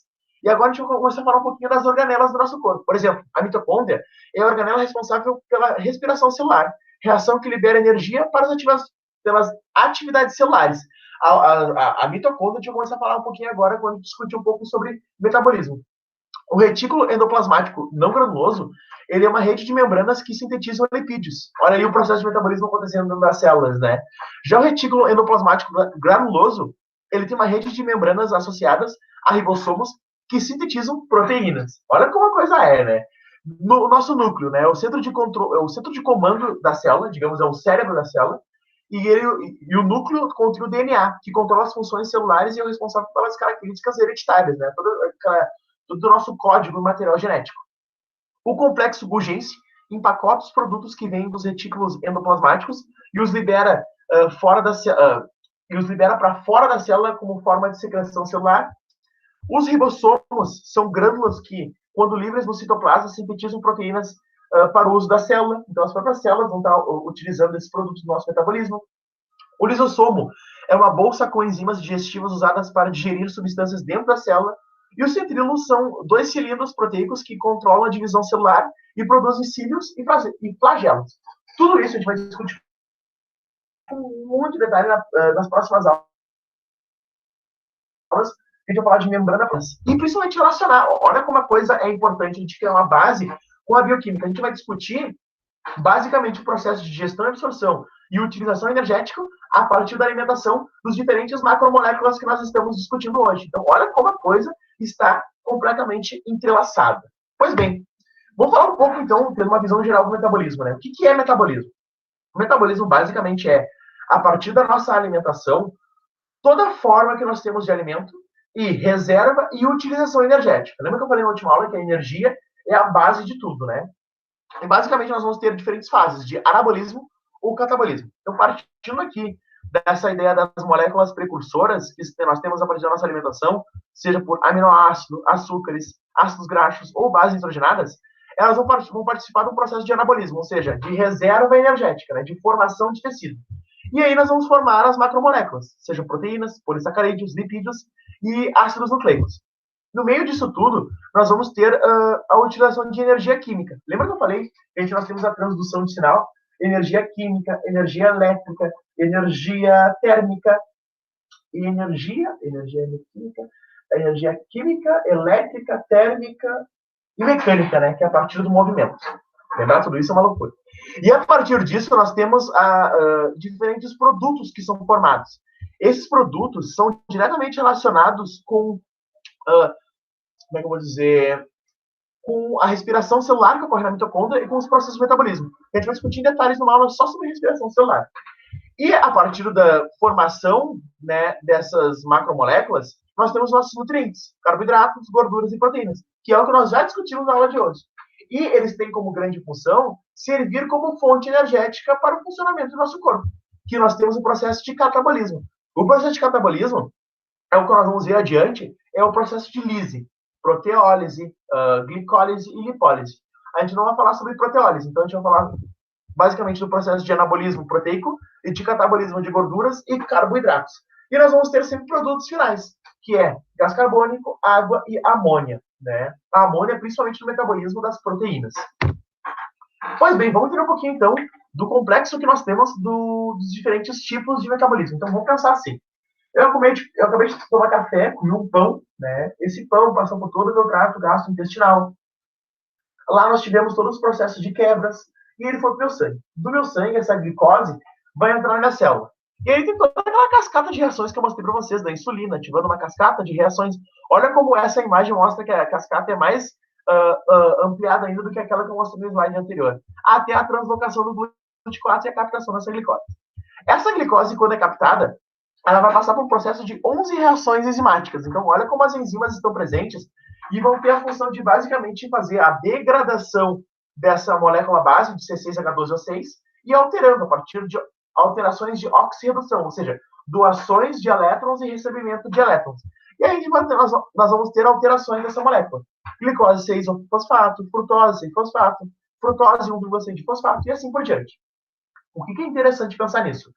E agora a gente vai começar a falar um pouquinho das organelas do nosso corpo. Por exemplo, a mitocôndria é a organela responsável pela respiração celular, reação que libera energia para pelas atividades celulares. A mitocôndria, a gente vai começar a falar um pouquinho agora, quando discutir um pouco sobre metabolismo. O retículo endoplasmático não granuloso, ele é uma rede de membranas que sintetizam lipídios. Olha aí o processo de metabolismo acontecendo dentro das células, né? Já o retículo endoplasmático granuloso, ele tem uma rede de membranas associadas a ribossomos que sintetizam proteínas. Olha como a coisa é, né? No nosso núcleo, né? O centro de controle, o centro de comando da célula, digamos, é o cérebro da célula, e o núcleo contém o DNA, que controla as funções celulares e é o responsável pelas características hereditárias, né? Todo o nosso código material genético. O complexo Golgi empacota os produtos que vêm dos retículos endoplasmáticos e os libera para fora da célula como forma de secreção celular. Os ribossomos são glândulas que, quando livres no citoplasma, sintetizam proteínas para o uso da célula. Então, as próprias células vão estar utilizando esses produtos no nosso metabolismo. O lisossomo é uma bolsa com enzimas digestivas usadas para digerir substâncias dentro da célula. E os centríolos são 2 cilindros proteicos que controlam a divisão celular e produzem cílios e flagelos. Tudo isso a gente vai discutir com muito detalhe nas próximas aulas. A gente vai falar de membrana e principalmente relacionar. Olha como a coisa é importante a gente criar uma base com a bioquímica. A gente vai discutir basicamente o processo de digestão e absorção e utilização energética a partir da alimentação dos diferentes macromoléculas que nós estamos discutindo hoje. Então, olha como a coisa está completamente entrelaçada. Pois bem, vamos falar um pouco, então, tendo uma visão geral do metabolismo, né? O que é metabolismo? O metabolismo, basicamente, é, a partir da nossa alimentação, toda forma que nós temos de alimento e reserva e utilização energética. Lembra que eu falei na última aula que a energia é a base de tudo, né? E, basicamente, nós vamos ter diferentes fases de anabolismo ou catabolismo. Então, partindo aqui dessa ideia das moléculas precursoras que nós temos a partir da nossa alimentação, seja por aminoácido, açúcares, ácidos graxos ou bases nitrogenadas, elas vão participar do processo de anabolismo, ou seja, de reserva energética, né, de formação de tecido. E aí nós vamos formar as macromoléculas, sejam proteínas, polissacarídeos, lipídios e ácidos nucleicos. No meio disso tudo, nós vamos ter a utilização de energia química. Lembra que eu falei que nós temos a transdução de sinal? Energia química, energia elétrica, energia térmica e energia química, elétrica, térmica e mecânica, né? Que é a partir do movimento. Lembrar tudo isso é uma loucura. E a partir disso, nós temos diferentes produtos que são formados. Esses produtos são diretamente relacionados com, como é que eu vou dizer, com a respiração celular que ocorre na mitocôndria e com os processos de metabolismo. A gente vai discutir em detalhes numa aula só sobre respiração celular. E a partir da formação, né, dessas macromoléculas, nós temos nossos nutrientes, carboidratos, gorduras e proteínas, que é o que nós já discutimos na aula de hoje. E eles têm como grande função servir como fonte energética para o funcionamento do nosso corpo, que nós temos o processo de catabolismo. O processo de catabolismo é o que nós vamos ver adiante, é o processo de lise, proteólise, glicólise e lipólise. A gente não vai falar sobre proteólise, então a gente vai falar basicamente do processo de anabolismo proteico e de catabolismo de gorduras e carboidratos. E nós vamos ter sempre produtos finais, que é gás carbônico, água e amônia, né? A amônia principalmente no metabolismo das proteínas. Pois bem, vamos ter um pouquinho então do complexo que nós temos dos diferentes tipos de metabolismo. Então vamos pensar assim. Eu acabei de tomar café, comi um pão, né? Esse pão passou por todo o meu trato gastrointestinal. Lá nós tivemos todos os processos de quebras e ele foi para o meu sangue. Do meu sangue, essa glicose vai entrar na célula. E aí tem toda aquela cascata de reações que eu mostrei para vocês, da insulina, ativando uma cascata de reações. Olha como essa imagem mostra que a cascata é mais ampliada ainda do que aquela que eu mostrei no slide anterior. Até a translocação do glúteo 4 e a captação dessa glicose. Essa glicose, quando é captada, ela vai passar por um processo de 11 reações enzimáticas. Então, olha como as enzimas estão presentes e vão ter a função de, basicamente, fazer a degradação dessa molécula base, de C6H12O6, e alterando a partir de alterações de oxirredução, ou seja, doações de elétrons e recebimento de elétrons. E aí nós vamos ter alterações dessa molécula. Glicose 6-fosfato, frutose 6-fosfato, frutose 1,6 de fosfato e assim por diante. O que é interessante pensar nisso?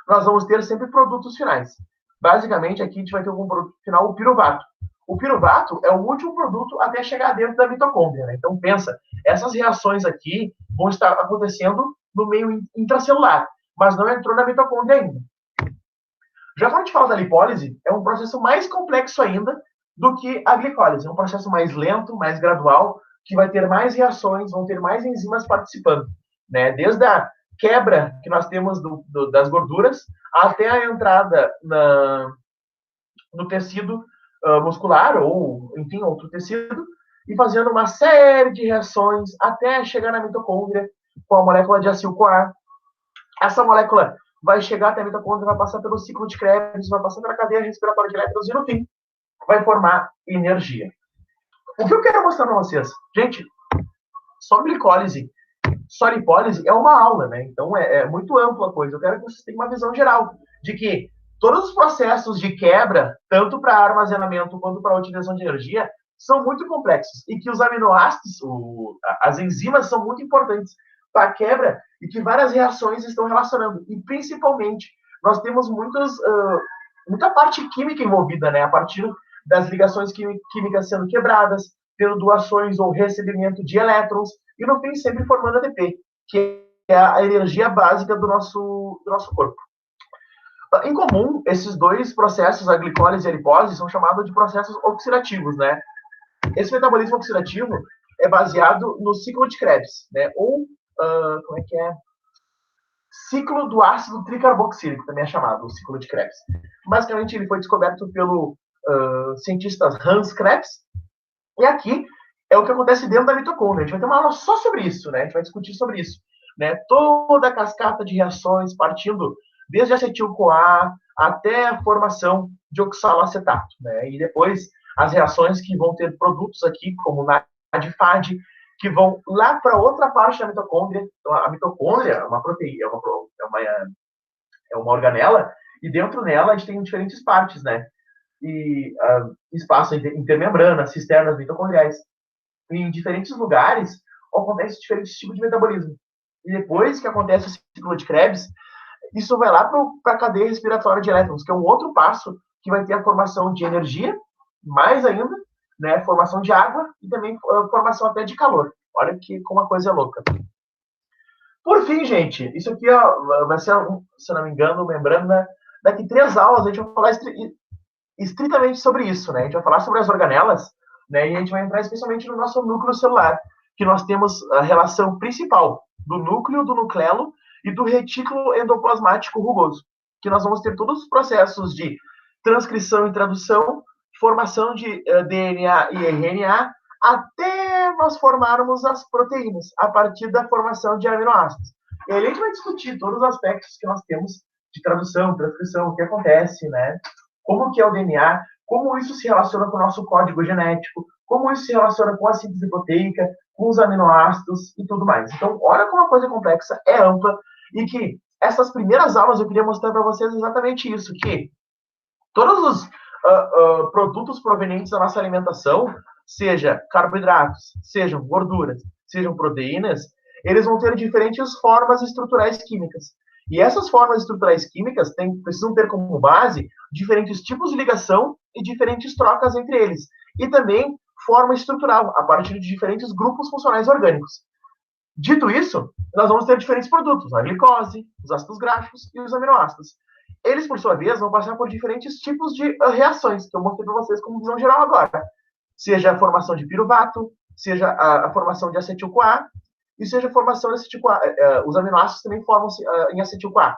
Nós vamos ter sempre produtos finais. Basicamente, aqui a gente vai ter como produto final o piruvato. O piruvato é o último produto até chegar dentro da mitocôndria. Né? Então, pensa, essas reações aqui vão estar acontecendo no meio intracelular, mas não entrou na mitocôndria ainda. Já quando a gente fala da lipólise, é um processo mais complexo ainda do que a glicólise. É um processo mais lento, mais gradual, que vai ter mais reações, vão ter mais enzimas participando. Né? Desde a quebra que nós temos das gorduras até a entrada no tecido muscular ou, enfim, outro tecido, e fazendo uma série de reações até chegar na mitocôndria com a molécula de acil-CoA. Essa molécula vai chegar até a mitocôndria, vai passar pelo ciclo de Krebs, vai passar pela cadeia respiratória de elétrons e, no fim, vai formar energia. O que eu quero mostrar para vocês? Gente, só glicólise, só lipólise é uma aula, né? Então é muito ampla a coisa. Eu quero que vocês tenham uma visão geral de que todos os processos de quebra, tanto para armazenamento quanto para utilização de energia, são muito complexos e que os aminoácidos, as enzimas são muito importantes para a quebra e que várias reações estão relacionando. E, principalmente, nós temos muita parte química envolvida, né? A partir das ligações químicas sendo quebradas, tendo doações ou recebimento de elétrons, e no fim sempre formando ATP, que é a energia básica do nosso corpo. Em comum, esses dois processos, a glicólise e a lipólise, são chamados de processos oxidativos, né? Esse metabolismo oxidativo é baseado no ciclo de Krebs, né? Ou, como é que é? Ciclo do ácido tricarboxílico, também é chamado, o ciclo de Krebs. Basicamente, ele foi descoberto pelo cientista Hans Krebs, e aqui é o que acontece dentro da mitocôndria. A gente vai ter uma aula só sobre isso, né? A gente vai discutir sobre isso, né? Toda a cascata de reações partindo desde acetil-CoA até a formação de oxaloacetato, né? E depois as reações que vão ter produtos aqui, como NAD-FAD, que vão lá para outra parte da mitocôndria. Então, a mitocôndria é uma proteína, é uma organela, e dentro dela a gente tem diferentes partes, né? E espaço intermembrana, cisternas mitocondriais. E em diferentes lugares acontece diferentes tipos de metabolismo. E depois que acontece o ciclo de Krebs, isso vai lá para a cadeia respiratória de elétrons, que é um outro passo que vai ter a formação de energia, mais ainda, né, formação de água e também formação até de calor. Olha que como a coisa é louca. Por fim, gente, isso aqui vai ser, se não me engano, lembrando, né, daqui 3 aulas a gente vai falar estritamente sobre isso, né? A gente vai falar sobre as organelas, né? E a gente vai entrar especialmente no nosso núcleo celular, que nós temos a relação principal do núcleo, do nucleolo e do retículo endoplasmático rugoso, que nós vamos ter todos os processos de transcrição e tradução, formação de DNA e RNA, até nós formarmos as proteínas, a partir da formação de aminoácidos. E aí a gente vai discutir todos os aspectos que nós temos de tradução, transcrição, o que acontece, né? Como que é o DNA, como isso se relaciona com o nosso código genético, como isso se relaciona com a síntese proteica, com os aminoácidos e tudo mais. Então, olha como a coisa complexa, é ampla, e que essas primeiras aulas eu queria mostrar para vocês exatamente isso, que todos os produtos provenientes da nossa alimentação, seja carboidratos, sejam gorduras, sejam proteínas, eles vão ter diferentes formas estruturais químicas. E essas formas estruturais químicas precisam ter como base diferentes tipos de ligação e diferentes trocas entre eles. E também forma estrutural, a partir de diferentes grupos funcionais orgânicos. Dito isso, nós vamos ter diferentes produtos, a glicose, os ácidos graxos e os aminoácidos. Eles, por sua vez, vão passar por diferentes tipos de reações, que eu mostrei para vocês como visão geral agora. Seja a formação de piruvato, seja a formação de acetil-CoA, e seja a formação de acetil-CoA. Os aminoácidos também formam-se em acetil-CoA,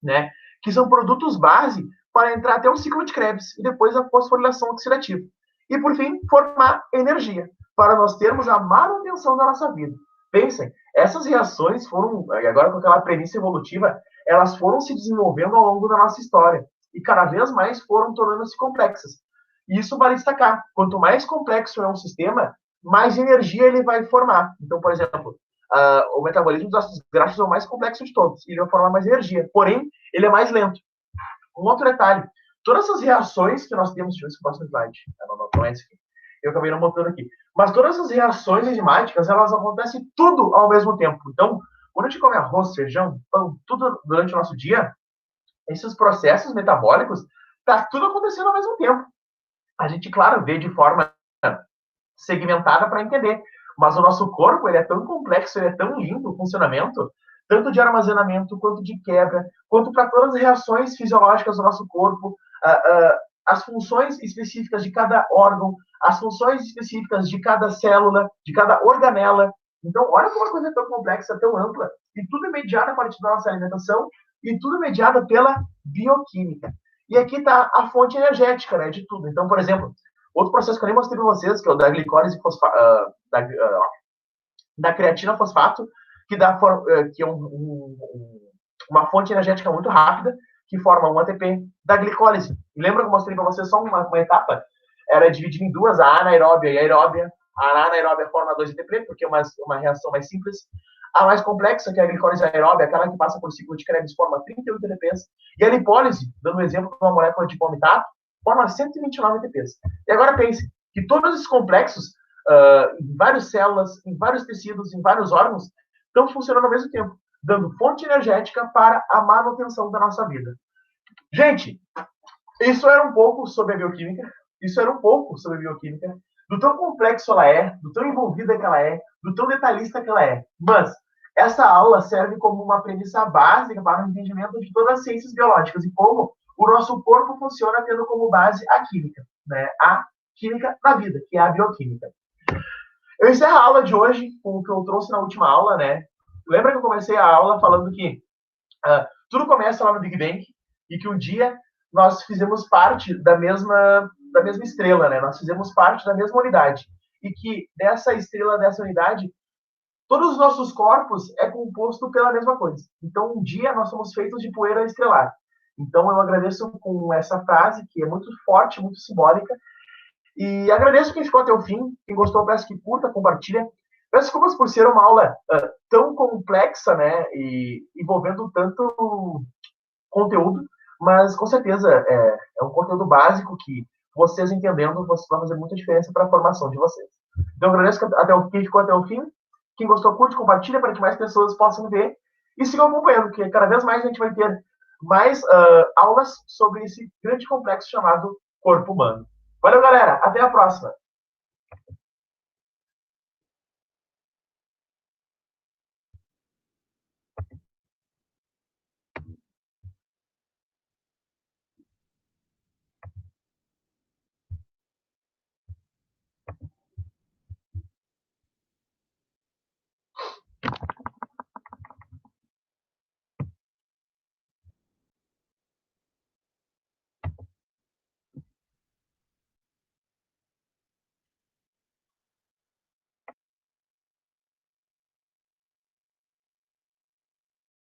né? Que são produtos base para entrar até o ciclo de Krebs e depois a fosforilação oxidativa. E, por fim, formar energia, para nós termos a manutenção da nossa vida. Pensem, Essas reações foram, agora com aquela premissa evolutiva, elas foram se desenvolvendo ao longo da nossa história e cada vez mais foram tornando-se complexas. E isso vale destacar. Quanto mais complexo é um sistema, mais energia ele vai formar. Então, por exemplo, o metabolismo dos ácidos graxos é o mais complexo de todos. Ele vai formar mais energia. Porém, ele é mais lento. Um outro detalhe. Todas essas reações que nós temos... Deixa eu ver se eu passo no slide. Não é esse aqui. Eu acabei não botando aqui. Mas todas essas reações enzimáticas, elas acontecem tudo ao mesmo tempo. Então, quando a gente come arroz, feijão, pão, tudo durante o nosso dia, esses processos metabólicos, tá tudo acontecendo ao mesmo tempo. A gente, claro, vê de forma segmentada para entender, mas o nosso corpo, ele é tão complexo, ele é tão lindo o funcionamento, tanto de armazenamento, quanto de quebra, quanto para todas as reações fisiológicas do nosso corpo, as funções específicas de cada órgão, as funções específicas de cada célula, de cada organela. Então, olha como uma coisa tão complexa, tão ampla, e tudo mediado a partir da nossa alimentação, e tudo mediado pela bioquímica. E aqui está a fonte energética, né, de tudo. Então, por exemplo, outro processo que eu nem mostrei para vocês, que é o da glicólise da creatina fosfato, que, que é uma fonte energética muito rápida, que forma um ATP da glicólise. E lembra que eu mostrei para vocês só uma etapa? Era dividida em duas, a anaeróbia e a aeróbia. A anaeróbia forma 2 ATP, porque é uma reação mais simples. A mais complexa, que é a glicólise aeróbia, aquela que passa por ciclo de Krebs, forma 38 ATPs. E a lipólise, dando um exemplo de uma molécula de palmitato, forma 129 ATPs. E agora pense que todos esses complexos, em várias células, em vários tecidos, em vários órgãos, estão funcionando ao mesmo tempo, dando fonte energética para a manutenção da nossa vida. Gente, isso era um pouco sobre a bioquímica, do tão complexo ela é, do tão envolvida que ela é, do tão detalhista que ela é. Mas essa aula serve como uma premissa básica para o entendimento de todas as ciências biológicas e como o nosso corpo funciona tendo como base a química, né? A química da vida, que é a bioquímica. Eu encerro a aula de hoje com o que eu trouxe na última aula, né? Lembra que eu comecei a aula falando que tudo começa lá no Big Bang e que um dia nós fizemos parte da mesma estrela, né? Nós fizemos parte da mesma unidade. E que dessa estrela, dessa unidade, todos os nossos corpos é composto pela mesma coisa. Então, um dia nós somos feitos de poeira estelar. Então, eu agradeço com essa frase, que é muito forte, muito simbólica. E agradeço quem ficou até o fim. Quem gostou, peço que curta, compartilha. Peço desculpas por ser uma aula tão complexa, né? E envolvendo tanto conteúdo, mas com certeza é um conteúdo básico que vocês entendendo, vai fazer muita diferença para a formação de vocês. Então, eu agradeço quem ficou até o fim. Quem gostou, curte, compartilha para que mais pessoas possam ver e sigam acompanhando, porque cada vez mais a gente vai ter mais aulas sobre esse grande complexo chamado corpo humano. Valeu, galera. Até a próxima.